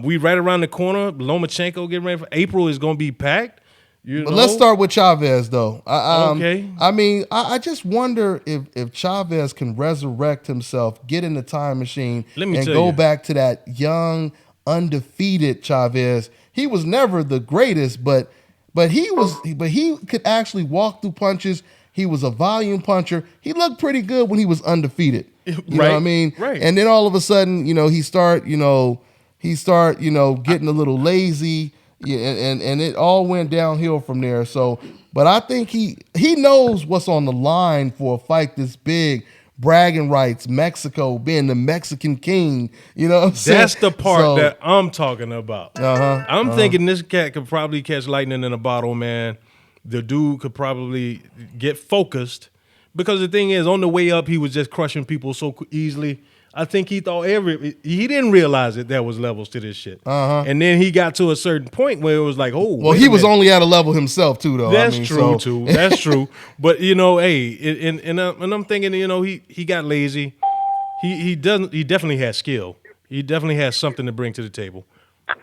We right around the corner. Lomachenko getting ready for April is going to be packed.
But let's start with Chavez, though.
Okay.
I mean, I just wonder if Chavez can resurrect himself, get in the time machine, and go back to that young, undefeated Chavez. He was never the greatest, but he could actually walk through punches. He was a volume puncher. He looked pretty good when he was undefeated. You know what I mean?
Right.
And then all of a sudden, he start getting a little lazy. Yeah, and it all went downhill from there. So, but I think he knows what's on the line for a fight this big. Bragging rights, Mexico being the Mexican king. You know what I'm saying?
That's the part that I'm talking about. I'm
Uh-huh.
thinking this cat could probably catch lightning in a bottle, man. The dude could probably get focused because the thing is, on the way up, he was just crushing people so easily. I think he thought he didn't realize that there was levels to this shit. And then he got to a certain point where it was like, oh,
well, he was only at a level himself too, though.
That's true too. That's true. But hey, and I'm thinking, he got lazy. He definitely has skill. He definitely has something to bring to the table.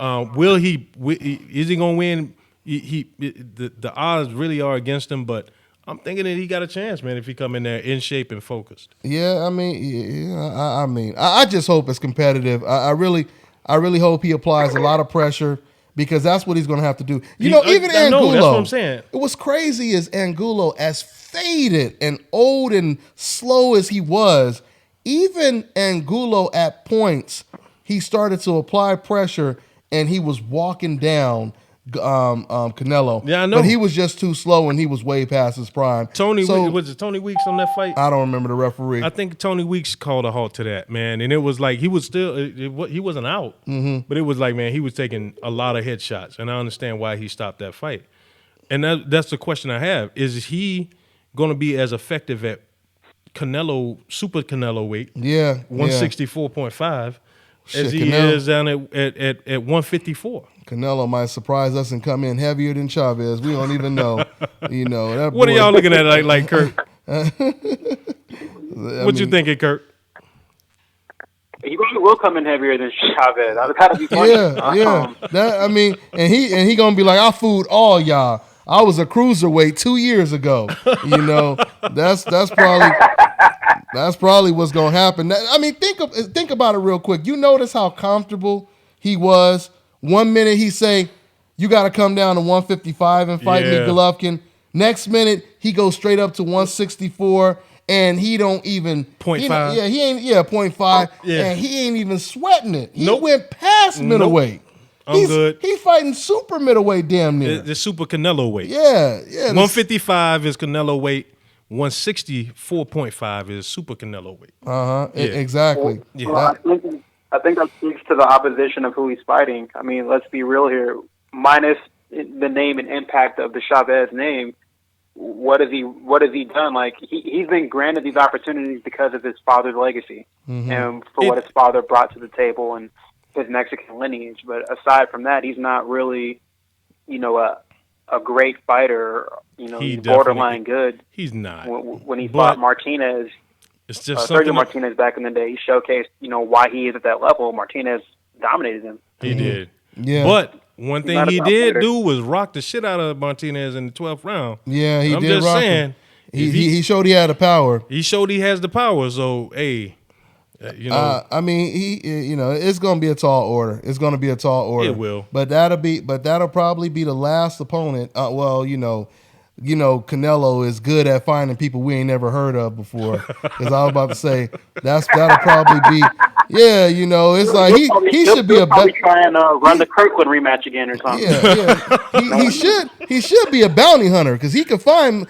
Is he gonna win? The odds really are against him, but I'm thinking that he got a chance, man, if he come in there in shape and focused.
Yeah, I just hope it's competitive. I really hope he applies a lot of pressure because that's what he's going to have to do. Even Angulo.
That's what I'm saying.
What's crazy is Angulo, as faded and old and slow as he was, even Angulo at points, he started to apply pressure and he was walking down Canelo.
Yeah, I know.
But he was just too slow and he was way past his prime.
Was it Tony Weeks on that fight?
I don't remember the referee.
I think Tony Weeks called a halt to that, man. And it was like he was still he wasn't out. But it was like, man, he was taking a lot of headshots. And I understand why he stopped that fight. And that's the question I have. Is he going to be as effective at super Canelo weight?
Yeah.
164.5 as he
Canelo
is down at 154.
Canelo might surprise us and come in heavier than Chavez. We don't even know. That
What
boy,
are y'all looking at like Kirk? What you thinking, Kirk?
He probably will come in heavier than Chavez. That's gotta be funny.
Yeah. And he gonna be like, I fooled all y'all. I was a cruiserweight 2 years ago. That's probably what's gonna happen. Think about it real quick. You notice how comfortable he was. 1 minute he say, you got to come down to 155 and fight me, Golovkin. Next minute he goes straight up to 164 and he don't even
0.5.
He ain't 0.5 and he ain't even sweating it. He went past middleweight.
I'm good.
He's fighting super middleweight damn near.
The super Canelo weight.
Yeah.
155 is Canelo weight. 164.5 is super Canelo weight.
Exactly.
Well, I think that speaks to the opposition of who he's fighting. I mean, let's be real here. Minus the name and impact of the Chavez name, what has he done? Like he's been granted these opportunities because of his father's legacy and for what his father brought to the table and his Mexican lineage. But aside from that, he's not really, a great fighter. He's borderline good.
He's not.
When he fought Martinez.
It's just
Sergio Martinez back in the day. He showcased, why he is at that level. Martinez dominated him.
He did.
Yeah.
But One
He's
thing
not a
he
top
did
fighter.
do was rock the shit out of Martinez in the 12th round.
Yeah, he
I'm
did
just
rock
saying,
him. He showed he had the power.
He showed he has the power. So, hey, you know.
I mean, it's going to be a tall order. It's going to be a tall order.
It will.
But that'll probably be the last opponent. Canelo is good at finding people we ain't never heard of before. Because I was about to say that'll probably be. Yeah, it's like he should be
a probably try and run the Kirkland rematch again or something.
Yeah. He should be a bounty hunter because he could find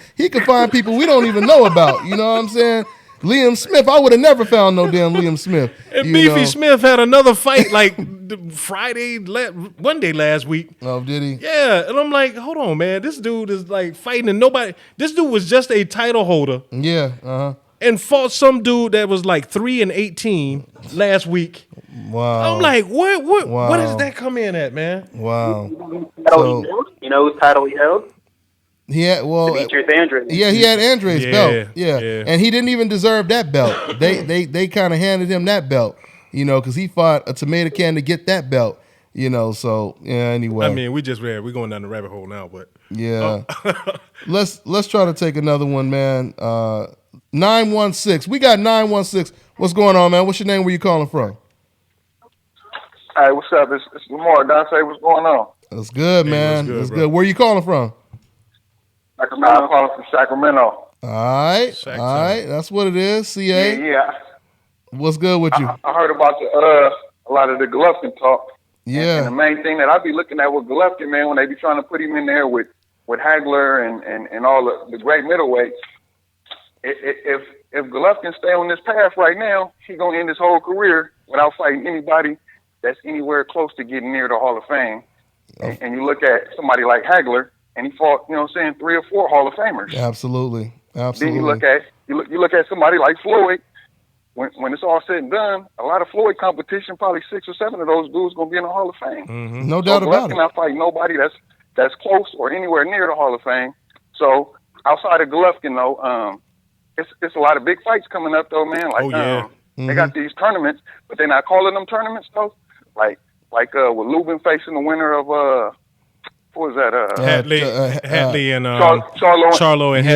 people we don't even know about. You know what I'm saying? Liam Smith, I would have never found no damn Liam Smith.
And Beefy Smith had another fight like one day last week.
Oh, did he?
Yeah, and I'm like, hold on, man. This dude is like fighting and nobody. This dude was just a title holder.
Yeah,
and fought some dude that was like 3-18 last week.
Wow.
I'm like, what?
Wow.
What does that come in at, man?
Wow.
You know whose title he held?
He had
Demetrius Andrade.
Yeah, he had Andre's belt. Yeah,
yeah.
And he didn't even deserve that belt. They kind of handed him that belt, because he fought a tomato can to get that belt. So yeah. Anyway,
I mean, we're going down the rabbit hole now, but
yeah. Let's try to take another one, man. 916. We got 916. What's going on, man? What's your name? Where you calling from?
Hey, what's up? It's Lamar. Dante, what's going on?
That's good, man.
good,
That's
bro.
good. Where you calling from?
Sacramento. I'm calling from Sacramento.
All right. That's what it is. CA.
Yeah.
What's good with you?
I heard about a lot of the Golovkin talk.
Yeah.
And the main thing that I be looking at with Golovkin, man, when they be trying to put him in there with Hagler and all the great middleweights, if Golovkin stay on this path right now, he gonna end his whole career without fighting anybody that's anywhere close to getting near the Hall of Fame. And you look at somebody like Hagler, and he fought, 3 or 4 Hall of Famers.
Absolutely.
Then you look at somebody like Floyd. When it's all said and done, a lot of Floyd competition, probably 6 or 7 of those dudes gonna be in the Hall of Fame.
Mm-hmm. No doubt about it.
Golovkin not fight nobody that's close or anywhere near the Hall of Fame. So outside of Golovkin, though, it's a lot of big fights coming up, though, man. Like, they got these tournaments, but they're not calling them tournaments, though. Like with Lubin facing the winner of what was that?
Hatley and
Charlo and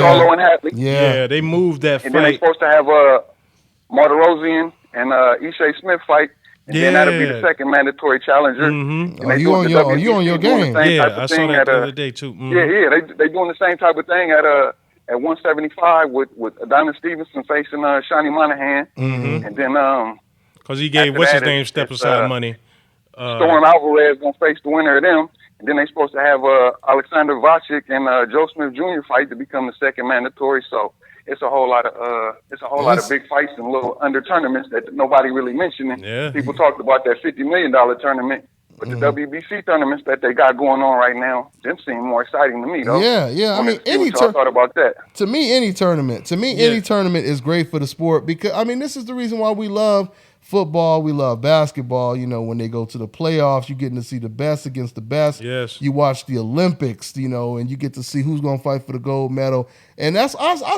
Hatley.
Yeah, they moved that
and
fight.
then they're supposed to have Martirosyan and Ishe Smith fight. And then that'll be the second mandatory challenger.
Mm-hmm.
And
you on your game?
Yeah, I saw that the other day too. Mm-hmm.
Yeah, they doing the same type of thing at 175 with Adonis Stevenson facing Shawnee Monahan, and then
because he gave what's his name step aside money.
Storm Alvarez gonna face the winner of them, and then they supposed to have Alexander Vacek and Joe Smith Jr. fight to become the second mandatory. So it's a whole lot of big fights and little under tournaments that nobody really mentioning.
Yeah.
People talked about that $50 million tournament, but the WBC tournaments that they got going on right now, them seem more exciting to me though.
Yeah. I mean,
any thought about that?
To me, any tournament is great for the sport because this is the reason why we love football, we love basketball. When they go to the playoffs, you're getting to see the best against the best.
Yes.
You watch the Olympics, and you get to see who's going to fight for the gold medal. And I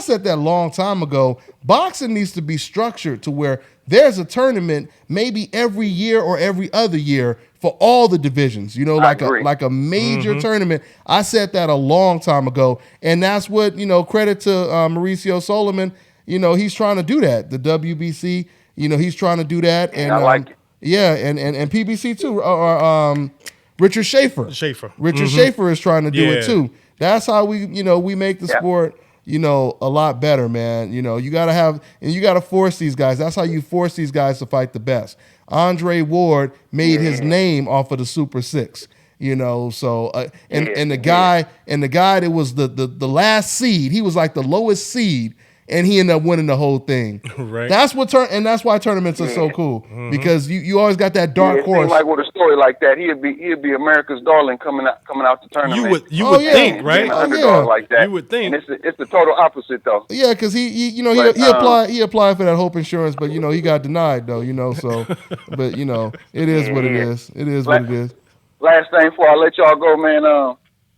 said that a long time ago. Boxing needs to be structured to where there's a tournament maybe every year or every other year for all the divisions, like a major tournament. I said that a long time ago. And that's what, credit to Mauricio Solomon, he's trying to do that. The WBC, he's trying to do that. And
I like it.
Yeah, and PBC too, or Richard Schaefer. Richard Schaefer is trying to do it too. That's how we make the sport, a lot better, man. You gotta force these guys. That's how you force these guys to fight the best. Andre Ward made his name off of the Super Six. And the guy that was the last seed, he was like the lowest seed. And he ended up winning the whole thing.
Right.
That's why tournaments are so cool because you always got that dark horse.
Like with a story like that, he'd be America's darling coming out the tournament.
You would think, right?
An underdog like that.
You would think.
And it's the total opposite though.
Yeah, because he applied for that Hope Insurance, but he got denied though. So, but it is what it is. It is what it is.
Last thing before I let y'all go, man.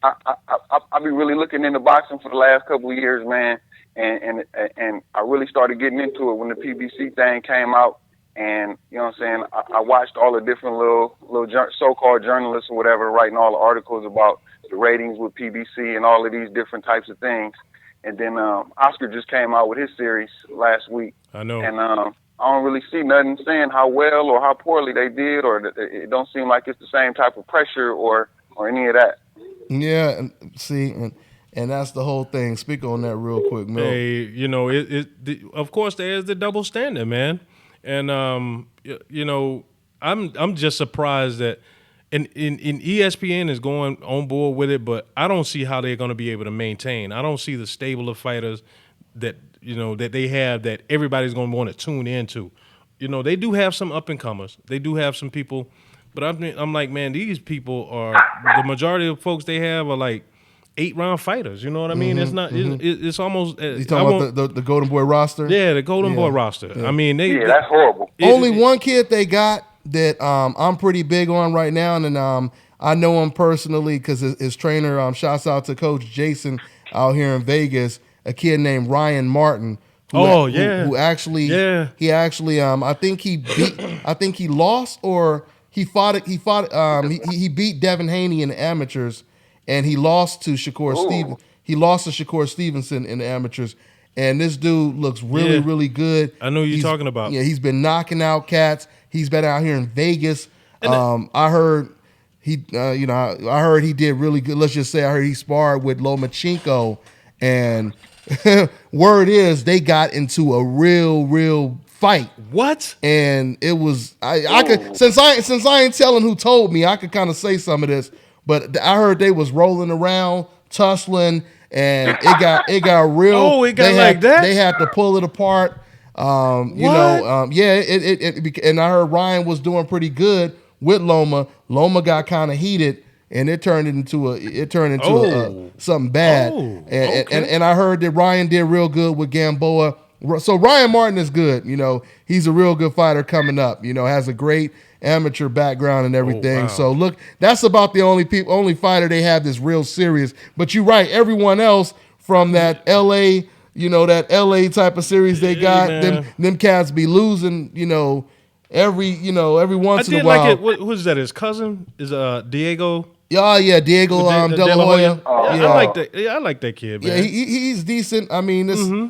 I've been really looking into boxing for the last couple of years, man. And I really started getting into it when the PBC thing came out, And you know what I'm saying? I watched all the different little so-called journalists or whatever writing all the articles about the ratings with PBC and all of these different types of things. And then Oscar just came out with his series last week.
I know.
And I don't really see nothing saying how well or how poorly they did, or it don't seem like it's the same type of pressure or any of that.
Yeah, and see, and that's the whole thing. Speak on that real quick, Mil.
Hey, you know, of course there is the double standard, man. And you know, I'm just surprised that and ESPN is going on board with it, but I don't see how they're going to be able to maintain. I don't see the stable of fighters that that they have that everybody's going to want to tune into. You know, they do have some up and comers. They do have some people, but I'm like, man, these people are the majority of folks they have are like 8-round fighters. You know what I mean?
Mm-hmm,
It's not. It's almost.
You talking about the Golden Boy roster?
Yeah, the Golden Boy roster.
Yeah.
I mean,
that's horrible.
Only one kid they got that I'm pretty big on right now, and I know him personally because his trainer. Shouts out to Coach Jason out here in Vegas. A kid named Ryan Martin. Who actually? Yeah. He actually. I think he lost or he fought. He beat Devin Haney in the amateurs. And he lost to Shakur Stevenson. He lost to Shakur Stevenson in the amateurs. And this dude looks really good.
I know who you're talking about.
Yeah, he's been knocking out cats. He's been out here in Vegas. I heard he, I heard he did really good. Let's just say I heard he sparred with Lomachenko, and word is they got into a real fight.
What?
And it was I could since I ain't telling who told me, I could kind of say some of this. But I heard they was rolling around, tussling, and it got real.
Oh, it got like that?
They had to pull it apart. And I heard Ryan was doing pretty good with Loma. Loma got kind of heated, and it turned into something bad. And I heard that Ryan did real good with Gamboa. So Ryan Martin is good. You know, he's a real good fighter coming up. You know, has a great amateur background and everything.
Wow.
So look, that's about the only fighter they have that's real serious. But you're right, everyone else from that LA, that LA type of series they got, them cats be losing, every once in a while.
Who's that? His cousin is Diego.
Yeah, Diego De La Hoya.
I like that kid, man.
Yeah, he's decent. I mean,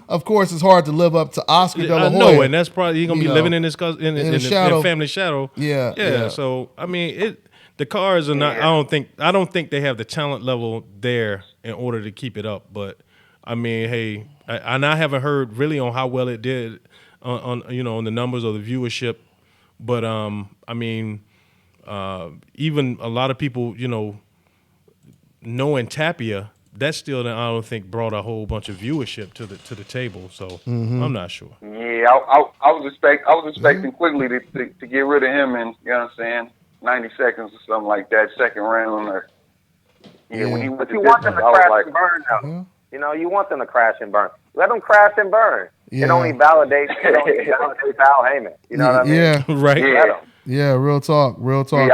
of course, it's hard to live up to Oscar De La Hoya.
I know, and that's probably he's gonna be living in his cousin in the family shadow.
Yeah.
So I mean, the cars are not. I don't think they have the talent level there in order to keep it up. But I mean, hey, and I haven't heard really on how well it did on the numbers or the viewership. But I mean. Even a lot of people, knowing Tapia, that still I don't think brought a whole bunch of viewership to the table. So I'm not sure.
Yeah, I was expecting quickly to get rid of him in 90 seconds or something like that, second round or when he went to
you want them to crash and burn though.
Mm-hmm.
You want them to crash and burn. Let them crash and burn.
Yeah.
It only validates Al Heyman. You know what I mean?
Yeah,
right.
Yeah, real talk right there.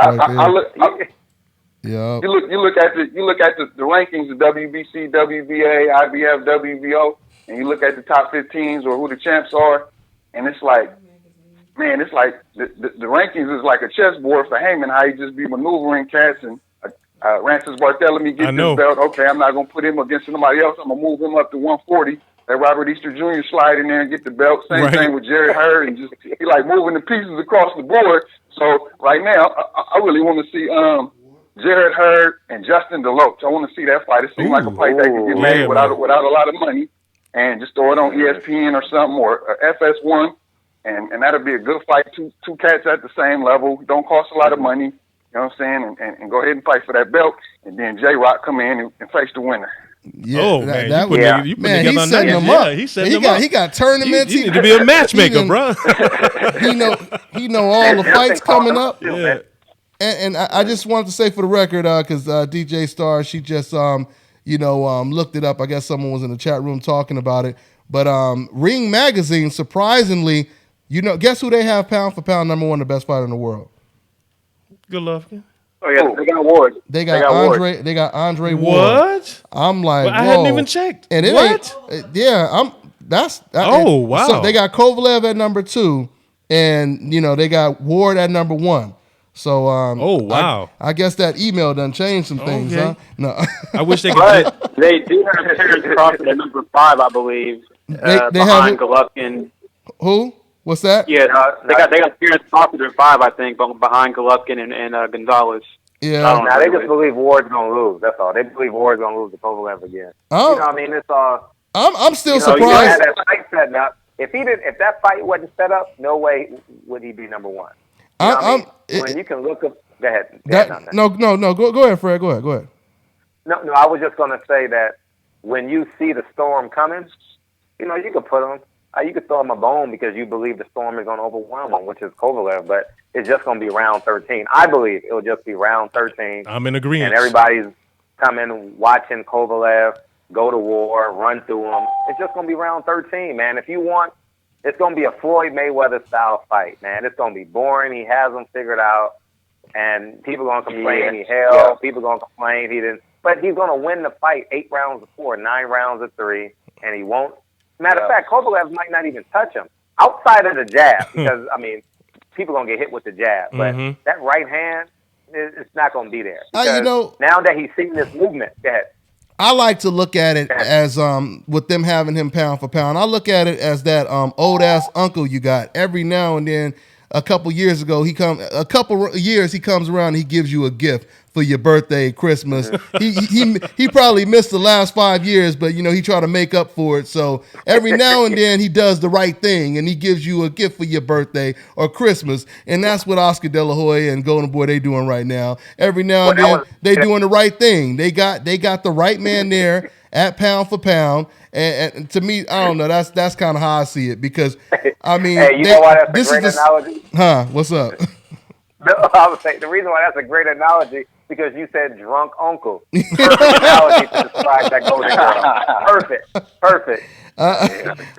Yeah. You look at the rankings of WBC, WBA, IBF, WBO, and you look at the top 15s or who the champs are, and it's like, man, it's like the rankings is like a chessboard for Heyman. How he just be maneuvering cats and Rancis Barthélemy gets this belt. Okay, I'm not gonna put him against somebody else. I'm gonna move him up to 140. Let Robert Easter Jr. slide in there and get the belt. Same thing with Jared Hurd, and just he like moving the pieces across the board. So right now, I really want to see Jared Hurd and Justin DeLoach. I want to see that fight. It seems like a fight that can get made without a lot of money, and just throw it on ESPN or something or FS1, and that'll be a good fight. Two cats at the same level. Don't cost a lot of money. You know what I'm saying? And go ahead and fight for that belt, and then J-Rock come in and face the winner.
Yeah,
he's setting
him up. He got tournaments.
You need to be a matchmaker, bro.
he know all the fights coming up.
Yeah.
And I just wanted to say for the record, because DJ Star, she just looked it up. I guess someone was in the chat room talking about it. But Ring Magazine, surprisingly, guess who they have pound for pound #1, the best fighter in the world?
Good luck.
Oh yeah, they got awards.
They got Andre. They got Andre Ward.
What?
I'm like,
I hadn't even checked.
And it
what?
Ain't. Yeah, wow.
So
they got Kovalev at #2, and they got Ward at number 1. So
oh wow,
I guess that email done changed some things, huh? No,
I wish they could.
But they do have Terrence Crawford at number 5, I believe,
they
behind Golovkin.
Who? What's that?
Yeah, they got Terrence Crawford at 5, I think, behind Golovkin and Gonzalez.
Yeah.
Now they just believe Ward's gonna lose. That's all. They believe Ward's gonna lose to Kovalev again.
Oh.
You know what I mean? It's all.
I'm still
You
surprised.
had that fight set up. If that fight wasn't set up, no way would he be number 1. You know what I mean? When you can look up. Go ahead.
No. Go ahead, Fred. Go ahead.
No. I was just gonna say that when you see the storm coming, you can put him. You could throw him a bone because you believe the storm is going to overwhelm him, which is Kovalev, but it's just going to be round 13. I believe it'll just be round 13.
I'm in agreement.
And everybody's coming, watching Kovalev go to war, run through him. It's just going to be round 13, man. If you want, it's going to be a Floyd Mayweather style fight, man. It's going to be boring. He has them figured out, and people are going to complain he held. Yeah. People are going to complain he didn't. But he's going to win the fight 8 rounds to 4, 9 rounds to 3, and he won't. Matter of fact, Kovalev might not even touch him outside of the jab because, people going to get hit with the jab. But that right hand, it's not going to be there. Because now that he's seen this movement, go ahead.
I like to look at it as with them having him pound for pound. I look at it as that old ass uncle you got. Every now and then, a couple years he comes around and he gives you a gift for your birthday, Christmas. he probably missed the last 5 years, but he tried to make up for it. So every now and then he does the right thing and he gives you a gift for your birthday or Christmas. And that's what Oscar De La Hoya and Golden Boy they doing right now. Every now and then they doing the right thing. They got the right man there at pound for pound. And to me, I don't know. That's kind of how I see it because
hey, know why that's a great analogy?
Huh? What's up?
No, I was saying the reason why that's a great analogy because you said drunk uncle. Perfect analogy to describe that golden girl. Perfect.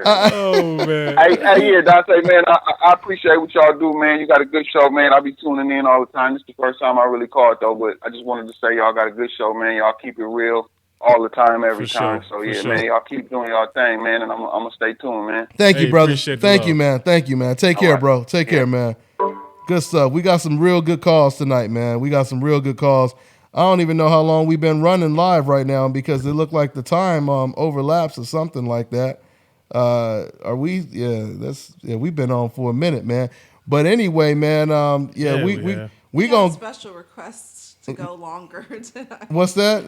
Oh man.
Hey, Dante, man, I appreciate what y'all do, man. You got a good show, man. I'll be tuning in all the time. This is the first time I really called though, but I just wanted to say y'all got a good show, man. Y'all keep it real all the time, every time. So yeah, man, y'all keep doing y'all thing, man, and I'm gonna stay tuned, man.
Thank you, brother. Thank you, man. Take care, bro. Take care, man. Good stuff. We got some real good calls tonight, man. We got some real good calls. I don't even know how long we've been running live right now because it looked like the time overlaps or something like that. Are we? Yeah, we've been on for a minute, man. But anyway, man, we gonna
special requests to go longer tonight.
What's that?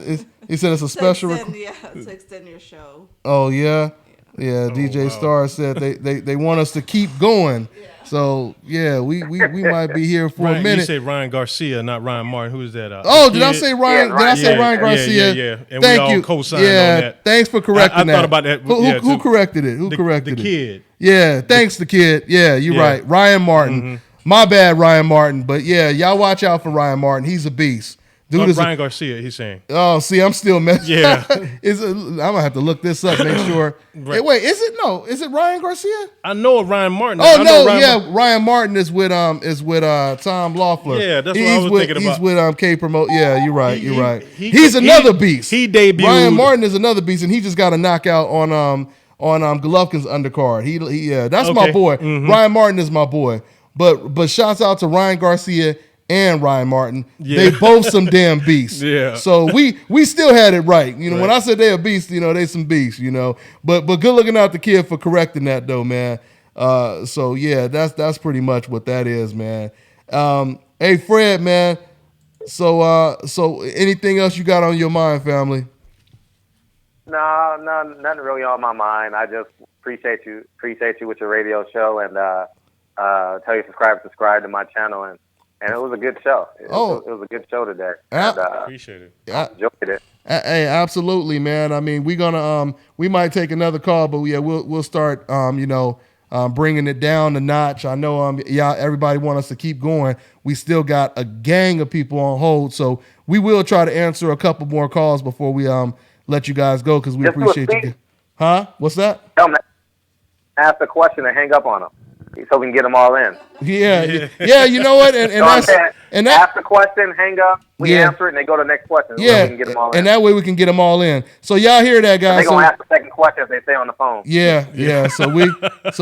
He said it's a special
to extend your show.
Oh yeah. DJ Star said they want us to keep going. So yeah, we might be here for a minute.
You say Ryan Garcia, not Ryan Martin. Who is that?
Did I say Ryan? Did I say Ryan Garcia?
Yeah. And
Thank
we
you.
all co-signed on that.
Thanks for correcting that.
I thought about that.
Who corrected it? Who corrected it?
The kid.
Yeah, thanks the kid. Yeah, you're right. Ryan Martin. Mm-hmm. My bad, Ryan Martin. But yeah, y'all watch out for Ryan Martin. He's a beast.
Dude, Ryan Garcia, he's saying.
Oh, see, I'm still messing.
Yeah.
I'm gonna have to look this up, make sure. Right. Hey, wait, is it Ryan Garcia?
I know Ryan Martin.
Ryan Martin is with Tom Loeffler.
Yeah, that's what I was thinking about.
He's with K Promote. Yeah, you're right. You're right. He's another beast.
He debuted.
Ryan Martin is another beast, and he just got a knockout on Golovkin's undercard. That's my boy. Mm-hmm. Ryan Martin is my boy. But shouts out to Ryan Garcia and Ryan Martin. Yeah. They both some damn beasts.
Yeah.
So we still had it right. When I said they a beast, they some beasts, But good looking out the kid for correcting that though, man. So yeah, that's pretty much what that is, man. Hey Fred, man. So anything else you got on your mind, family?
No, nothing really on my mind. I just appreciate you with your radio show and tell you subscribe to my channel and it was a good show. It was a good show today.
Appreciate it.
Enjoyed it.
Hey, absolutely, man. I mean, we might take another call, but we'll start, bringing it down a notch. I know, everybody want us to keep going. We still got a gang of people on hold, so we will try to answer a couple more calls before we let you guys go because we appreciate you. Huh? What's that?
Tell them to ask a question and hang up on them. So we can get them all in.
Yeah. You know what? And And
ask the question, hang up, we answer it, and they go to the next question. So we can get them all in.
And that way we can get them all in. So y'all hear that, guys?
They're gonna ask the second question if they stay on the phone.
Yeah. So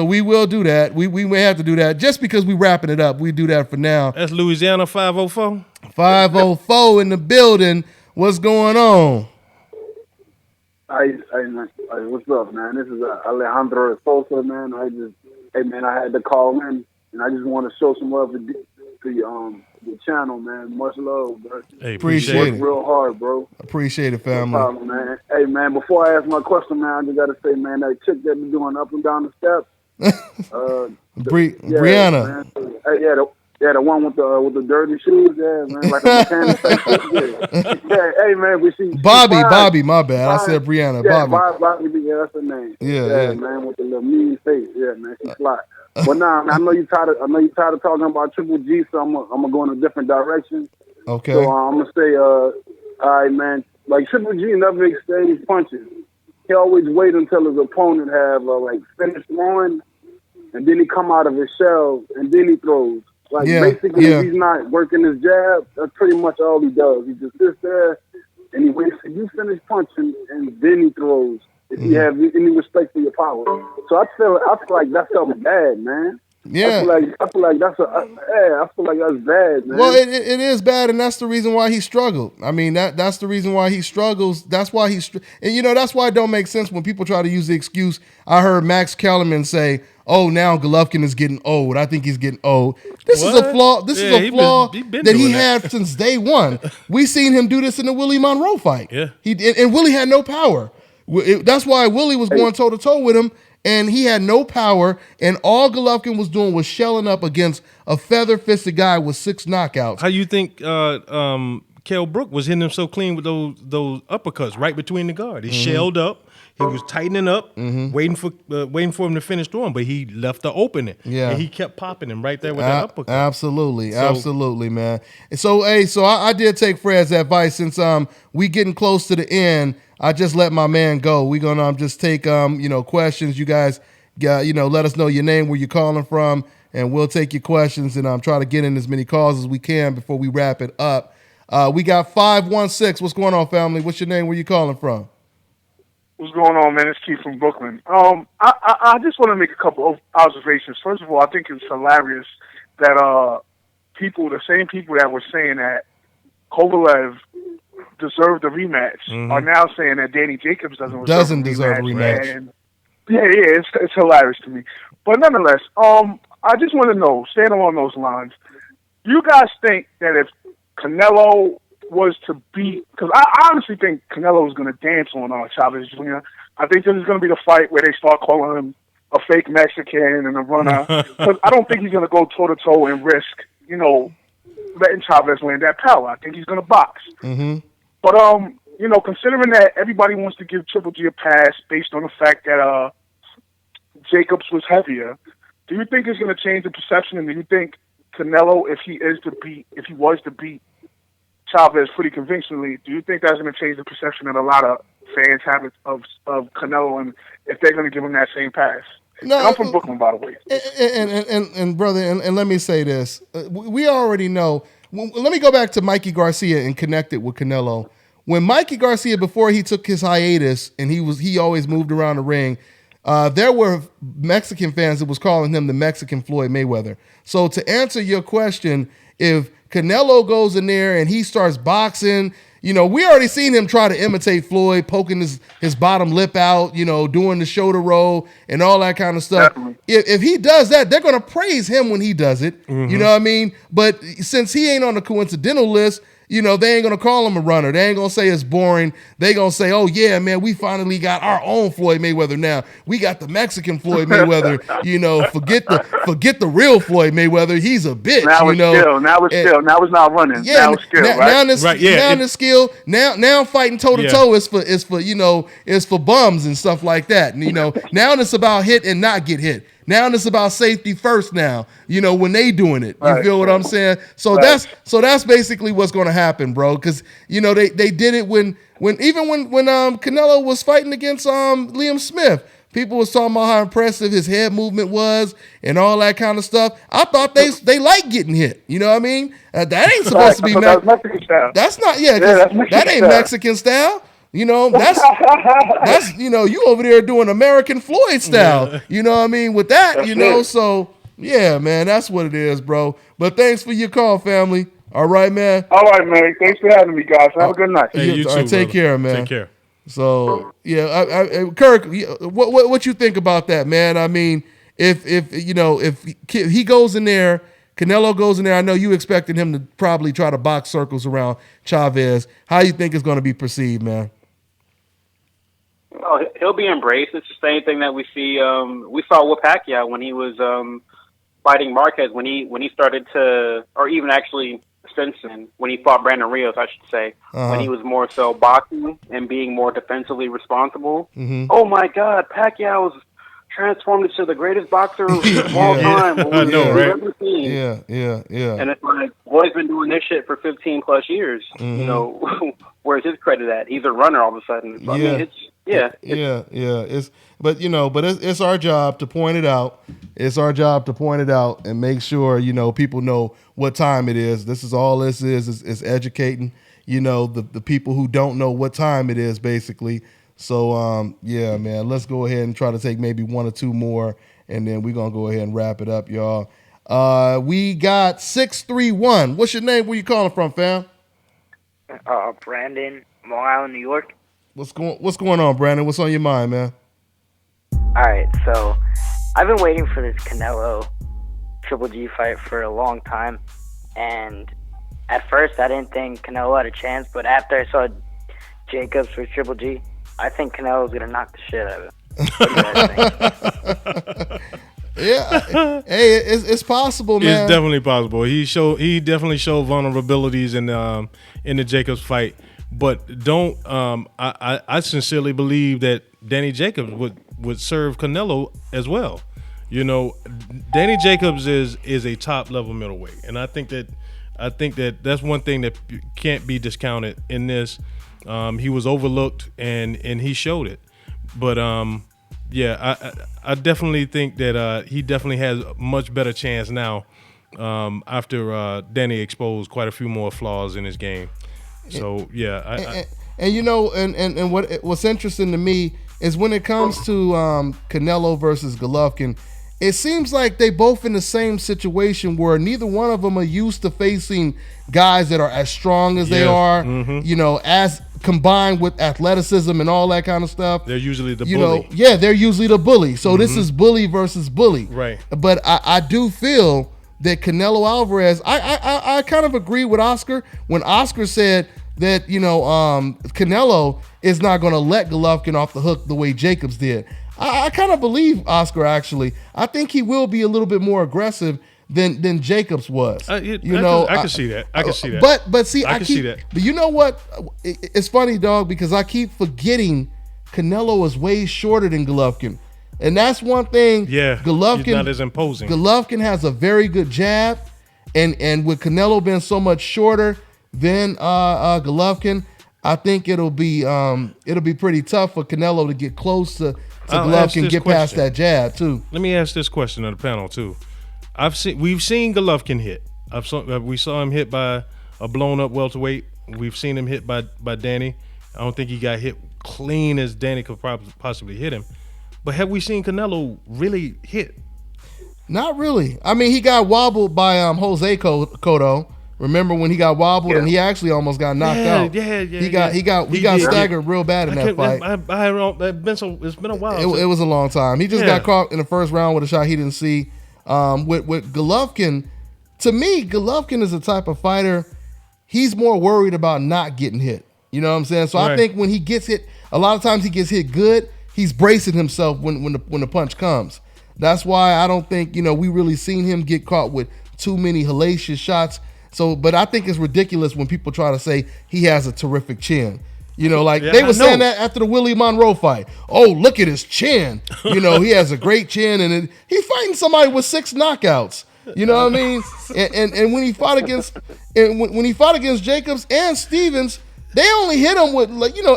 we will do that. We may have to do that just because we wrapping it up. We do that for now.
That's Louisiana 504.
504 in the building. What's going on?
What's up, man? This is Alejandro Sosa, man. I had to call in, and I just want to show some love to the channel, man. Much love, bro.
Hey, appreciate it.
Real hard, bro.
Appreciate it, family.
No problem, man. Hey, man, before I ask my question, man, I just got to say, man, that chick that be doing up and down the steps.
Brianna.
Man, the one with the dirty shoes, man, like a mechanic type shit. Hey, man, we see
Bobby, my bad. I said Brianna.
Bobby, that's her name.
Yeah,
man, with the little mean face. Yeah, man, she's fly. But nah, man, I know you tired of talking about Triple G, so I'm gonna go in a different direction.
Okay.
So I'm gonna say, all right, man. Like Triple G never exchange punches. He always wait until his opponent have finished throwing, and then he come out of his shell, and then he throws. Basically, if he's not working his jab, that's pretty much all he does. He just sits there and he waits till you finish punching, and then he throws. If you have any respect for your power, so I feel like that's something bad, man.
Yeah,
I feel like that's bad, man.
Well, it is bad, and that's the reason why he struggled. I mean, that's the reason why he struggles. That's why and that's why it don't make sense when people try to use the excuse. I heard Max Kellerman say, "Oh, now Golovkin is getting old. I think he's getting old." This is a flaw. This is a flaw that he had since day one. We seen him do this in the Willie Monroe fight.
Yeah,
and Willie had no power. That's why Willie was going toe to toe with him. And he had no power, and all Golovkin was doing was shelling up against a feather-fisted guy with 6 knockouts.
How you think Kell Brook was hitting him so clean with those uppercuts right between the guard? He shelled up. He was tightening up, waiting for him to finish throwing, but he left the opening.
Yeah,
and he kept popping him right there with that uppercut.
Absolutely, man. So I did take Fred's advice since we getting close to the end. I just let my man go. We're gonna just take questions. You guys let us know your name, where you're calling from, and we'll take your questions and try to get in as many calls as we can before we wrap it up. We got 516. What's going on, family? What's your name? Where you calling from?
What's going on, man? It's Keith from Brooklyn. I just want to make a couple of observations. First of all, I think it's hilarious that the same people that were saying that Kovalev deserved a rematch are now saying that Danny Jacobs doesn't deserve a rematch. And it's hilarious to me. But nonetheless, I just want to know, staying along those lines, do you guys think that if Canelo was to beat, because I honestly think Canelo is going to dance on Chavez Jr. I think this is going to be the fight where they start calling him a fake Mexican and a runner. Because I don't think he's going to go toe-to-toe and risk, letting Chavez land that power. I think he's going to box. But, considering that everybody wants to give Triple G a pass based on the fact that Jacobs was heavier, do you think it's going to change the perception? And do you think Canelo, if he was to beat Chavez pretty convincingly, do you think that's going to change the perception that a lot of fans have of Canelo, and if they're going to give him that same pass? No, and I'm from Brooklyn, by the way.
And brother, and let me say this: we already know. Let me go back to Mikey Garcia and connect it with Canelo. When Mikey Garcia, before he took his hiatus, and he always moved around the ring, there were Mexican fans that was calling him the Mexican Floyd Mayweather. So to answer your question, if Canelo goes in there and he starts boxing, we already seen him try to imitate Floyd, poking his bottom lip out, doing the shoulder roll and all that kind of stuff. If he does that, they're going to praise him when he does it. You know what I mean? But since he ain't on the coincidental list, they ain't going to call him a runner. They ain't going to say it's boring. They going to say, oh, yeah, man, we finally got our own Floyd Mayweather now. We got the Mexican Floyd Mayweather. Forget the real Floyd Mayweather. He's a bitch.
Now it's not running.
Yeah,
now it's skill,
Now it's skill. Now fighting toe-to-toe is for bums and stuff like that. And, now it's about hit and not get hit. Now it's about safety first now, when they doing it. You feel what I'm saying? So that's basically what's going to happen, bro. Because, they did it when Canelo was fighting against Liam Smith. People was talking about how impressive his head movement was and all that kind of stuff. I thought they like getting hit. You know what I mean? That ain't supposed to be
Mexican style.
That's not,
that's Mexican
that ain't
style.
Mexican style. You know, that's you over there doing American Floyd style.
Yeah.
You know what I mean? With that,
That's
you know,
it.
so yeah, man, that's what it is, bro. But thanks for your call, family. All right, man.
All right, man. Thanks for having me, guys. Have a good night.
Hey, you
All right,
too,
take
brother.
care, man.
Take care.
So yeah, Kirk, what you think about that, man? I mean, if he goes in there, Canelo goes in there. I know you expected him to probably try to box circles around Chavez. How you think it's going to be perceived, man?
Well, he'll be embraced. It's the same thing that we see. We saw with Pacquiao when he was fighting Marquez, when he started to, or even actually Simpson when he fought Brandon Rios, I should say, when he was more so boxing and being more defensively responsible.
Mm-hmm.
Oh my God, Pacquiao's transformed into the greatest boxer of all time.
I know, right?
Yeah.
And it's like, boy's been doing this shit for 15 plus years.
Mm-hmm.
You know, where's his credit at? He's a runner all of a sudden. So, I mean, it's
It's our job to point it out. It's our job to point it out and make sure, people know what time it is. This is all this is educating, the people who don't know what time it is, basically. So, yeah, man, let's go ahead and try to take maybe one or two more, and then we're going to go ahead and wrap it up, y'all. We got 631. What's your name? Where you calling from, fam?
Brandon, Long Island, New York.
What's going on, Brandon? What's on your mind, man?
All right, so I've been waiting for this Canelo Triple G fight for a long time, and at first I didn't think Canelo had a chance, but after I saw Jacobs for Triple G, I think Canelo's gonna knock the shit out of him. What do you guys think?
Yeah, hey, it's possible, man.
It's definitely possible. He definitely showed vulnerabilities in the Jacobs fight. But don't I sincerely believe that Danny Jacobs would serve Canelo as well. Danny Jacobs is a top level middleweight, and I think that that's one thing that can't be discounted in this. He was overlooked and he showed it. But I definitely think that he definitely has a much better chance now after Danny exposed quite a few more flaws in his game. So yeah,
and what's interesting to me is when it comes to Canelo versus Golovkin, it seems like they both in the same situation where neither one of them are used to facing guys that are as strong as they are, as combined with athleticism and all that kind of stuff.
They're usually the bully.
They're usually the bully. So this is bully versus bully.
Right.
But I do feel that Canelo Alvarez, I kind of agree with Oscar when Oscar said that, Canelo is not going to let Golovkin off the hook the way Jacobs did. I kind of believe Oscar, actually. I think he will be a little bit more aggressive than Jacobs was.
I can see that. I can see that.
But see,
I can see that.
But you know what? It's funny, dog, because I keep forgetting Canelo is way shorter than Golovkin. And that's one thing.
Yeah,
Golovkin,
he's not as imposing.
Golovkin has a very good jab, and with Canelo being so much shorter than Golovkin, I think it'll be pretty tough for Canelo to get close to Golovkin, get past that jab too.
Let me ask this question to the panel too. We've seen Golovkin hit. We saw him hit by a blown up welterweight. We've seen him hit by Danny. I don't think he got hit clean as Danny could possibly hit him. But have we seen Canelo really hit?
Not really. I mean, he got wobbled by Jose Cotto. Remember when he got wobbled and he actually almost got knocked out?
Yeah.
He got staggered real bad in that fight.
It's been a while.
It was a long time. He just got caught in the first round with a shot he didn't see. With Golovkin, to me, Golovkin is the type of fighter, he's more worried about not getting hit. You know what I'm saying? So I think when he gets hit, a lot of times he gets hit good, he's bracing himself when the punch comes. That's why I don't think, we really seen him get caught with too many hellacious shots. So, but I think it's ridiculous when people try to say he has a terrific chin. They were saying that after the Willie Monroe fight. Oh, look at his chin. He has a great chin, and he's fighting somebody with 6 knockouts. You know what I mean? And when he fought against Jacobs and Stevens, they only hit him with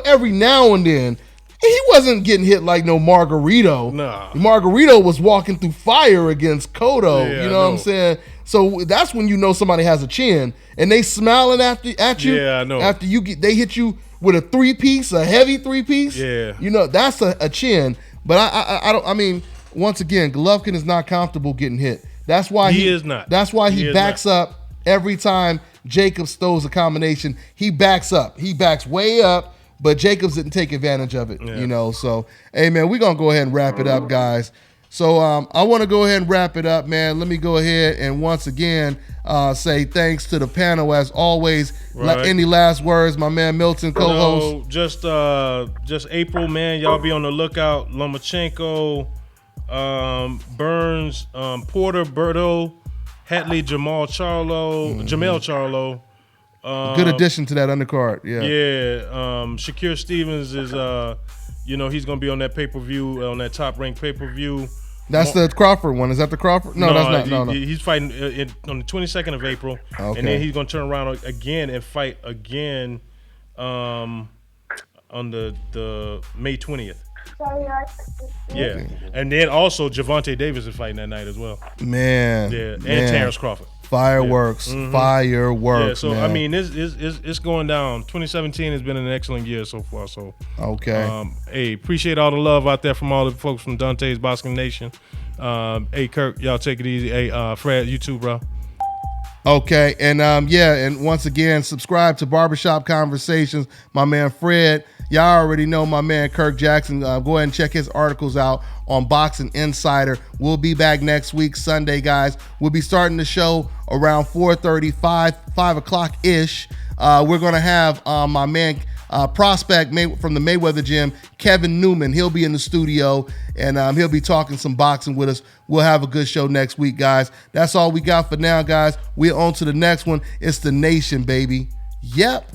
every now and then He wasn't getting hit like no Margarito.
Nah.
Margarito was walking through fire against Cotto.
Yeah,
you know what I'm saying? So that's when you know somebody has a chin, and they smiling at you.
Yeah, I know.
After they hit you with a 3-piece, a heavy 3-piece.
Yeah.
You know that's a chin. But I don't. I mean, once again, Golovkin is not comfortable getting hit. That's why
he is not.
That's why he backs up every time Jacobs throws a combination. He backs up. He backs way up. But Jacobs didn't take advantage of it, you know. So, hey, man, we're going to go ahead and wrap it up, guys. So I want to go ahead and wrap it up, man. Let me go ahead and once again say thanks to the panel as always.
Right.
Any last words, my man Milton, co-host?
No, just April, man. Y'all be on the lookout. Lomachenko, Burns, Porter, Berto, Hatley, Jermall Charlo.
Good addition to that undercard. Yeah.
Shakur Stevens is, he's going to be on that pay-per-view, on that top-ranked pay-per-view.
That's the Crawford one. Is that the Crawford? No, that's not. No.
He's fighting on the 22nd of April.
Okay.
And then he's going to turn around again and fight again on the May 20th. Yeah.
Okay.
And then also Javante Davis is fighting that night as well.
Man.
Yeah. And Terrence Crawford.
Fireworks.
Yeah.
Fireworks.
Yeah, so
man.
I mean, it's going down. 2017 has been an excellent year so far. So
okay.
Hey, appreciate all the love out there from all the folks from Dante's Boxing Nation. Hey, Kirk, y'all take it easy. Hey, Fred, you too, bro.
Okay, and and once again, subscribe to Barbershop Conversations. My man Fred, y'all already know my man Kirk Jackson. Go ahead and check his articles out on Boxing Insider. We'll be back next week, Sunday, guys. We'll be starting the show around 4:30, 5 o'clock ish. We're gonna have my man prospect from the Mayweather gym, Kevin Newman. He'll be in the studio and he'll be talking some boxing with us. We'll have a good show next week, guys. That's all we got for now, guys. We're on to the next one. It's the Nation, baby. Yep.